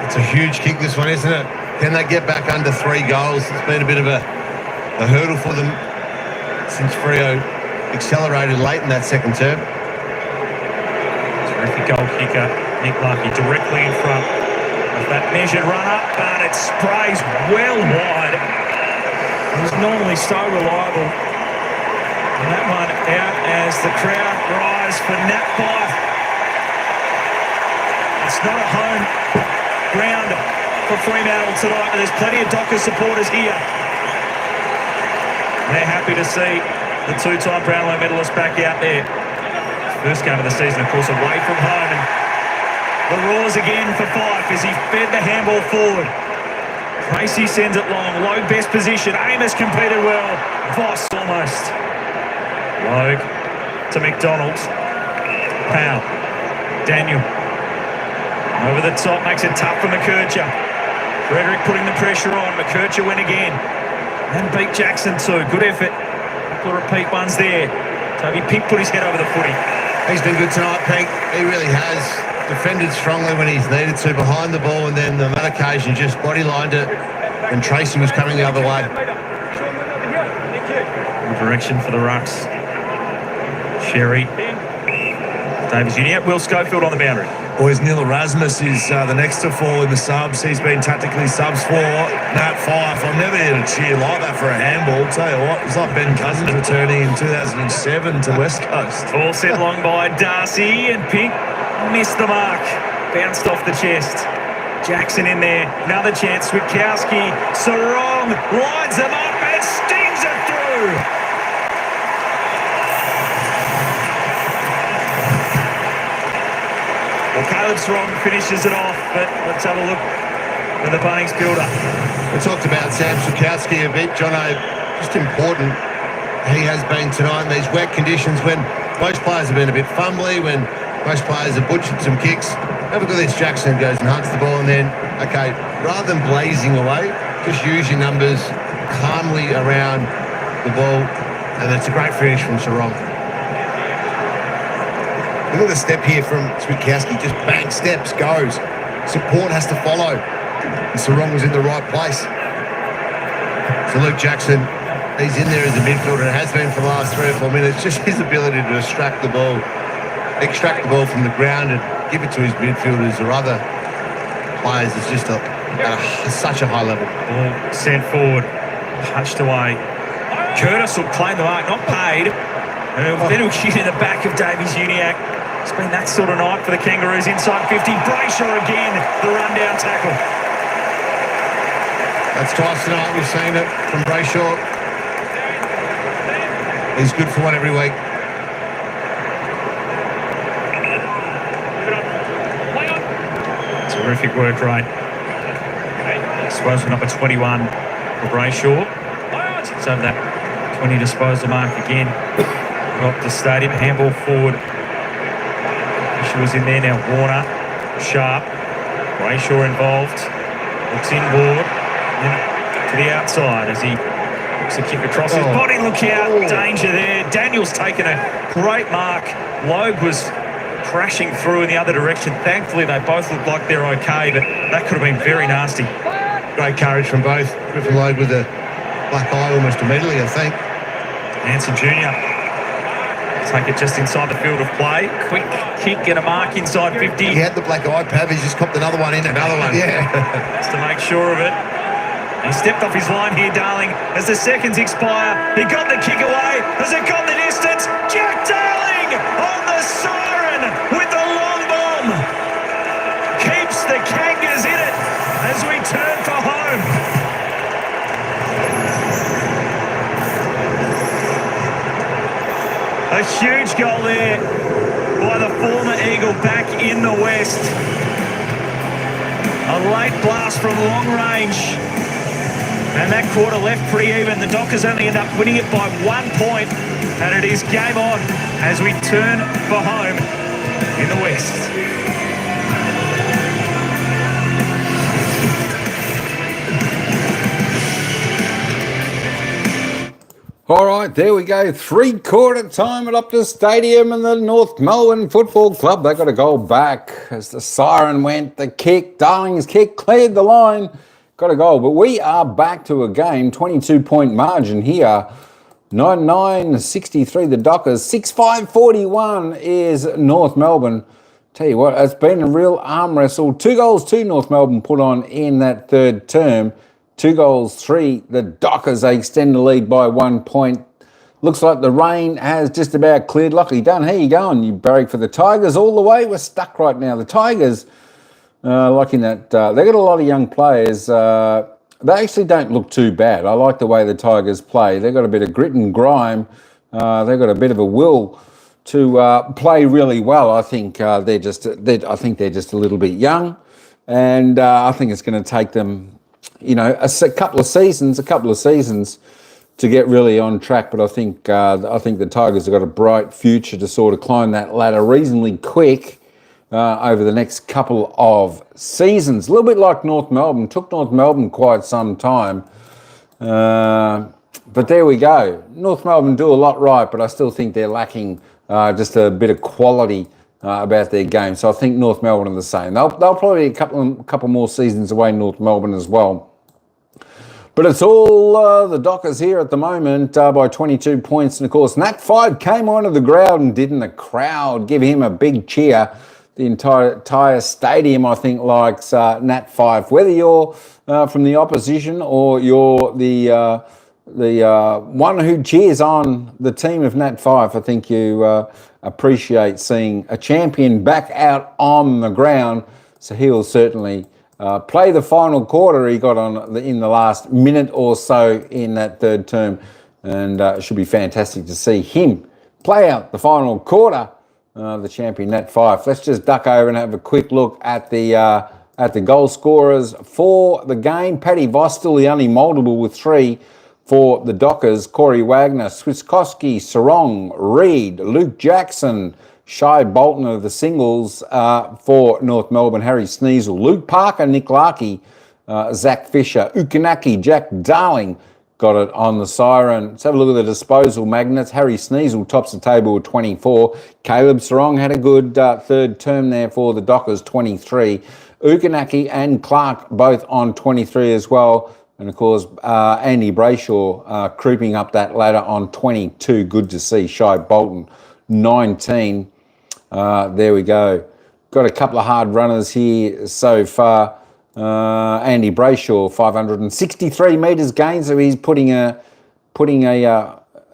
It's a huge kick, this one, isn't it? Can they get back under 3 goals? It's been a bit of a hurdle for them since Freo accelerated late in that second term. Terrific goal kicker, Nick Larky, directly in front of that measured run-up, but it sprays well wide. He's normally so reliable. And that one out as the crowd rise for Nat Fife. It's not a home ground for Fremantle tonight, but there's plenty of Dockers supporters here. They're happy to see the two-time Brownlow medalist back out there. First game of the season, of course, away from home. And the roars again for Fife as he fed the handball forward. Tracy sends it long, low best position. Amos competed well. Voss almost. Logue to McDonald. Powell. Daniel. Over the top, makes it tough for McKercher. Frederick putting the pressure on. McKercher went again. And beat Jackson too. Good effort. A couple of repeat ones there. Toby Pink put his head over the footy. He's been good tonight, Pink. He really has defended strongly when he's needed to behind the ball, and then on that occasion just body-lined it when Tracy was coming the other way. Good direction for the Rucks. Sherry. Davies Uniac. Will Schofield on the boundary. Boys, Neil Erasmus is the next to fall in the subs. He's been tactically subs for Nat Fife. I've never heard a cheer like that for a handball. Tell you what, it's like Ben Cousins returning in 2007 to West Coast. All set long by Darcy, and Pink missed the mark. Bounced off the chest. Jackson in there. Another chance. Switkowski. Sarong lines them up and stings it through. Well, Caleb Strong finishes it off, but let's have a look at the Bunnings build-up. We talked about Sam Switkowski a bit. Jono, just important he has been tonight in these wet conditions when most players have been a bit fumbly, when most players have butchered some kicks. Have a look at this. Jackson goes and hunts the ball, and then, okay, rather than blazing away, just use your numbers calmly around the ball, and it's a great finish from Sarong. Look at the step here from Switkowski. Just bang, steps, goes. Support has to follow. And Sarong was in the right place. So Luke Jackson, he's in there as a midfielder and has been for the last 3 or 4 minutes. Just his ability to extract the ball from the ground and give it to his midfielders or other players is just such a high level. Ball sent forward, touched away. Curtis will claim the mark, not paid. Then he'll shoot in the back of Davies Uniacke. It's been that sort of night for the Kangaroos inside 50. Brayshaw again, the rundown tackle. That's twice tonight we've seen it from Brayshaw. He's good for one every week. Terrific work rate. Disposal number 21 for Brayshaw. It's over that 20 disposal mark again. Up the stadium, handball forward. She was in there now. Warner, Sharp, Brayshaw involved. Looks inboard, then to the outside as he looks a kick across his body. Look out, danger there. Daniel's taken a great mark. Logue was crashing through in the other direction. Thankfully, they both look like they're okay, but that could have been very nasty. Great courage from both. Griffin Logue with a black eye almost immediately, I think. Hanson Jr. take it just inside the field of play. Quick kick and a mark inside 50. He had the black eye, Pav. He's just copped another one in. Another one. Yeah. Just to make sure of it. He stepped off his line here, Darling, as the seconds expire. He got the kick away. Has it got the distance? Jack Darling on the siren with the long bomb. Keeps the Kangas in it as we turn for home. A huge goal there by the former Eagle back in the West. A late blast from long range. And that quarter left pretty even. The Dockers only end up winning it by 1 point. And it is game on as we turn for home in the West. All right, there we go. 3/4 time at Optus Stadium and the North Melbourne Football Club. They got a goal back as the siren went. The kick, Darling's kick, cleared the line. Got a goal. But we are back to a game. 22-point margin here. 9-9-63 the Dockers. 6-5-41 is North Melbourne. Tell you what, it's been a real arm wrestle. 2 goals to North Melbourne put on in that third term. 2 goals, 3. The Dockers, they extend the lead by 1 point. Looks like the rain has just about cleared. Luckily done. How you going? You barrack for the Tigers all the way? We're stuck right now. The Tigers, liking that. They got a lot of young players. They actually don't look too bad. I like the way the Tigers play. They've got a bit of grit and grime. They've got a bit of a will to play really well. I think they're just a little bit young, and I think it's going to take them, a couple of seasons to get really on track. But I think the Tigers have got a bright future to sort of climb that ladder reasonably quick over the next couple of seasons. A little bit like North Melbourne. Took North Melbourne quite some time. But there we go. North Melbourne do a lot right, but I still think they're lacking just a bit of quality about their game. So I think North Melbourne are the same. They'll probably be a couple more seasons away, North Melbourne as well. But it's all the Dockers here at the moment by 22 points. And of course, Nat 5 came onto the ground and didn't the crowd give him a big cheer. The entire stadium, I think, likes Nat 5. Whether you're from the opposition or you're the one who cheers on the team of Nat 5, I think you appreciate seeing a champion back out on the ground. So he will certainly play the final quarter he got on in the last minute or so in that third term. And it should be fantastic to see him play out the final quarter, the champion Nat 5. Let's just duck over and have a quick look at the goal scorers for the game. Paddy Voss still the only multiple with 3 for the Dockers. Corey Wagner, Swiskowski, Sarong, Reid, Luke Jackson, Shai Bolton of the singles for North Melbourne, Harry Sneasel, Luke Parker, Nick Larkey, Zach Fisher, Ukanaki, Jack Darling, got it on the siren. Let's have a look at the disposal magnets. Harry Sneasel tops the table with 24. Caleb Sarong had a good third term there for the Dockers, 23. Ukanaki and Clark both on 23 as well. And of course, Andy Brayshaw creeping up that ladder on 22. Good to see. Shai Bolton, 19. There we go. Got a couple of hard runners here so far. Andy Brayshaw, 563 metres gain, so he's putting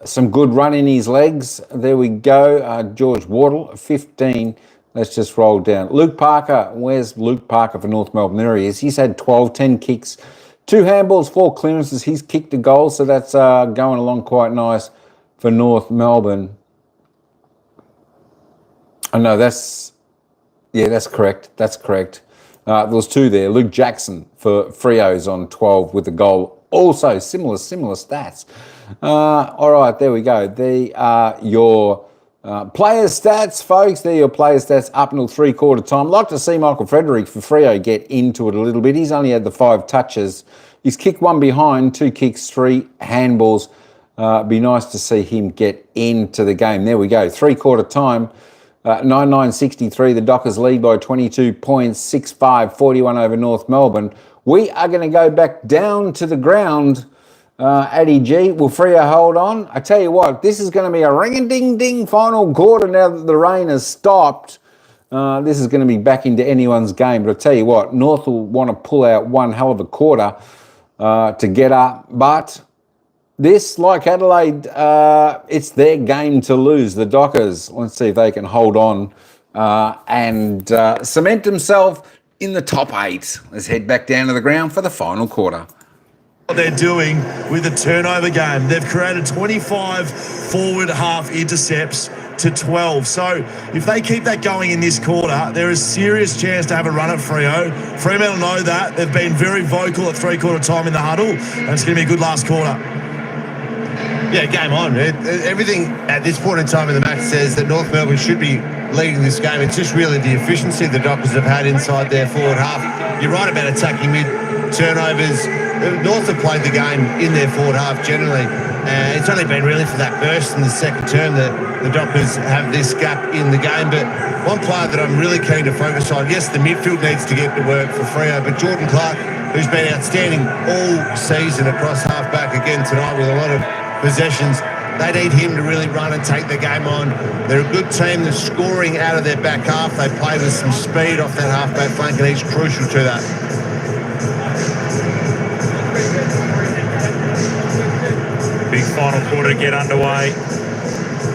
some good run in his legs. There we go. George Wardle, 15. Let's just roll down. Luke Parker, where's Luke Parker for North Melbourne? There he is. He's had 12, 10 kicks, 2 handballs, 4 clearances. He's kicked a goal, so that's going along quite nice for North Melbourne. Oh, no, that's correct. That's correct. There was 2 there. Luke Jackson for Freo's on 12 with the goal. Also, similar stats. All right, there we go. They are your player stats, folks. They're your player stats up until 3/4 time. I'd like to see Michael Frederick for Freo get into it a little bit. He's only had the 5 touches. He's kicked 1 behind, 2 kicks, 3 handballs. Be nice to see him get into the game. There we go. 3/4 time. 9-9-63, the Dockers lead by 22 points, 6-5-41 over North Melbourne. We are going to go back down to the ground. Addy G, will Freo hold on? I tell you what, this is going to be a ring-a-ding-ding final quarter now that the rain has stopped. This is going to be back into anyone's game. But I tell you what, North will want to pull out one hell of a quarter to get up. But this, like Adelaide, it's their game to lose, the Dockers. Let's see if they can hold on and cement themselves in the top 8. Let's head back down to the ground for the final quarter. What they're doing with the turnover game. They've created 25 forward half intercepts to 12. So if they keep that going in this quarter, there is serious chance to have a run at Freo. Fremantle know that. They've been very vocal at 3/4 time in the huddle, and it's going to be a good last quarter. Yeah, game on. Everything at this point in time in the match says that North Melbourne should be leading this game. It's just really the efficiency the Dockers have had inside their forward half. You're right about attacking mid-turnovers. North have played the game in their forward half generally. It's only been really for that burst in the second term that the Dockers have this gap in the game. But one player that I'm really keen to focus on, yes, the midfield needs to get to work for Freo, but Jordan Clark, who's been outstanding all season across half-back again tonight with a lot of possessions. They need him to really run and take the game on. They're a good team. They're scoring out of their back half. They play with some speed off that half-back flank, and he's crucial to that. Big final quarter to get underway.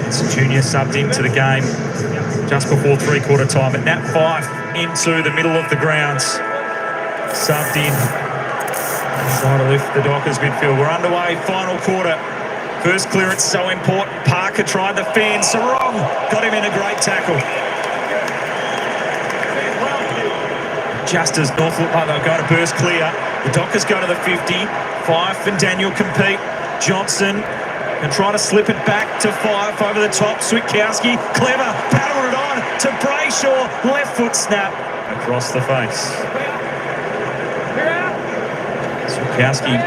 It's Junior subbed into the game just before 3/4 time. But Nat Fife into the middle of the grounds. Subbed in. Trying to lift the Dockers midfield. We're underway, final quarter. First clearance so important. Parker tried the fan. Sarong got him in a great tackle. Just as North look like they'll go to burst clear, the Dockers go to the 50. Fife and Daniel compete. Johnson and try to slip it back to Fife over the top. Switkowski, clever, paddled it on to Brayshaw. Left foot snap across the face. Switkowski.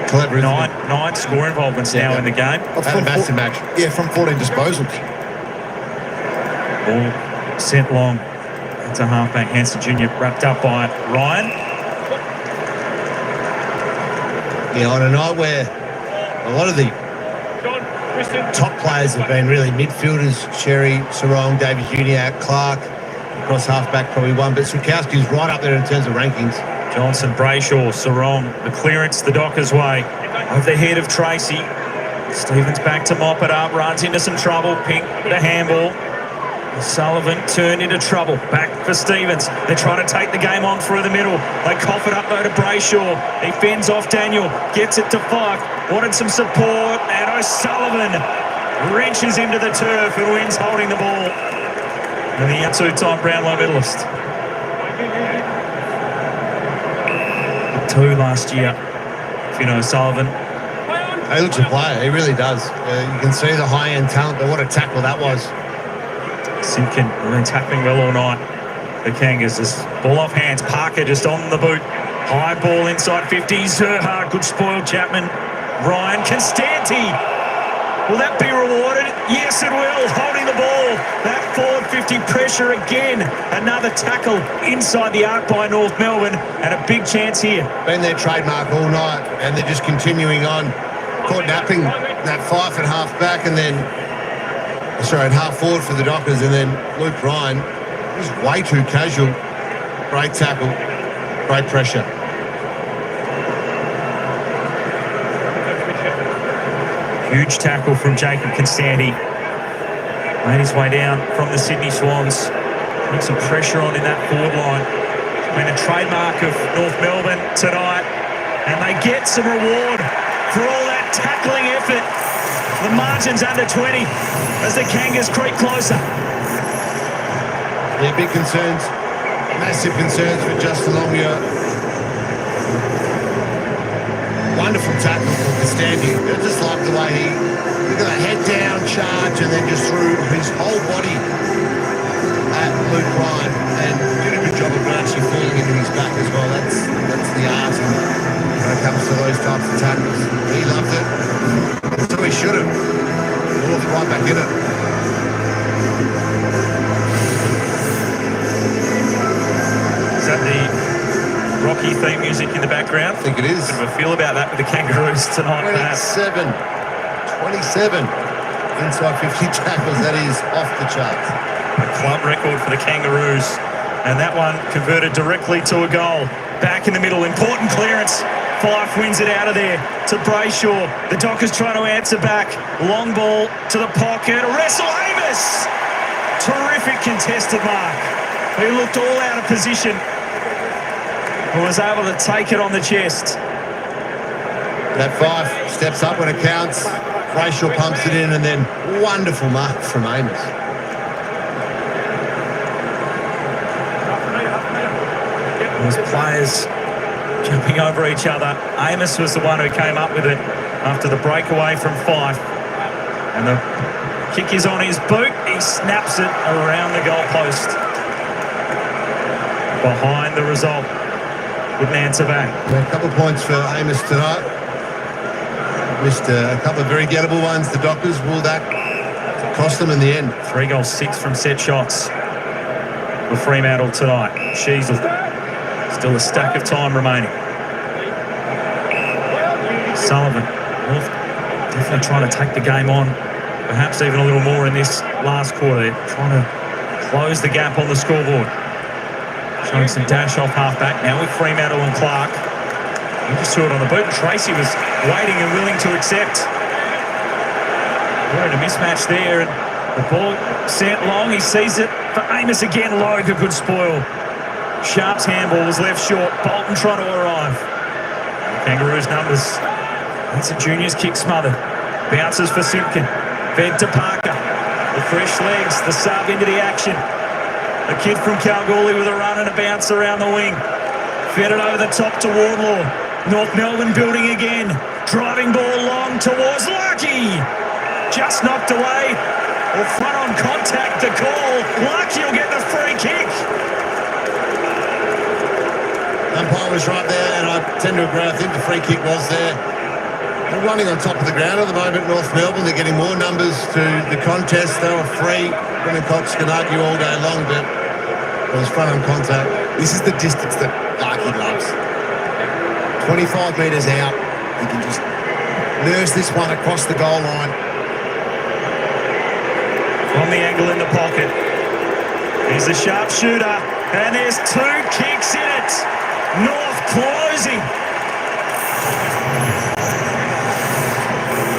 Clever, nine score involvements now in the game. Had a massive match. Yeah, from 14 disposals. Ball sent long. It's a halfback. Hanson Jr. wrapped up by Ryan. Yeah, on a night where a lot of the top players have been really midfielders, Sherry, Sarong, David Uniacke, Clark, across halfback probably one, but Switkowski's right up there in terms of rankings. Johnson, Brayshaw, Sarong, the clearance the Dockers' way. Over the head of Tracy. Stevens back to mop it up, runs into some trouble. Pink, the handball. Sullivan turned into trouble. Back for Stevens. They're trying to take the game on through the middle. They cough it up though to Brayshaw. He fends off Daniel. Gets it to Fife. Wanted some support. And O'Sullivan wrenches into the turf and wins holding the ball. And the two-time Brownlow medalist. 2 last year. Finn O'Sullivan. He looks a player. He really does. You can see the high-end talent, but what a tackle that was. Simpkin really tackling well all night. The Kangas just ball off hands. Parker just on the boot. High ball inside 50. Zerha, good spoil, Chapman. Ryan Constanti. Will that be rewarded? Yes, it will. Holding the ball. That forward 50 pressure again. Another tackle inside the arc by North Melbourne, and a big chance here. Been their trademark all night, and they're just continuing on. Caught napping that Fife at half back, and then, sorry, at half forward for the Dockers, and then Luke Ryan. He's way too casual. Great tackle. Great pressure. Huge tackle from Jacob Constanti. Made his way down from the Sydney Swans. Put some pressure on in that forward line. It's been a trademark of North Melbourne tonight. And they get some reward for all that tackling effort. The margin's under 20 as the Kangas creep closer. Yeah, big concerns. Massive concerns for Justin Longmuir. Wonderful tackle from Constanti. I just like the way he look at that head down charge and then just threw his whole body at Luke Ryan and did a good job of actually falling into his back as well. That's the art when it comes to those types of tackles. He loved it. So he should have. North right back in it. Is that the Rocky theme music in the background? I think it is. Bit of a feel about that with the Kangaroos tonight, perhaps. 27 inside 50 tackles. That is off the charts. A club record for the Kangaroos. And that one converted directly to a goal. Back in the middle, important clearance. Fife wins it out of there to Brayshaw. The Dockers trying to answer back. Long ball to the pocket. Wrestle Amos! Terrific contested mark. He looked all out of position. And was able to take it on the chest. That Fife steps up when it counts. Brayshaw pumps it in, and then wonderful mark from Amos. Those players jumping over each other. Amos was the one who came up with it after the breakaway from Fife. And the kick is on his boot. He snaps it around the goalpost. Behind the result. Couldn't answer back. Yeah, a couple of points for Amos tonight. Missed a couple of very gettable ones. The Dockers will that cost them in the end. 3 goals, 6 from set shots for Fremantle tonight. Sheasel. Still a stack of time remaining. Sullivan. North definitely trying to take the game on. Perhaps even a little more in this last quarter. They're trying to close the gap on the scoreboard. Showing some dash off half-back now with Fremantle and Clark. He just threw it on the boot. Tracy was waiting and willing to accept. We're in a mismatch there, and the ball sent long. He sees it for Amos again. Logue, a good spoil. Sharp's handball was left short. Bolton trying to arrive. Kangaroos numbers. That's a junior's kick smothered. Bounces for Simpkin. Fed to Parker. The fresh legs. The sub into the action. The kid from Kalgoorlie with a run and a bounce around the wing. Fed it over the top to Wardlaw. North Melbourne building again. Driving ball long towards Larkey. Just knocked away. Or front on contact, the call. Larkey will get the free kick. Umpire was right there, and I tend to agree. I think the free kick was there. They're running on top of the ground at the moment, North Melbourne. They're getting more numbers to the contest. They were free. Brennan Cox can argue all day long, but it was front on contact. This is the distance that Larkey loves. 25 metres out. He can just nurse this one across the goal line. From the angle in the pocket. He's the sharpshooter, and there's 2 kicks in it. North closing.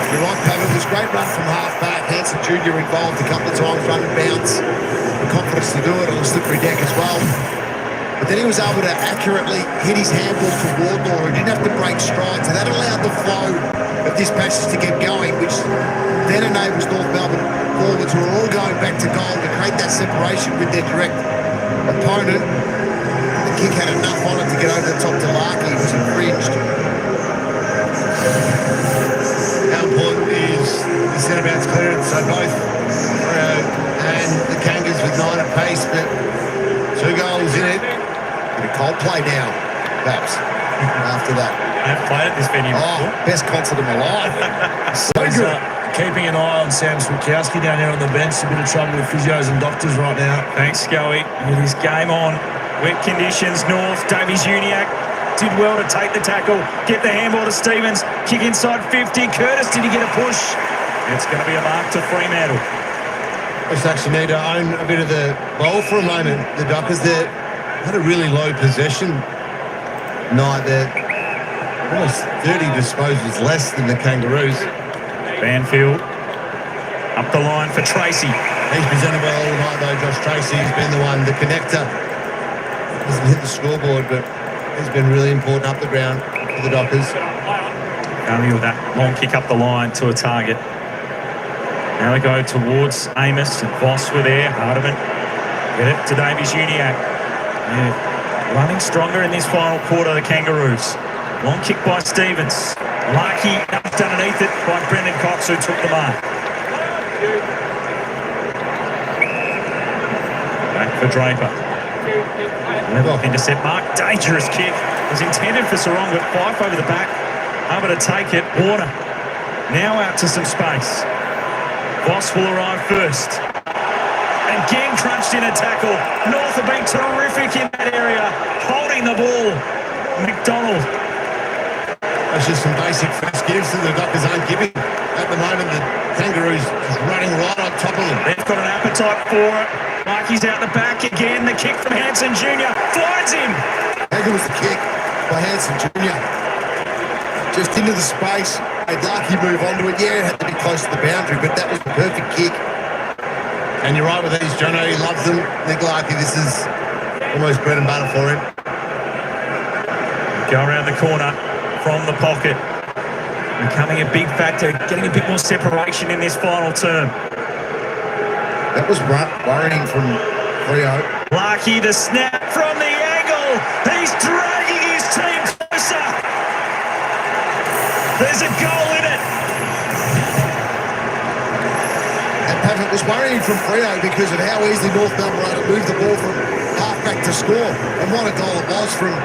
You're right, Pavan. It was a great run from half-back. Hanson Jr. involved a couple of times, run and bounce. The confidence to do it on the slippery deck as well. But then he was able to accurately hit his handball to Wardlaw. He didn't have to break stride, so that allowed the flow of this passage to get going, which then enables North Melbourne forwards who are all going back to goal to create that separation with their direct opponent. The kick had enough on it to get over the top to Larkey. He was infringed. How important is the centre-bounce clearance? So both and the Kangas with 9 at pace, but 2 goals in it. A cold play now, perhaps. after that. I've played at this venue before. Best concert of my life. So good. Keeping an eye on Sam Swikowski down there on the bench. A bit of trouble with physios and doctors right now. Thanks, Scully. With his game on. Wet conditions, North. Davies Uniac did well to take the tackle. Get the handball to Stevens. Kick inside 50. Curtis, did he get a push? It's going to be a mark to Fremantle. Just actually need to own a bit of the ball for a moment. The Dockers there had a really low possession night there. Almost 30 disposals less than the Kangaroos. Banfield up the line for Tracy. He's presented well all night though, Josh Tracy. He's been the one, the connector. Doesn't hit the scoreboard, but he's been really important up the ground for the Dockers. Only with that long kick up the line to a target. Now they go towards Amos and Voss were there. Hardiman get it to Davies Uniac. Yeah. Running stronger in this final quarter, the Kangaroos. Long kick by Stevens. Larkey dumped underneath it by Brendan Cox, who took the mark. Back for Draper. Level intercept mark. Dangerous kick. Was intended for Sarong, but Fife over the back. Able to take it. Warner now out to some space. Voss will arrive first. Again crunched in a tackle. North have been terrific in that area. Holding the ball. McDonald. That's just some basic fast gives that the Dockers aren't giving. At the moment, the Kangaroos just running right on top of them. They've got an appetite for it. Mikey's out the back again. The kick from Hanson Jr. finds him. How good was the kick by Hanson Jr.? Just into the space. Made Larkey move onto it. Yeah, it had to be close to the boundary, but that was the perfect kick. And you're right with these, Jono. He loves them. Nick Larkey, this is almost bread and butter for him. Go around the corner from the pocket. Becoming a big factor, getting a bit more separation in this final term. That was worrying from Freo. Larkey, the snap from the angle. He's dragging his team closer. There's a goal in it. And Pavitt was worrying from Freo because of how easily North Melbourne were able to move the ball from half-back to score. And what a goal it was from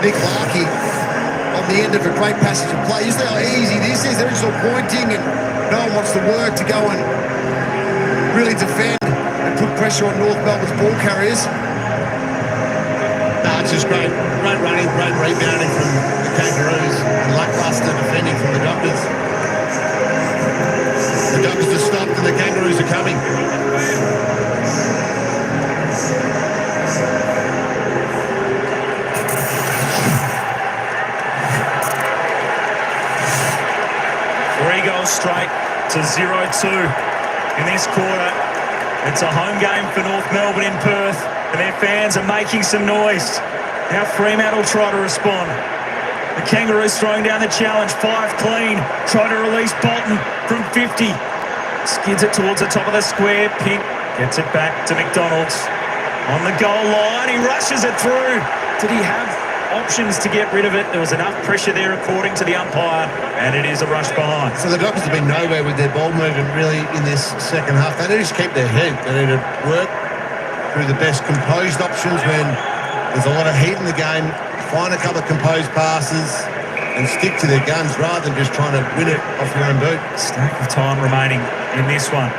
Nick Larkey on the end of a great passage of play. You see how easy this is. They're just all pointing and no one wants to work to go and really defend and put pressure on North Melbourne's ball carriers. It's just great running, great rebounding from the Kangaroos and lackluster defending from the Dockers. The Dockers are stopped and the Kangaroos are coming. Straight to 0-2 in this quarter. It's a home game for North Melbourne in Perth, and their fans are making some noise. Now Fremantle try to respond. The Kangaroos throwing down the challenge. 5 clean. Try to release Bolton from 50. Skids it towards the top of the square. Pink gets it back to McDonald's. On the goal line, he rushes it through. Did he have options to get rid of it? There was enough pressure there according to the umpire, and it is a rush behind. So the Dockers have been nowhere with their ball movement really in this second half. They need to just keep their head. They need to work through the best composed options when there's a lot of heat in the game. Find a couple of composed passes and stick to their guns rather than just trying to win it off your own boot. Stack of time remaining in this one.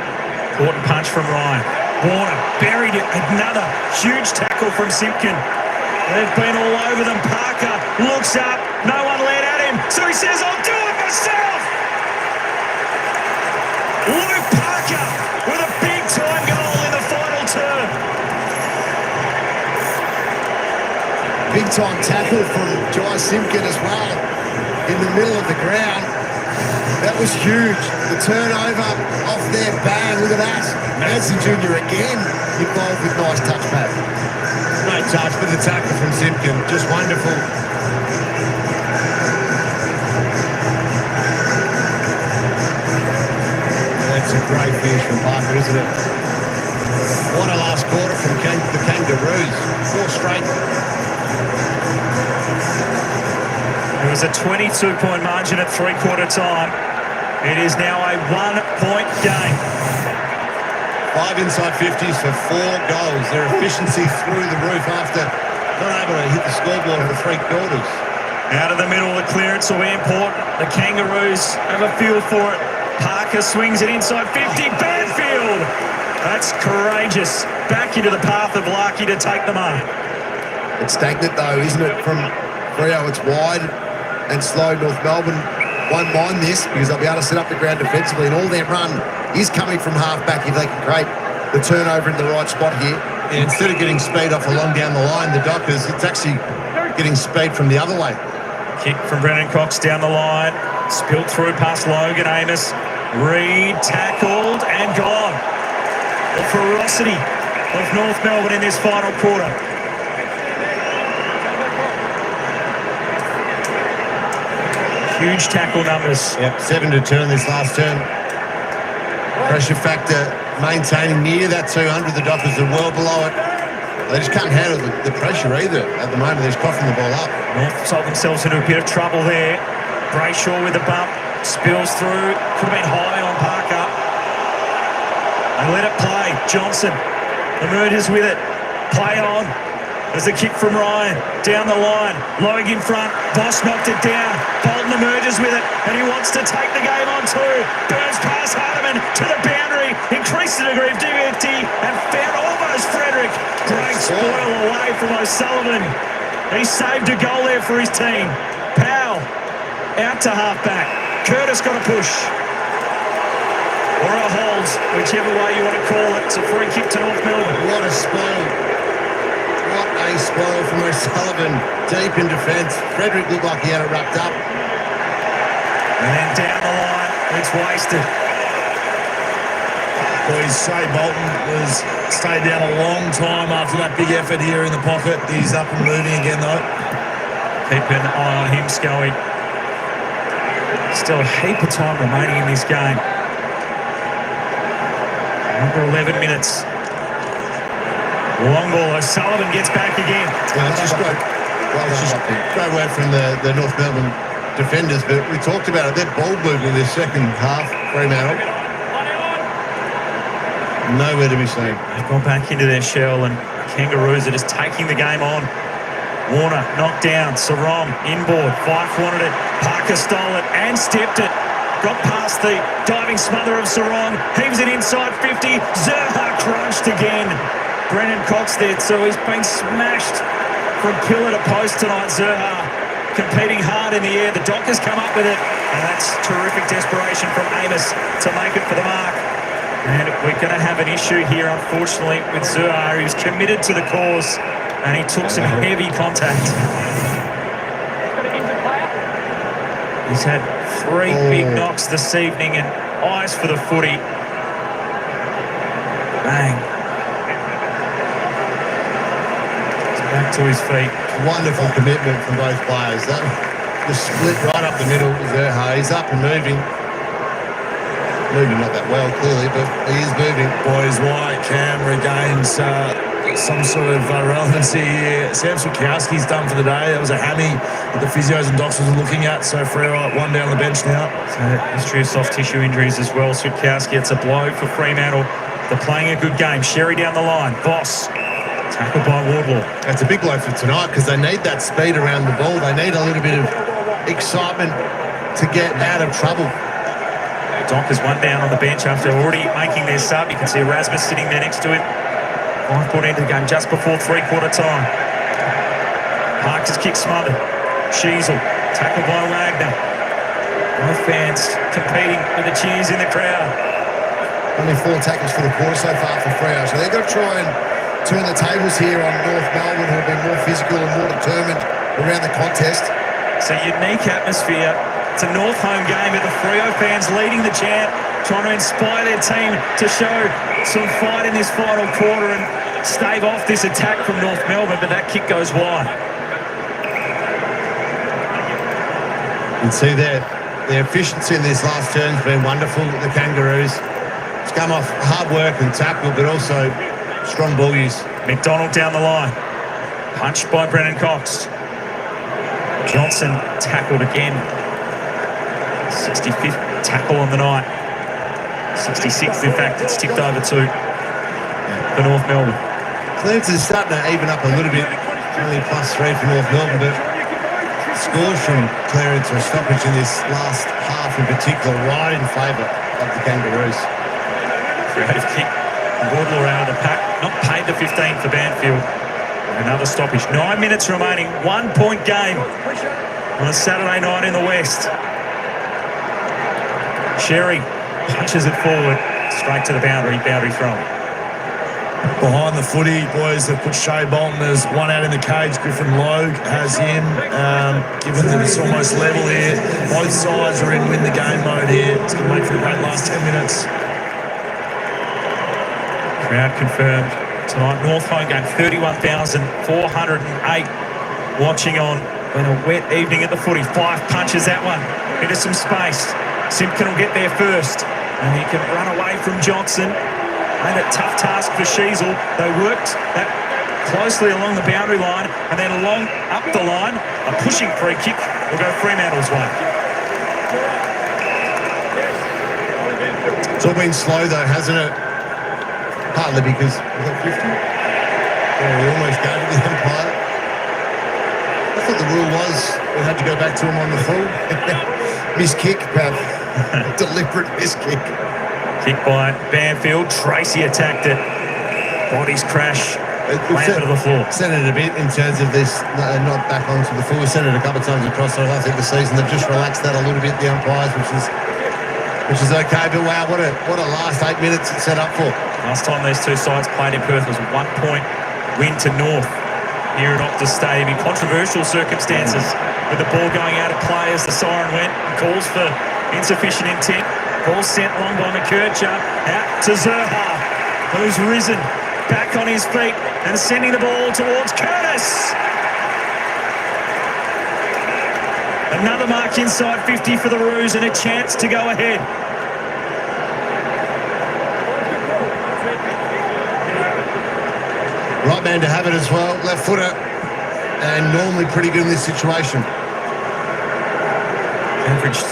Important punch from Ryan. Warner buried it. Another huge tackle from Simpkin. They've been all over them. Parker looks up. No one let at him. So he says, I'll do it myself. Luke Parker with a big-time goal in the final term. Big-time tackle from Jai Simpkin as well in the middle of the ground. That was huge. The turnover off their bang. Look at that. Hanson Jr. again involved with nice touch, Pat. Great touch, but the tackle from Simpkin, just wonderful. That's a great finish from Parker, isn't it? What a last quarter from the Kangaroos. 4 straight. It was a 22-point margin at three-quarter time. It is now a 1-point game. 5 inside 50s for 4 goals. Their efficiency through the roof after not able to hit the scoreboard for 3 quarters. Out of the middle, the clearance will be important. The Kangaroos have a feel for it. Parker swings it inside 50. Banfield! That's courageous. Back into the path of Larky to take the mark. It's stagnant though, isn't it? From Freo, it's wide and slow. North Melbourne won't mind this because they'll be able to set up the ground defensively, and all their run is coming from half-back if they can create the turnover in the right spot here. Yeah, instead of getting speed off along down the line, the Dockers, it's actually getting speed from the other way. Kick from Brennan Cox down the line. Spilt through past Logan Amos. Reed tackled and gone. The ferocity of North Melbourne in this final quarter. Huge tackle numbers. Yep, 7 to turn this last turn. Pressure factor maintaining near that 200. The Dockers are well below it. They just can't handle the pressure either at the moment. They're just coughing the ball up. North sold themselves into a bit of trouble there. Brayshaw with the bump. Spills through. Could have been high on Parker. They let it play. Johnson emerges with it. Play on. There's a kick from Ryan. Down the line. Logue in front. Boss knocked it down. Bolton emerges with it. And he wants to take the game on too. Burns past Hardiman to the boundary. Increased the degree of difficulty. And found almost Frederick. Great spoil away from O'Sullivan. He saved a goal there for his team. Powell out to half-back. Curtis got a push. Or a hold, whichever way you want to call it. It's a free kick to North Melbourne. What a spoil. What a spoil from O'Sullivan. Deep in defence. Frederick looked like he had it wrapped up. And then down the line, it's wasted. Boys, Shea Bolton was stayed down a long time after that big effort here in the pocket. He's up and moving again though. Keep an eye on him, Scully. Still a heap of time remaining in this game. Under 11 minutes. Long ball, O'Sullivan gets back again. Well, it's just great. Well, it's just great work from the North Melbourne defenders, but we talked about it. They're ball moving in this second half, Fremantle. Nowhere to be seen. They've gone back into their shell, and Kangaroos are just taking the game on. Warner knocked down. Sarong inboard. Fife wanted it. Parker stole it and stepped it. Got past the diving smother of Sarong. Heaves it inside 50. Zerha crunched again. Brennan Cox there too. He's been smashed from pillar to post tonight. Zerha competing hard in the air. The Dockers come up with it. And that's terrific desperation from Amos to make it for the mark. And we're going to have an issue here, unfortunately, with Zerha. He was committed to the cause, and he took some heavy contact. He's had 3 big knocks this evening, and eyes for the footy. Bang. He's back to his feet. Wonderful commitment from both players. That was split right up the middle. Zerha, he's up and moving. Moving not that well, clearly, but he is moving. Boys, White, Cam regains some sort of relevancy here. Sam Switkowski's done for the day. That was a hammy that the physios and doctors are looking at. So Freo one down the bench now. So history of soft tissue injuries as well. Switkowski, it's a blow for Fremantle. They're playing a good game. Sherry down the line. Boss. Tackled by Wardlaw. That's a big blow for tonight because they need that speed around the ball. They need a little bit of excitement to get out of trouble. Dockers one down on the bench after already making their sub. You can see Erasmus sitting there next to him. 5 quarter into the game just before 3/4 time. Parker's kick smothered. Sheasel tackled by Wagner. Both fans competing with the cheers in the crowd. Only 4 tackles for the quarter so far for Freo. So they've got to try and turn the tables here on North Melbourne, who have been more physical and more determined around the contest. It's a unique atmosphere. It's a North home game with the Freo fans leading the chant, trying to inspire their team to show some fight in this final quarter and stave off this attack from North Melbourne, but that kick goes wide. You can see their efficiency in this last turn has been wonderful. The Kangaroos, it's come off hard work and tackle, but also strong ball use. McDonald down the line. Punched by Brennan Cox. Johnson tackled again. 65th tackle on the night. 66th, in fact, it's ticked over to for North Melbourne. Clemson is starting to even up a little bit. Only +3 for North Melbourne, but scores from clearance or stoppage in this last half in particular, right in favour of the Kangaroos. Creative kick. Wardlaw out of the pack. Not paid the 15 for Banfield. Another stoppage. 9 minutes remaining. 1 point game on a Saturday night in the West. Sherry punches it forward. Straight to the boundary. Boundary throw. Behind the footy, boys, they've put Shea Bolton as one out in the cage. Griffin Logue has him. Given that it's almost level here, both sides are in win the game mode here. It's going to make for a great last 10 minutes. Crowd confirmed tonight. North home game, 31,408 watching on. Been a wet evening at the footy. Five punches that one into some space. Simpkin will get there first, and he can run away from Johnson. Made a tough task for Sheasel. They worked that closely along the boundary line, and then along up the line. A pushing free kick will go Fremantle's way. It's all been slow though, hasn't it? Partly because we got 50. Yeah, we almost gave it to the umpire. I thought the rule was we had to go back to him on the full. Missed kick, Pav. Deliberate missed kick. Kick by Banfield. Tracy attacked it. Bodies crash. Landed to the floor. Sent it a bit in terms of this, not back onto the floor. We sent it a couple of times across, I think, the season. They've just relaxed that a little bit, the umpires, which is okay. But wow, what a last 8 minutes it's set up for. Last time these two sides played in Perth was a 1 point win to North here at Optus Stadium in controversial circumstances, with the ball going out of play as the siren went. Calls for insufficient intent. Ball sent long by McKercher out to Zerha, who's risen back on his feet and sending the ball towards Curtis. Another mark inside 50 for the Roos and a chance to go ahead. Right man to have it as well, left footer, and normally pretty good in this situation. Averaged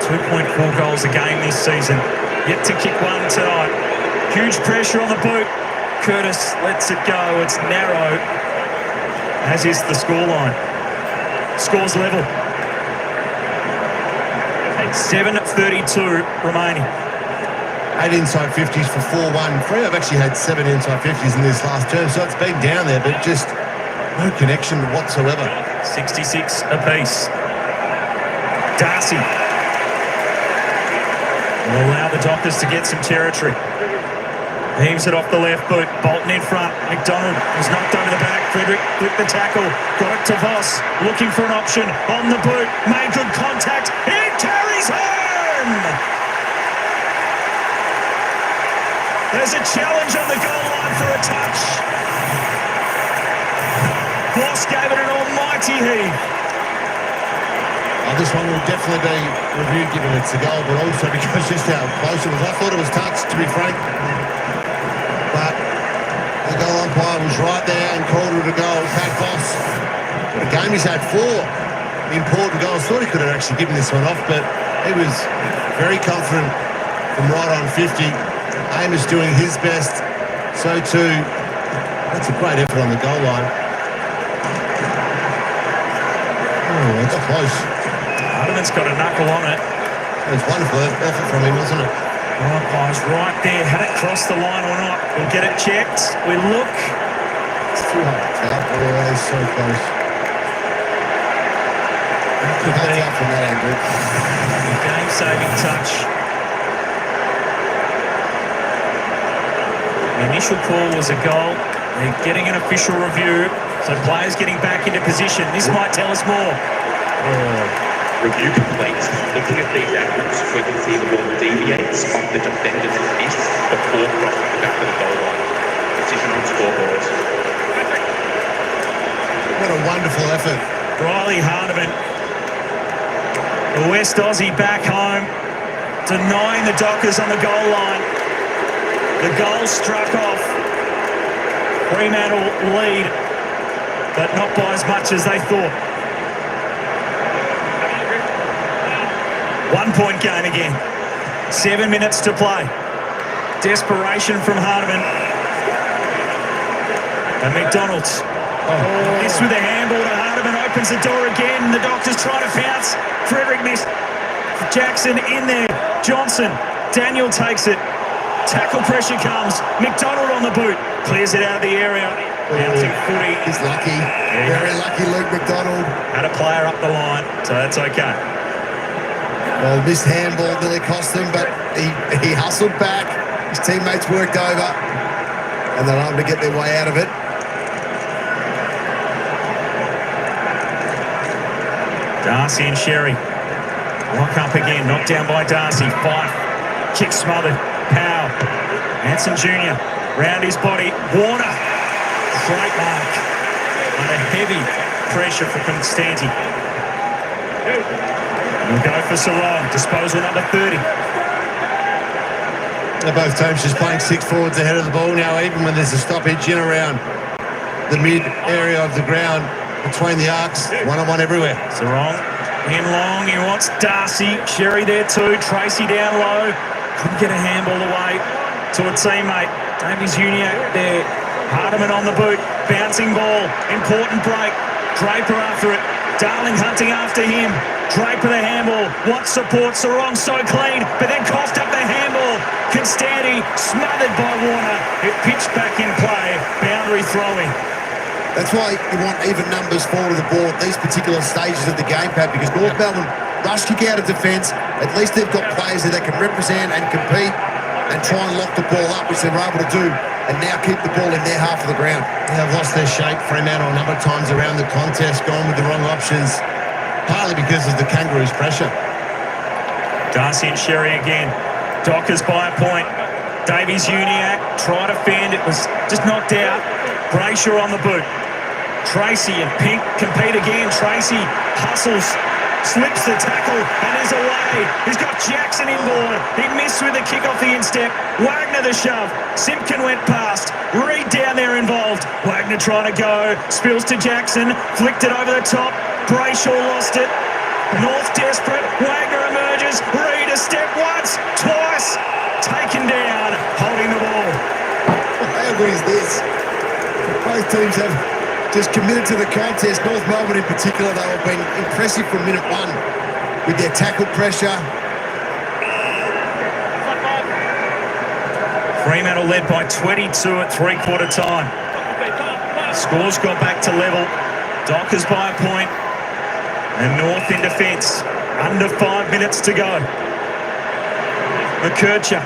2.4 goals a game this season. Yet to kick one tonight. Huge pressure on the boot. Curtis lets it go. It's narrow, as is the scoreline. Scores level. 7:32 remaining. 8 inside 50s for 4-1. Freo have actually had 7 inside 50s in this last term, so it's been down there, but just no connection whatsoever. 66 apiece. Darcy will allow the Dockers to get some territory. Heaves it off the left boot. Bolton in front. McDonald was knocked over the back. Frederick flipped the tackle. Got it to Voss. Looking for an option on the boot. Made good contact. It carries home! There's a challenge on the goal line for a touch. Voss gave it an almighty heave. This one will definitely be reviewed given it's a goal, but also because just how close it was. I thought it was touched, to be frank. But the goal umpire was right there and called it a goal. Pat Voss. The game he's had 4 important goals. Thought he could have actually given this one off, but he was very confident from right on 50. Amos doing his best. So too. That's a great effort on the goal line. Oh, that's close. Hardiman's got a knuckle on it. It was wonderful effort from him, wasn't it? Umpire's right there. Had it crossed the line or not? We'll get it checked. We look. It's too hard to tell. Oh, it's so close. Could be out from that angle. Game-saving touch. The initial call was a goal. They're getting an official review, so players getting back into position. This might tell us more. Review complete. Looking at these angles, we can see the ball deviates off the defender's fist before crossing the back of the goal line. Decision on scoreboard. What a wonderful effort. Riley Hardiman, the West Aussie back home, denying the Dockers on the goal line. The goal struck off. Fremantle lead, but not by as much as they thought. 1 point game again. 7 minutes to play. Desperation from Hardiman. And McDonald's This with a handball to Hardiman opens the door again. The Doctors trying to bounce. Frederick missed. Jackson in there. Johnson. Daniel takes it. Tackle pressure comes. McDonald on the boot. Clears it out of the area. Bouncing footy. He's lucky. Very lucky, Luke McDonald. Had a player up the line, so that's okay. Well, missed handball nearly cost him, but he hustled back. His teammates worked over, and they're able to get their way out of it. Darcy and Sherry. Lock up again. Knocked down by Darcy. Fife. Kick smothered. Powell. Hanson Jr. Round his body. Warner. Great mark. Under heavy pressure for Constanti. We'll go for Sarong. Disposal number 30. They're both teams just playing 6 forwards ahead of the ball now, even when there's a stoppage in around the mid area of the ground between the arcs. One-on-one everywhere. Sarong in long. He wants Darcy. Sherry there too. Tracy down low. Couldn't get a handball away to a teammate. Davies Uniac there. Hardiman on the boot. Bouncing ball. Important break. Draper after it. Darling hunting after him. Draper the handball. Wants support. Sarong so clean, but then coughed up the handball. Constanti smothered by Warner. It pitched back in play. Boundary throwing. That's why you want even numbers forward of the ball at these particular stages of the game, Pat, because North Melbourne rush kick out of defence. At least they've got players that can represent and compete and try and lock the ball up, which they're able to do, and now keep the ball in their half of the ground. They've lost their shape, Fremantle, a number of times around the contest, gone with the wrong options, partly because of the Kangaroos' pressure. Darcy and Sherry again. Dockers by a point. Davies Uniac try to fend. It was just knocked out. Brayshaw on the boot. Tracy and Pink compete again. Tracy hustles, slips the tackle and is away. He's got Jackson inboard. He missed with the kick off the instep. Wagner the shove. Simpkin went past. Reed down there involved. Wagner trying to go. Spills to Jackson. Flicked it over the top. Brayshaw lost it. North desperate. Wagner emerges. Reed a step once, twice. Taken down. Holding the ball. How good is this? Both teams have just committed to the contest. North Melbourne in particular, they have been impressive from minute one with their tackle pressure. Fremantle led by 22 at three-quarter time. Scores got back to level. Dockers by a point. And North in defence. Under 5 minutes to go. McKercher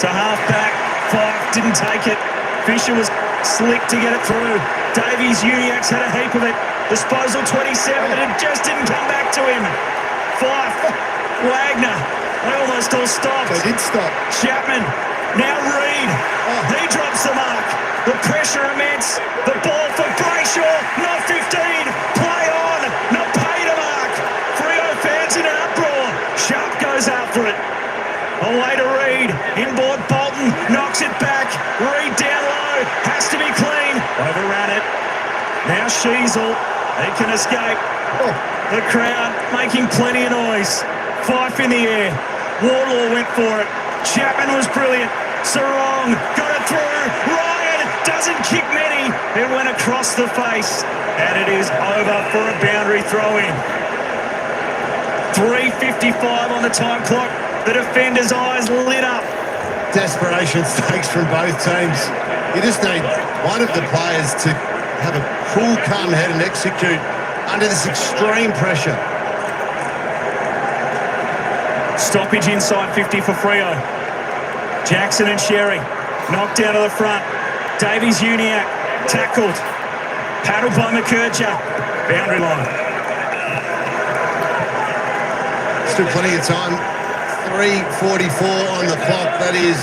to half-back. Fife didn't take it. Fisher was slick to get it through. Davies Uniac's had a heap of it. Disposal 27, and it just didn't come back to him. Fife, Wagner, they almost all stopped. They did stop. Chapman, now Reed. He drops the mark. The pressure immense. The ball for Brayshaw, not 15. Play on, not pay to mark. Freo fans in an uproar. Sharp goes after it. Away to Reed. Inboard Bolton knocks it back. Reed down low. Has to be clean. Overran it. Now Sheasel. He can escape. The crowd making plenty of noise. Fife in the air. Wardlaw went for it. Chapman was brilliant. Sarong got it through. Ryan doesn't kick many. It went across the face. And it is over for a boundary throw-in. 3:55 on the time clock. The defender's eyes lit up. Desperation stakes from both teams. You just need one of the players to have a cool, calm head and execute under this extreme pressure. Stoppage inside 50 for Freo. Jackson and Sherry knocked down to the front. Davies Uniac tackled. Paddled by McKercher. Boundary line. Still plenty of time. 3:44 on the clock. That is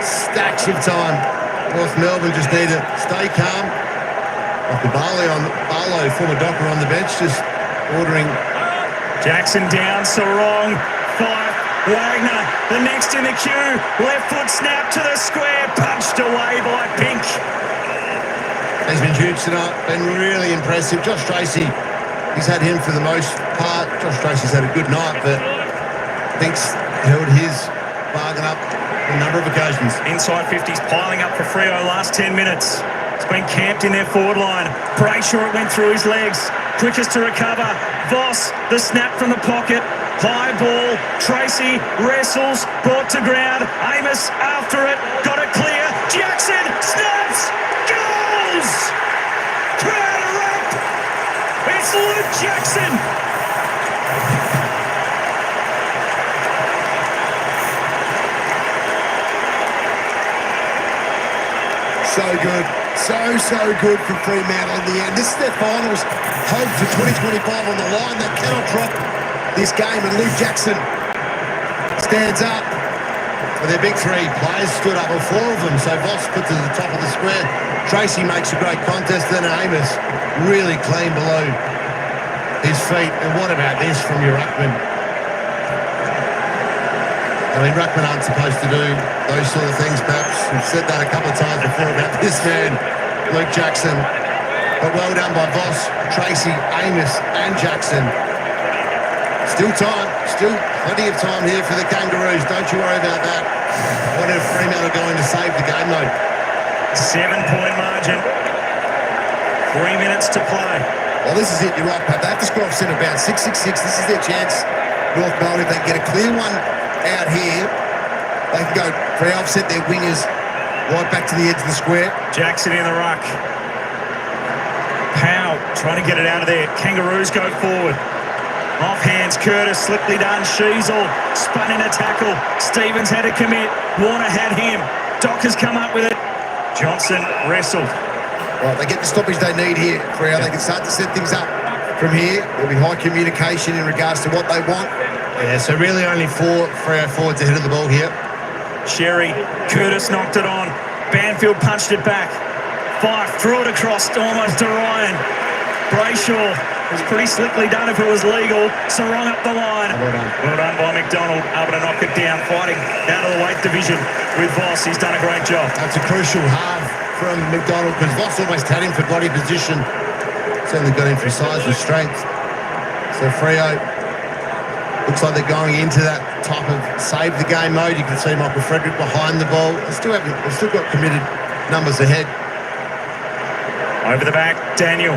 stacks of time. North Melbourne just need to stay calm. Barlow, former Docker on the bench, just ordering. Jackson down, Sarong, Fife, Wagner, the next in the queue. Left foot snap to the square, punched away by Pink. He's been huge tonight, been really impressive. Josh Tracy, he's had him for the most part. Josh Tracy's had a good night, but Pink's held his bargain up on a number of occasions. Inside 50s piling up for Freo last 10 minutes. It's been camped in their forward line. Brayshaw, it went through his legs. Quickest to recover. Voss, the snap from the pocket. High ball. Tracy wrestles. Brought to ground. Amos after it. Got it clear. Jackson snaps. Goals! Crowd are up. It's Luke Jackson. So good. So good for Fremantle in the end. This is their finals. Hope for 2025 on the line. They cannot drop this game. And Luke Jackson stands up. Well, their big three players stood up, or four of them. So Voss put to the top of the square. Tracy makes a great contest. Then Amos really clean below his feet. And what about this from your ruckman? I mean, ruckmen aren't supposed to do those sort of things, perhaps. We've said that a couple of times before about this man, Luke Jackson. But well done by Voss, Tracy, Amos and Jackson. Still time, still plenty of time here for the Kangaroos. Don't you worry about that. What if Fremantle going to save the game, though? 7-point margin. 3 minutes to play. Well, this is it. You're right, Pat. They have to score off centre bound. 6-6-6. This is their chance. North Melbourne, if they can get a clear one out here, they can go free offset their wingers right back to the edge of the square. Jackson in the ruck. Powell trying to get it out of there. Kangaroos go forward. Off hands, Curtis, slickly done. Sheasel spun in a tackle. Stevens had to commit. Warner had him. Docker's come up with it. Johnson wrestled. Right, they get the stoppage they need here. Freo, they can start to set things up from here. There'll be high communication in regards to what they want. Yeah, so really only four Freo forwards ahead of the ball here. Sherry, Curtis knocked it on. Banfield punched it back. Fife threw it across almost to Ryan. Brayshaw was pretty slickly done if it was legal. Sarong up the line. Well done by McDonald. Able to knock it down, fighting out of the weight division with Voss. He's done a great job. That's a crucial half from McDonald because Voss almost had him for body position. Certainly got him for size and strength. So Freo looks like they're going into that type of save the game mode. You can see Michael Frederick behind the ball. They've still got committed numbers ahead. Over the back, Daniel.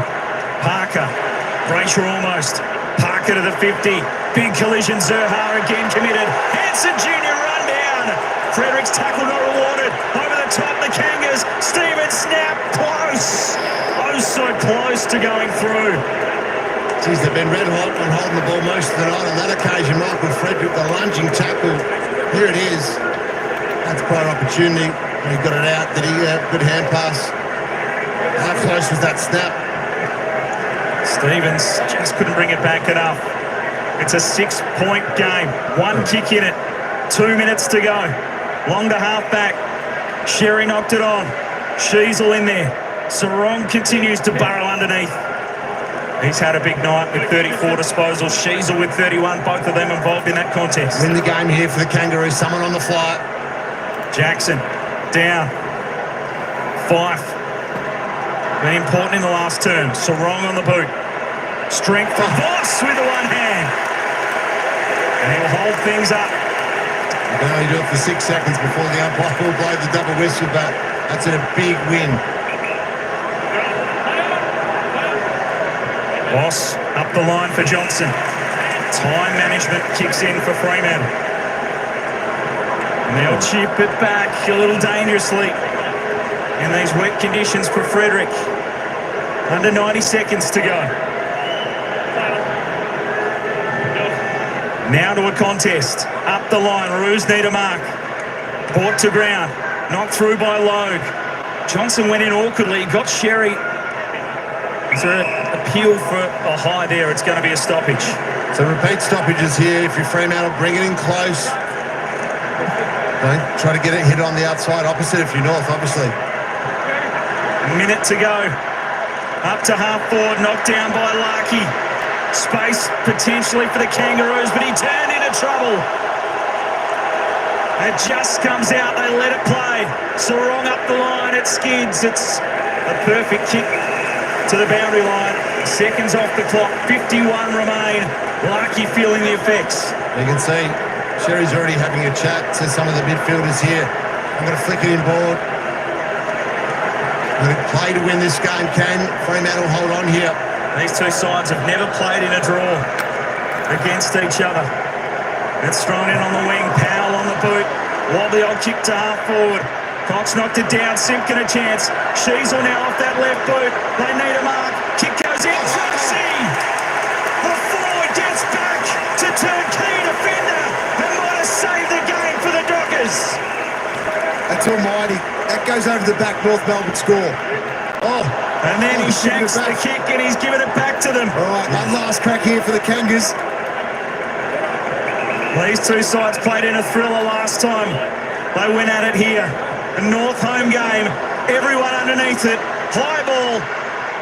Parker. Brayshaw almost. Parker to the 50. Big collision. Zerha again committed. Hanson Jr. run down. Frederick's tackle not rewarded. Over the top, the Kangas. Stevens snap. Close. Oh, so close to going through. Geez, they've been red hot on holding the ball most of the night. On that occasion, Michael Frederick, the lunging tackle. Here it is. That's quite an opportunity. He got it out. Did he? Good hand pass. How close was that snap? Stevens just couldn't bring it back enough. It's a 6-point game. One kick in it. 2 minutes to go. Long to half back. Sherry knocked it on. Sheasel in there. Sarong continues to burrow underneath. He's had a big night with 34 disposals. Sheasel with 31. Both of them involved in that contest. Win the game here for the Kangaroos. Someone on the fly. Jackson down. Fife. Been important in the last term. Sarong on the boot. Strength for Voss with the one hand. And he'll hold things up. You can only do it for 6 seconds before the umpire will blow the double whistle, but that's a big win. Voss up the line for Johnson. Time management kicks in for Fremantle. And they'll chip it back a little dangerously in these wet conditions for Frederick. Under 90 seconds to go. Now to a contest. Up the line, Roos need a mark. Brought to ground. Knocked through by Logue. Johnson went in awkwardly, got Sherry. Is there an appeal for a high there? It's going to be a stoppage. So repeat stoppages here. If you're Fremantle, bring it in close. Don't try to get it hit on the outside. Opposite if you're North, obviously. A minute to go. Up to half forward, knocked down by Larkey. Space potentially for the Kangaroos, but he turned into trouble. It just comes out, they let it play. Sarong up the line, it skids. It's a perfect kick to the boundary line. Seconds off the clock, 51 remain. Larkey feeling the effects. You can see Sherry's already having a chat to some of the midfielders here. I'm going to flick it in board. Play to win this game. Can Fremantle hold on here? These two sides have never played in a draw against each other. It's thrown in on the wing. Powell on the boot. Wobbly old kick to half forward. Cox knocked it down. Simpkin a chance. Sheasel now off that left boot. They need a mark. Kick goes in. Tracy! The forward gets back to turn key defender and might have saved the game for the Dockers. That's almighty. That goes over the back. North Melbourne score. Oh. And then he shanks the kick and he's given it back to them. All right, one last crack here for the Kangas. These two sides played in a thriller last time. They went at it here. A North home game. Everyone underneath it. High ball.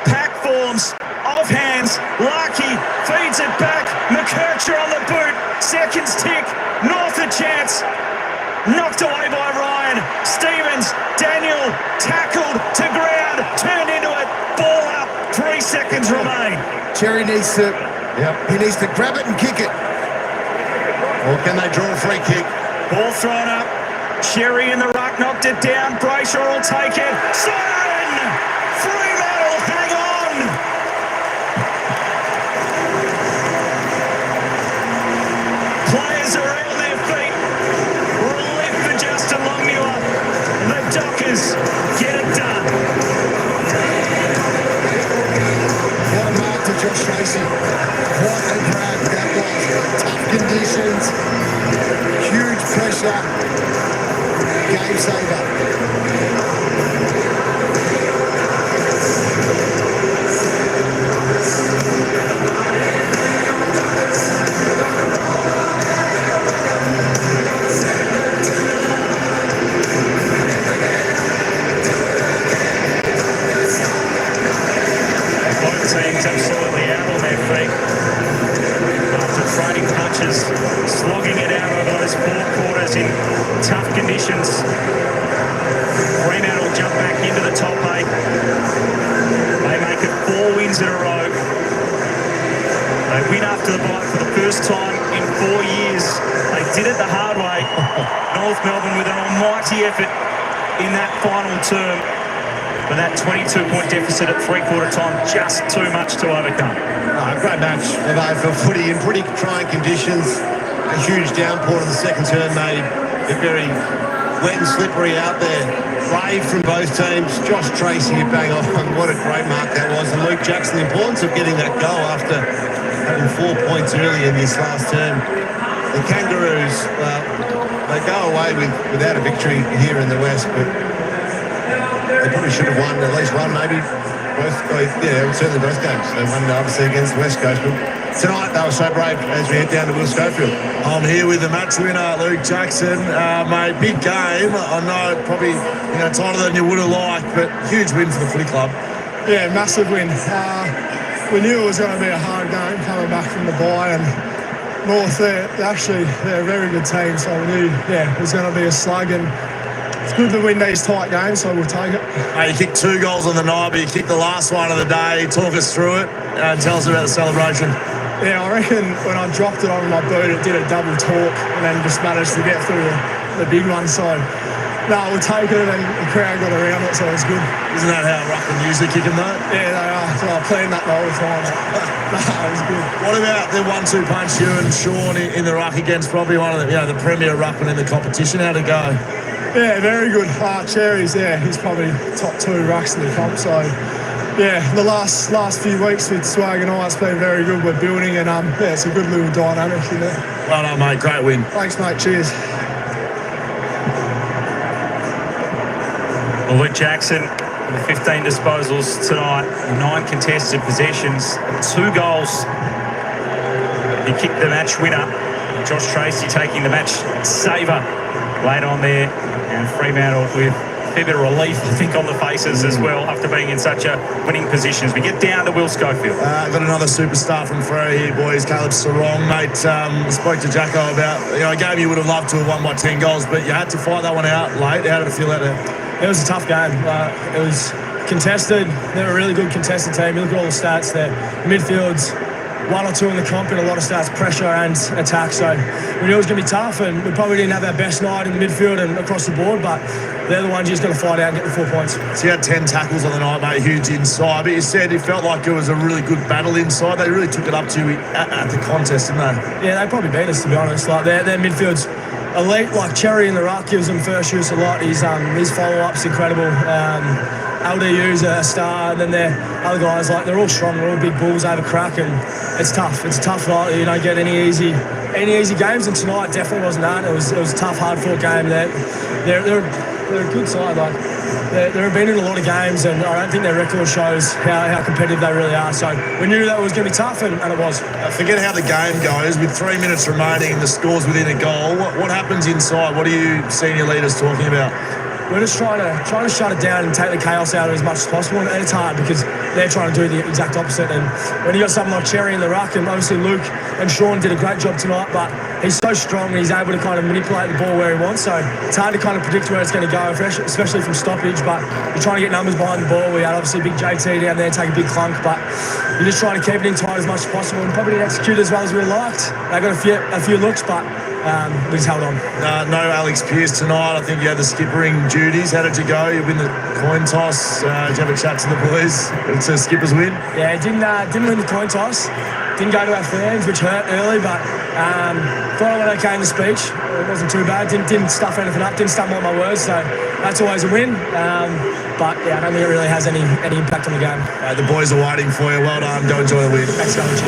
Pack forms. Off hands. Larkey feeds it back. McKercher on the boot. Seconds tick. North a chance. Knocked away by Ryan. Stevens. Daniel. Tackled to ground. Turned into it. Ball up. 3 seconds remain. Cherry needs to. He needs to grab it and kick it. Or can they draw a free kick? Ball thrown up. Cherry in the ruck, knocked it down. Brayshaw will take it. Siren! Fremantle, hang on! Players are on their feet. Relief for Justin Longmuir. The Dockers get it done. What a mark to Josh Tracy. What a grab that was. Tough conditions. Huge pressure. Game saver. Both teams absolutely out on their feet. After trading punches, slogging it out over those 4 quarters in tough conditions. Fremantle jump back into the top 8. They make it 4 wins in a row. They win after the bye for the first time in 4 years. They did it the hard way. North Melbourne with an almighty effort in that final term. But that 22-point deficit at 3-quarter time, just too much to overcome. Great match of AFL footy in pretty trying conditions. A huge downpour in the second term made it very wet and slippery out there. Brave from both teams. Josh Tracy bang on. What a great mark that was. And Luke Jackson, the importance of getting that goal after having 4 points early in this last term. The Kangaroos, well, they go away without a victory here in the West, but they probably should have won at least one, maybe both. Certainly both games. They won obviously against the West Coast, but tonight they were so brave as we head down to Will Schofield. I'm here with the match winner, Luke Jackson. Mate, big game. I know probably tighter than you would have liked, but huge win for the footy club. Yeah, massive win. We knew it was going to be a hard game coming back from the bye, and North, they're a very good team, so we knew it was going to be a slug, and it's good to win these tight games, so we'll take it. You kicked 2 goals on the night, but you kicked the last one of the day. Talk us through it and tell us about the celebration. Yeah, I reckon when I dropped it on my boot, it did a double talk and then just managed to get through the big one. So, we'll take it, and the crowd got around it, so it's good. Isn't that how Ruckman usually kick them, though? Yeah, they are. So I planned that all the time. It was good. What about the 1-2 punch you and Sean in the ruck against probably one of the premier ruckman in the competition? How'd it go? Yeah, very good. Cherry's he's probably top 2 rucks in the comp. So, the last few weeks with Swag and I, it's been very good. We're building, and it's a good little dynamic in there. Well done, mate. Great win. Thanks, mate. Cheers. Well, Luke Jackson with 15 disposals tonight, 9 contested possessions, 2 goals. He kicked the match winner. Josh Tracy taking the match saver late on there, and Fremantle with a fair bit of relief, I think, on the faces as well after being in such a winning position. As we get down to Will Schofield. Got another superstar from Freo here, boys. Caleb Sarong, mate. Spoke to Jacko about a game you would have loved to have won by 10 goals, but you had to fight that one out late. How did it feel out there? It was a tough game. It was contested. They're a really good contested team. You look at all the stats there. Midfield's 1 or 2 in the comp, and a lot of stats, pressure and attack. So we knew it was going to be tough, and we probably didn't have our best night in the midfield and across the board, but they're the ones you just got to find out and get the 4 points. So you had 10 tackles on the night, mate, huge inside. But you said it felt like it was a really good battle inside. They really took it up to you at the contest, didn't they? Yeah, they probably beat us, to be honest. Like their midfield's elite. Like Cherry in the ruck gives them first use a lot. His follow-up's incredible. LDU's a star, and then their other guys, like they're all strong, they're all big bulls, they have a crack, and it's tough. It's tough. Like, you don't get any easy games, and tonight definitely wasn't that. It was a tough, hard-fought game. They're a good side. Like they've been in a lot of games, and I don't think their record shows how competitive they really are. So we knew that was going to be tough, and it was. Forget how the game goes. With 3 minutes remaining and the score's within a goal, what happens inside? What are you senior leaders talking about? We're just trying to shut it down and take the chaos out of it as much as possible, and it's hard because they're trying to do the exact opposite. And when you got someone like Cherry in the ruck, and obviously Luke and Sean did a great job tonight, but he's so strong and he's able to kind of manipulate the ball where he wants, so it's hard to kind of predict where it's going to go, especially from stoppage. But you're trying to get numbers behind the ball. We had obviously big JT down there take a big clunk, but you're just trying to keep it in tight as much as possible, and probably didn't execute as well as we liked. They got a few looks, but we just held on. No Alex Pearce tonight. I think you had the skippering duties. How did you go? You win the coin toss. Did you have a chat to the boys? It's a skipper's win. Yeah, didn't win the coin toss. Didn't go to our fans, which hurt early, but thought I went okay in the speech. It wasn't too bad. Didn't stuff anything up. Didn't stumble on my words, so that's always a win. But yeah, I don't think it really has any impact on the game. The boys are waiting for you. Well done. Go enjoy the win. Thanks so much.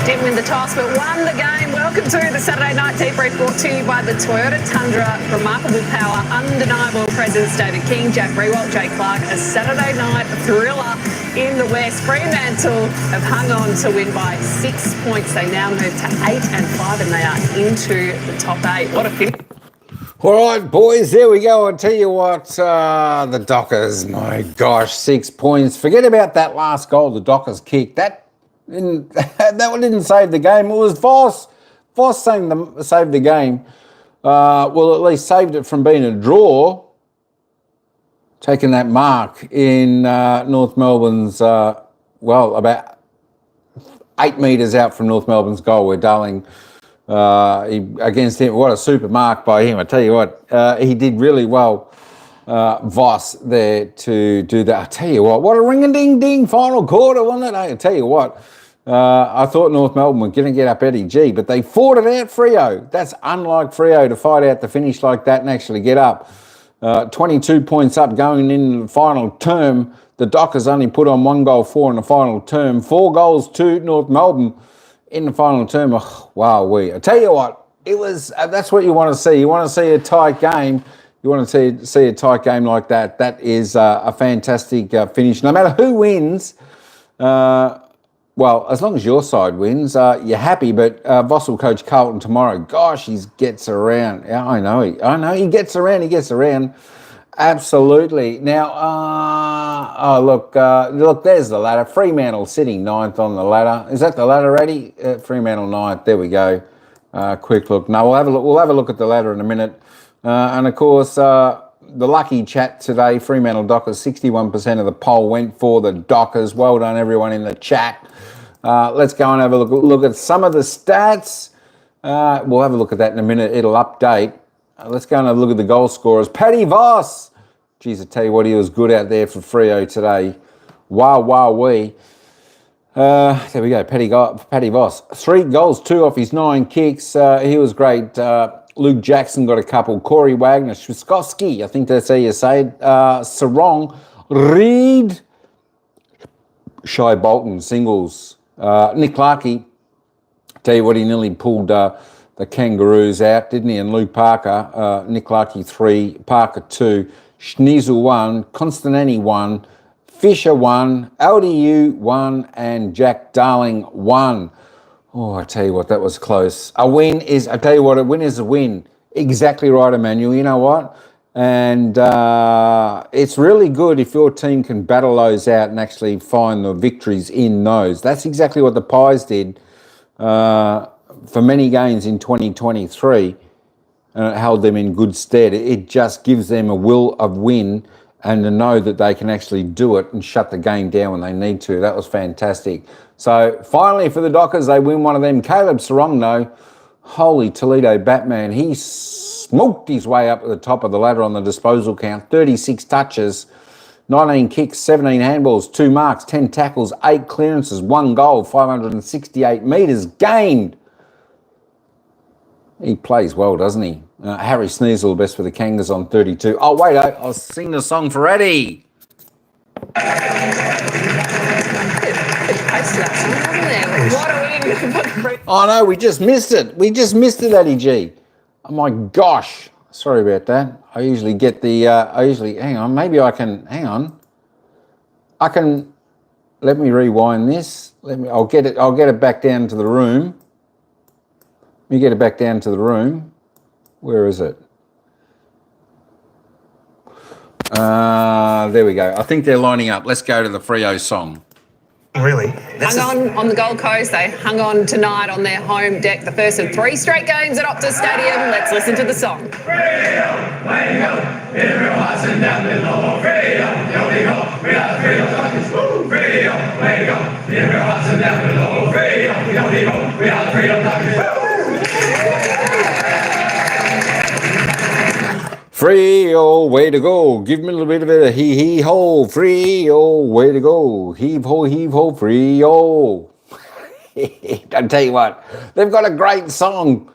Didn't win the toss, but won the game. Welcome to the Saturday Night Debrief, brought to you by the Toyota Tundra. Remarkable power, undeniable presence. David King, Jack Rewalt, Jay Clark. A Saturday night thriller in the West. Fremantle have hung on to win by 6 points. They now move to 8 and 5, and they are into the top 8. What a finish. All right, boys, there we go. I'll tell you what, the Dockers, my gosh, 6 points. Forget about that last goal the Dockers kicked. That didn't save the game. It was Voss. Voss saved the game. Well, at least saved it from being a draw. Taking that mark in North Melbourne's, about 8 metres out from North Melbourne's goal, where Darling against him. What a super mark by him. I tell you what, he did really well, Voss, there to do that. I tell you what a ring-a-ding-ding final quarter, wasn't it? I tell you what, I thought North Melbourne were going to get up Eddie G, but they fought it out, Freo. That's unlike Freo to fight out the finish like that and actually get up. 22 points up going in the final term. The Dockers only put on 1 goal 4 in the final term. 4 goals to North Melbourne in the final term. Oh, wow, I tell you what, it was. That's what you want to see. You want to see a tight game. You want to see a tight game like that. That is a fantastic finish. No matter who wins, as long as your side wins, you're happy. But Voss will coach Carlton tomorrow. Gosh, he gets around. Yeah, I know. He gets around. He gets around. Absolutely. Now, look, there's the ladder. Fremantle sitting 9th on the ladder. Is that the ladder ready? Fremantle 9th. There we go. Quick look. No, we'll have a look at the ladder in a minute. And of course, the lucky chat today, Fremantle Dockers, 61% of the poll went for the Dockers. Well done, everyone in the chat. Let's go and have a look at some of the stats. We'll have a look at that in a minute. It'll update. Let's go and have a look at the goal scorers. Paddy Voss. Geez, I tell you what, he was good out there for Freo today. Wow. There we go, Paddy Voss. 3 goals, 2 off his 9 kicks. He was great. Luke Jackson got a couple. Corey Wagner, Schwiskowski, I think that's how you say it. Sarong, Reed, Shai Bolton, singles. Nick Larkey, tell you what, he nearly pulled the Kangaroos out, didn't he? And Luke Parker, Nick Larkey 3, Parker 2, Schnizel 1, Constantini 1, Fisher 1, LDU 1, and Jack Darling 1. Oh, I tell you what, that was close. A win is a win. Exactly right, Emmanuel. You know what? And it's really good if your team can battle those out and actually find the victories in those. That's exactly what the Pies did for many games in 2023, and it held them in good stead. It just gives them a will of win and to know that they can actually do it and shut the game down when they need to. That was fantastic. So finally for the Dockers, they win one of them. Caleb Sarong, though, holy Toledo Batman, he smoked his way up to the top of the ladder on the disposal count. 36 touches, 19 kicks, 17 handballs, 2 marks, 10 tackles, 8 clearances, 1 goal, 568 metres gained. He plays well, doesn't he? Harry Sneasel, best for the Kangas on 32. Oh, wait, I'll sing the song for Eddie. Oh, no, we just missed it. We just missed it, Eddie G. Oh, my gosh. Sorry about that. I usually get the, hang on, maybe I can, hang on. Let me rewind this. I'll get it back down to the room. Let me get it back down to the room. Where is it? There we go. I think they're lining up. Let's go to the Freo song. Really? Hung on the Gold Coast. They hung on tonight on their home deck, the first of 3 straight games at Optus Stadium. Let's listen to the song. Freo, wake up, everyone's down below. Freo, yo, we go, we are Freo, Freo, wake up, everyone's down below. Freo, yo, we go, we are Freo, Freo, way to go. Give me a little bit of a hee-hee-ho. Freo, way to go. Heave-ho, Freo. I tell you what, they've got a great song.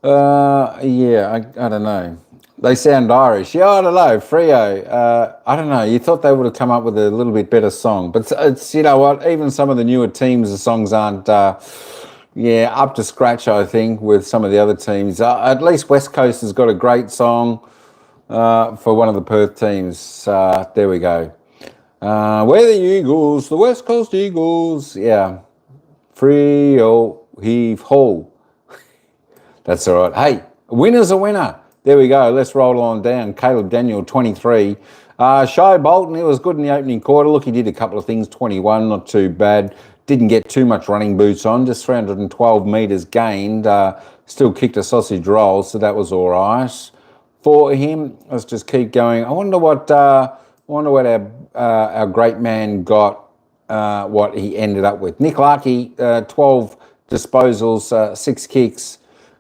Yeah, I don't know. They sound Irish. Yeah, I don't know. Freo, I don't know. You thought they would have come up with a little bit better song. But it's, you know what, even some of the newer teams, the songs aren't, up to scratch, I think, with some of the other teams. At least West Coast has got a great song. For one of the Perth teams. There we go. We're the Eagles, the West Coast Eagles. Yeah. Freo, heave ho. That's all right. Hey, a winner's a winner. There we go. Let's roll on down. Caleb Daniel, 23. Shai Bolton, he was good in the opening quarter. Look, he did a couple of things. 21, not too bad. Didn't get too much running boots on. Just 312 metres gained. Still kicked a sausage roll, so that was all right. For him, let's just keep going. I wonder what our great man got, what he ended up with. Nick Larkey, 12 disposals, 6 kicks.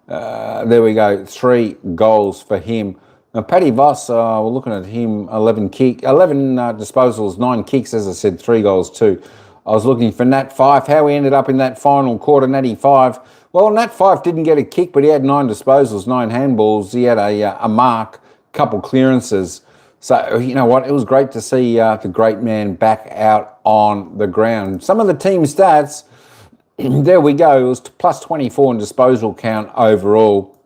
There we go, 3 goals for him. Now, Paddy Voss, we're looking at him, 11 disposals, 9 kicks, as I said, 3 goals too. I was looking for Nat Fyfe, how he ended up in that final quarter, Natty Fyfe. Well, Nat Fyfe didn't get a kick, but he had 9 disposals, 9 handballs. He had a mark, couple clearances. So, you know what, it was great to see the great man back out on the ground. Some of the team stats, there we go, it was plus 24 in disposal count overall.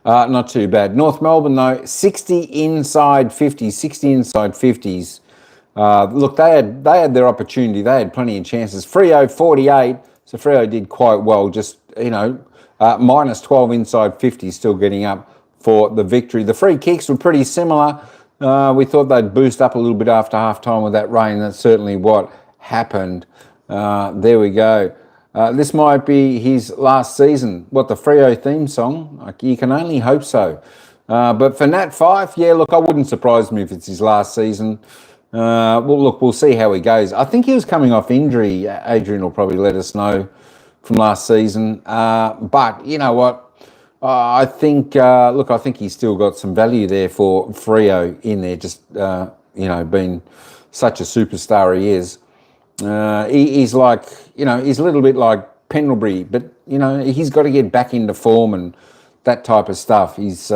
Not too bad. North Melbourne, though, 60 inside 50s. Look, they had their opportunity. They had plenty of chances. Freo, 48. So Freo did quite well, just, minus 12 inside 50, still getting up for the victory. The free kicks were pretty similar. We thought they'd boost up a little bit after half-time with that rain. That's certainly what happened. There we go. This might be his last season. What, the Freo theme song? You can only hope so. But for Nat Fyfe, yeah, look, I wouldn't surprise me if it's his last season. We'll see how he goes. I think he was coming off injury. Adrian will probably let us know from last season. But you know what? I think he's still got some value there for Freo in there, just, being such a superstar he is. He's like, he's a little bit like Pendlebury, but, he's got to get back into form and that type of stuff. He's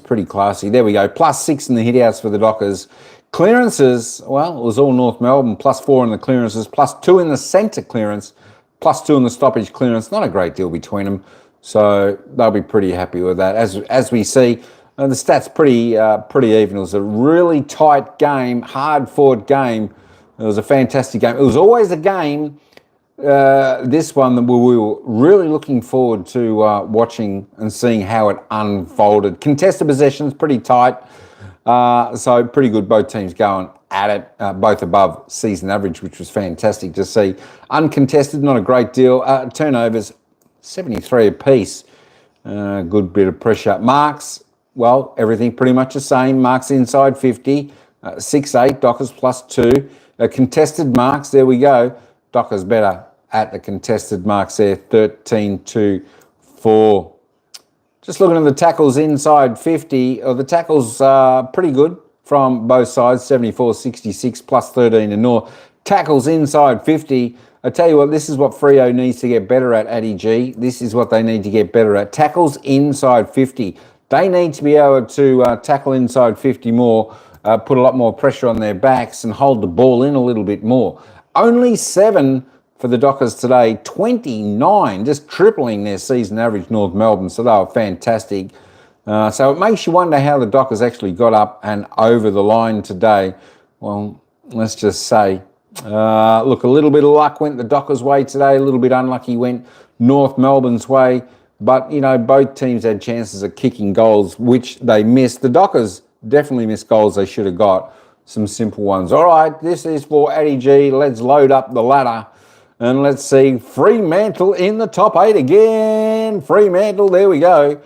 pretty classy. There we go. Plus 6 in the hitouts for the Dockers. Clearances, well, it was all North Melbourne, plus 4 in the clearances, plus 2 in the centre clearance, plus 2 in the stoppage clearance. Not a great deal between them, so they'll be pretty happy with that. As we see, the stats pretty even. It was a really tight game, hard-fought game. It was a fantastic game. It was always a game, this one, that we were really looking forward to watching and seeing how it unfolded. Contested possessions, pretty tight. So pretty good, both teams going at it, both above season average, which was fantastic to see. Uncontested, not a great deal. Turnovers, 73 apiece. Good bit of pressure. Marks, well, everything pretty much the same. Marks inside 50, 6-8, Dockers plus 2. Contested marks, there we go. Dockers better at the contested marks there, 13-4. Just looking at the tackles inside 50, the tackles are pretty good from both sides, 74-66 plus 13 and North. Tackles inside 50. I tell you what, this is what Freo needs to get better at, Addy G. This is what they need to get better at. Tackles inside 50. They need to be able to tackle inside 50 more, put a lot more pressure on their backs and hold the ball in a little bit more. Only 7 for the Dockers today, 29, just tripling their season average, North Melbourne, so they were fantastic. So it makes you wonder how the Dockers actually got up and over the line today. Well, let's just say, look, a little bit of luck went the Dockers' way today, a little bit unlucky went North Melbourne's way, but, you know, both teams had chances of kicking goals, which they missed. The Dockers definitely missed goals they should have got, some simple ones. All right, this is for Addy G. Let's load up the ladder. And let's see, Fremantle in the top 8 again. Fremantle, there we go.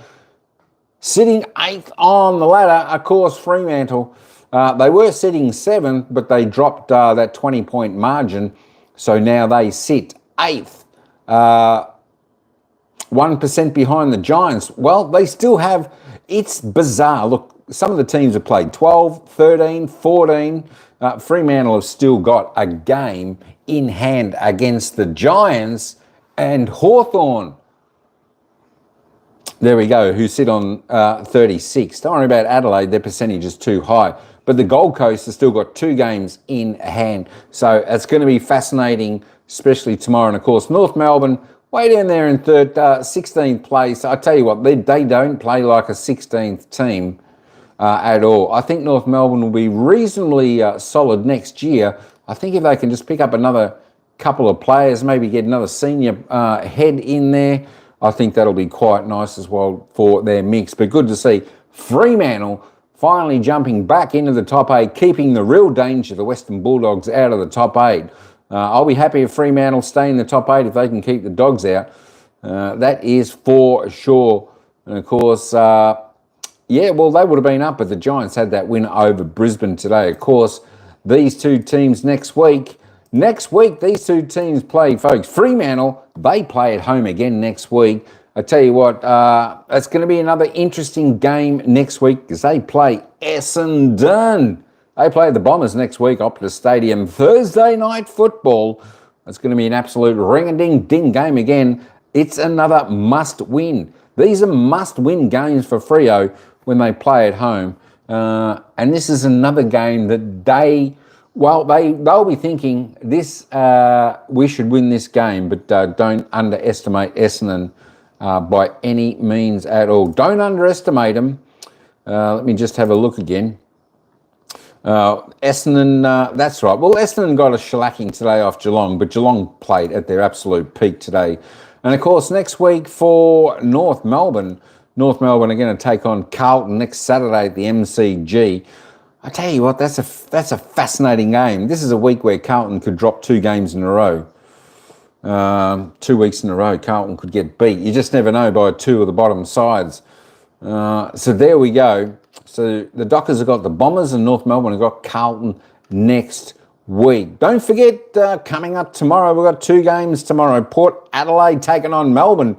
Sitting 8th on the ladder, of course, Fremantle. They were sitting 7th, but they dropped that 20-point margin. So now they sit 8th. 1% behind the Giants. Well, they still have, it's bizarre. Look, some of the teams have played 12, 13, 14. Fremantle have still got a game in hand against the Giants and Hawthorn. There we go, who sit on 36. Don't worry about Adelaide, their percentage is too high. But the Gold Coast has still got 2 games in hand. So it's going to be fascinating, especially tomorrow. And of course, North Melbourne, way down there in 16th place. I tell you what, they don't play like a 16th team at all. I think North Melbourne will be reasonably solid next year. I think if they can just pick up another couple of players, maybe get another senior head in there, I think that'll be quite nice as well for their mix. But good to see Fremantle finally jumping back into the top 8, keeping the real danger, the Western Bulldogs, out of the top 8. I'll be happy if Fremantle stay in the top 8 if they can keep the Dogs out. That is for sure. And of course, yeah, well, they would have been up, but the Giants had that win over Brisbane today. Of course, these two teams next week, these two teams play, folks. Fremantle, they play at home again next week. I tell you what, it's going to be another interesting game next week because they play Essendon. They play the Bombers next week, Optus Stadium, Thursday night football. It's going to be an absolute ring-a-ding-ding game again. It's another must-win. These are must-win games for Freo when they play at home. And this is another game that they'll be thinking this. We should win this game, but don't underestimate Essendon by any means at all. Don't underestimate them. Let me just have a look again. Essendon, that's right. Well, Essendon got a shellacking today off Geelong, but Geelong played at their absolute peak today. And of course, next week for North Melbourne are going to take on Carlton next Saturday at the MCG. I tell you what, that's a fascinating game. This is a week where Carlton could drop 2 games in a row. 2 weeks in a row, Carlton could get beat. You just never know by 2 of the bottom sides. So there we go. So the Dockers have got the Bombers and North Melbourne have got Carlton next week. Don't forget, coming up tomorrow, we've got 2 games tomorrow. Port Adelaide taking on Melbourne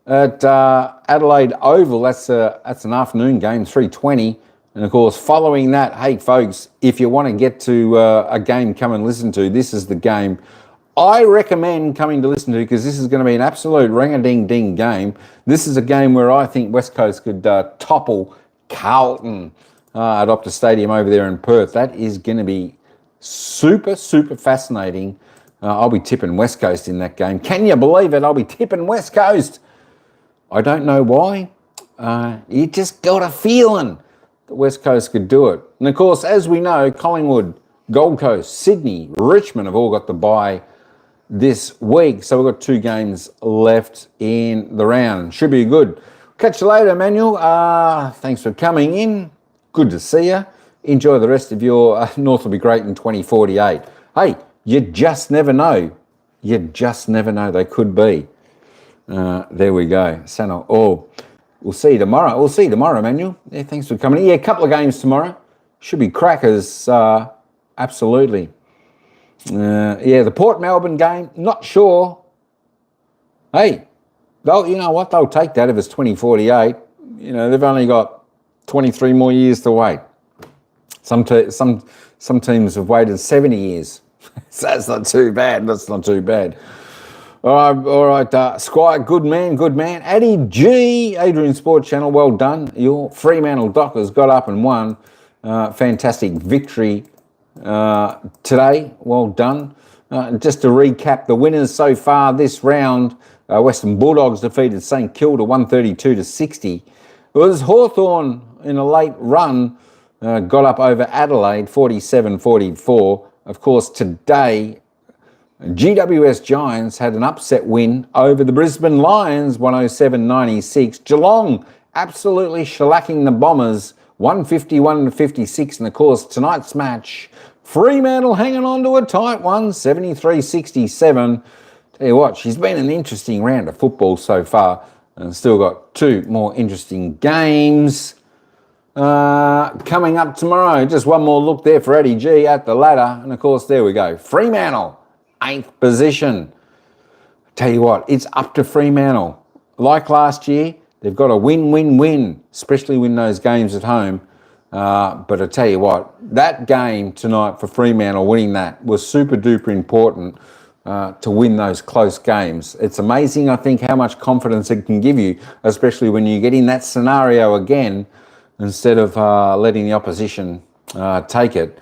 at Adelaide Oval. That's an afternoon game, 3:20. And of course, following that, hey folks, if you want to get to a game, come and listen to, this is the game I recommend coming to listen to, because this is going to be an absolute ring-a-ding-ding game. This is a game where I think West Coast could topple Carlton at Optus Stadium over there in Perth. That is going to be super, super fascinating. I'll be tipping West Coast in that game. Can you believe it? I'll be tipping West Coast. I don't know why. You just got a feeling the West Coast could do it. And of course, as we know, Collingwood, Gold Coast, Sydney, Richmond have all got the bye this week. So we've got 2 games left in the round. Should be good. Catch you later, Emmanuel. Thanks for coming in. Good to see you. Enjoy the rest of your North will be great in 2048. Hey, you just never know. You just never know. They could be. There we go. Sano. Oh, we'll see you tomorrow. We'll see you tomorrow, Emmanuel. Yeah, thanks for coming in. Yeah, a couple of games tomorrow. Should be crackers. Absolutely. Yeah, the Port Melbourne game, not sure. Hey, You know what? They'll take that if it's 2048. You know, they've only got 23 more years to wait. Some teams have waited 70 years. So that's not too bad. That's not too bad. All right. Squire, good man. Addy G, Adrian Sports Channel, well done. Your Fremantle Dockers got up and won. Fantastic victory today. Well done. Just to recap the winners so far this round, Western Bulldogs defeated St Kilda 132-60. It was Hawthorn in a late run, got up over Adelaide 47-44. Of course, today, GWS Giants had an upset win over the Brisbane Lions 107-96. Geelong absolutely shellacking the Bombers 151-56. And of course, tonight's match, Fremantle hanging on to a tight one, 73-67. Tell you what, she's been an interesting round of football so far, and still got two more interesting games coming up tomorrow. Just one more look there for Eddie G at the ladder, and of course, there we go. Fremantle, 8th position. Tell you what, it's up to Fremantle. Like last year, they've got a win, especially win those games at home. But I tell you what, that game tonight for Fremantle, winning that was super duper important to win those close games. It's amazing, I think, how much confidence it can give you, especially when you get in that scenario again, instead of letting the opposition take it.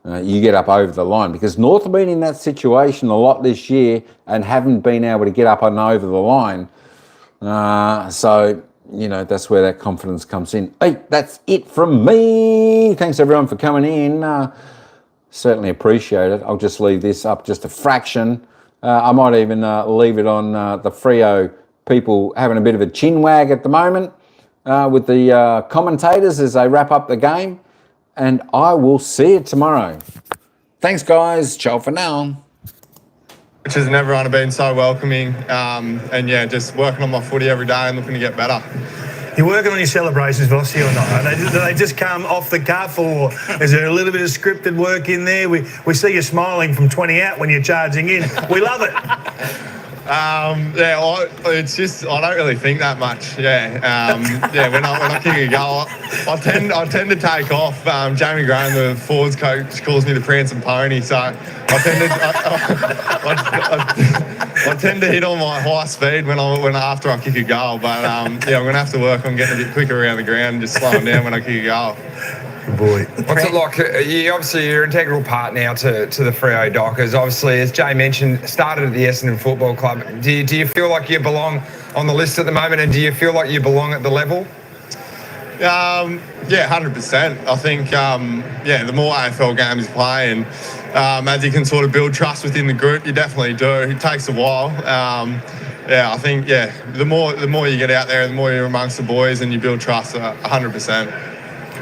You get up over the line, because North have been in that situation a lot this year and haven't been able to get up and over the line. So, you know, that's where that confidence comes in. Hey, that's it from me. Thanks everyone for coming in. Certainly appreciate it. I'll just leave this up just a fraction. I might even leave it on the Freo people having a bit of a chin wag at the moment with the commentators as they wrap up the game. And I will see you tomorrow. Thanks, guys. Ciao for now. Coaches and everyone have been so welcoming, and yeah, just working on my footy every day and looking to get better. You working on your celebrations, Vossi, or not? Do they just come off the cuff, or is there a little bit of scripted work in there? We see you smiling from 20 out when you're charging in. We love it. It's just I don't really think that much. When I kick a goal, I tend to take off. Jamie Graham, the forwards coach, calls me the prancing pony, so I tend to hit on my high speed when after I kick a goal. But I'm going to have to work on getting a bit quicker around the ground and just slowing down when I kick a goal. Good boy. What's it like? You're an integral part now to the Freo Dockers. Obviously, as Jay mentioned, started at the Essendon Football Club. Do you feel like you belong on the list at the moment, and do you feel like you belong at the level? 100%. I think, the more AFL games you play, and as you can sort of build trust within the group, you definitely do. It takes a while. I think, the more you get out there, the more you're amongst the boys and you build trust, 100%.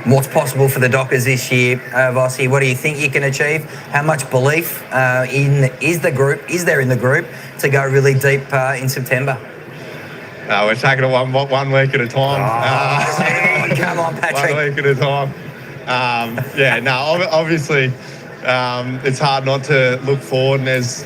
What's possible for the Dockers this year, Vossi? What do you think you can achieve? How much belief is there in the group to go really deep in September? We're taking it one week at a time. Come on, Patrick. 1 week at a time. Obviously, it's hard not to look forward, and there's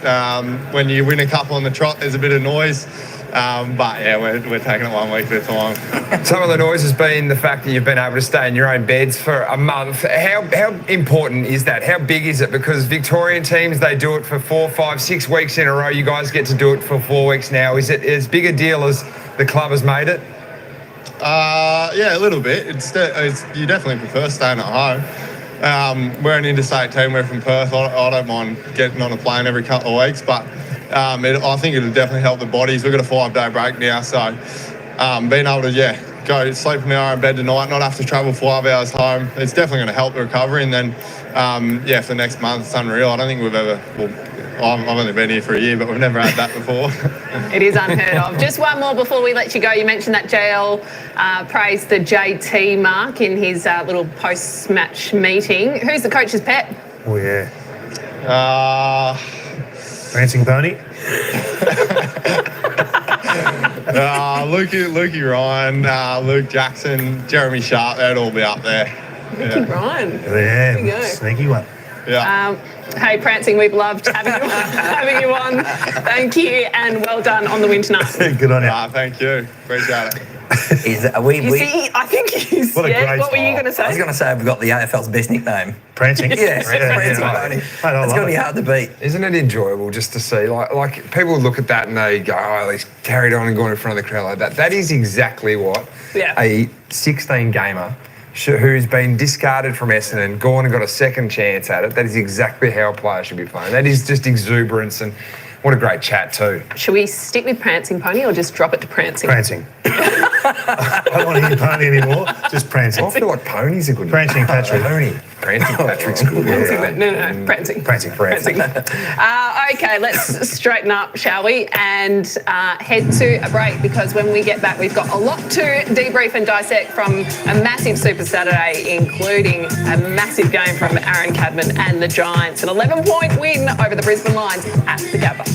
when you win a couple on the trot, there's a bit of noise. We're taking it 1 week at a time. Some of the noise has been the fact that you've been able to stay in your own beds for a month. How important is that? How big is it? Because Victorian teams, they do it for 4, 5, 6 weeks in a row. You guys get to do it for 4 weeks now. Is it as big a deal as the club has made it? A little bit. You definitely prefer staying at home. We're an interstate team. We're from Perth. I don't mind getting on a plane every couple of weeks, but I think it'll definitely help the bodies. We've got a 5-day break now, so being able to go sleep in our own bed tonight, not have to travel 5 hours home, it's definitely going to help the recovery. And then for the next month, it's unreal. I don't think we've ever. I've only been here for a year, but we've never had that before. It is unheard of. Just one more before we let you go. You mentioned that JL praised the JT mark in his little post-match meeting. Who's the coach's pet? Oh, yeah. Prancing pony? Lukey Ryan, Luke Jackson, Jeremy Sharp, they'd all be up there. Lukey Ryan. Yeah, sneaky one. Yeah. Hey, Prancing, we've loved having you on. Thank you, and well done on the win tonight. Good on you. Thank you. Appreciate it. See, I think he's... What a great what were you going to say? I was going to say we've got the AFL's best nickname. Prancing? Yes, Prancing Pony. It's going to be hard to beat. Isn't it enjoyable just to see? Like people look at that and they go, oh, he's carried on and gone in front of the crowd like that. That is exactly what a 16-gamer who's been discarded from Essendon, gone and got a second chance at it, that is exactly how a player should be playing. That is just exuberance, and what a great chat too. Should we stick with Prancing Pony or just drop it to Prancing? Prancing. I don't want to hear Pony anymore, just Prancing. I feel like Pony's a good Prancing Patrick. Prancing Patrick's good. No, Prancing. Prancing. Okay, let's straighten up, shall we? And head to a break, because when we get back, we've got a lot to debrief and dissect from a massive Super Saturday, including a massive game from Aaron Cadman and the Giants. An 11-point win over the Brisbane Lions at the Gabba.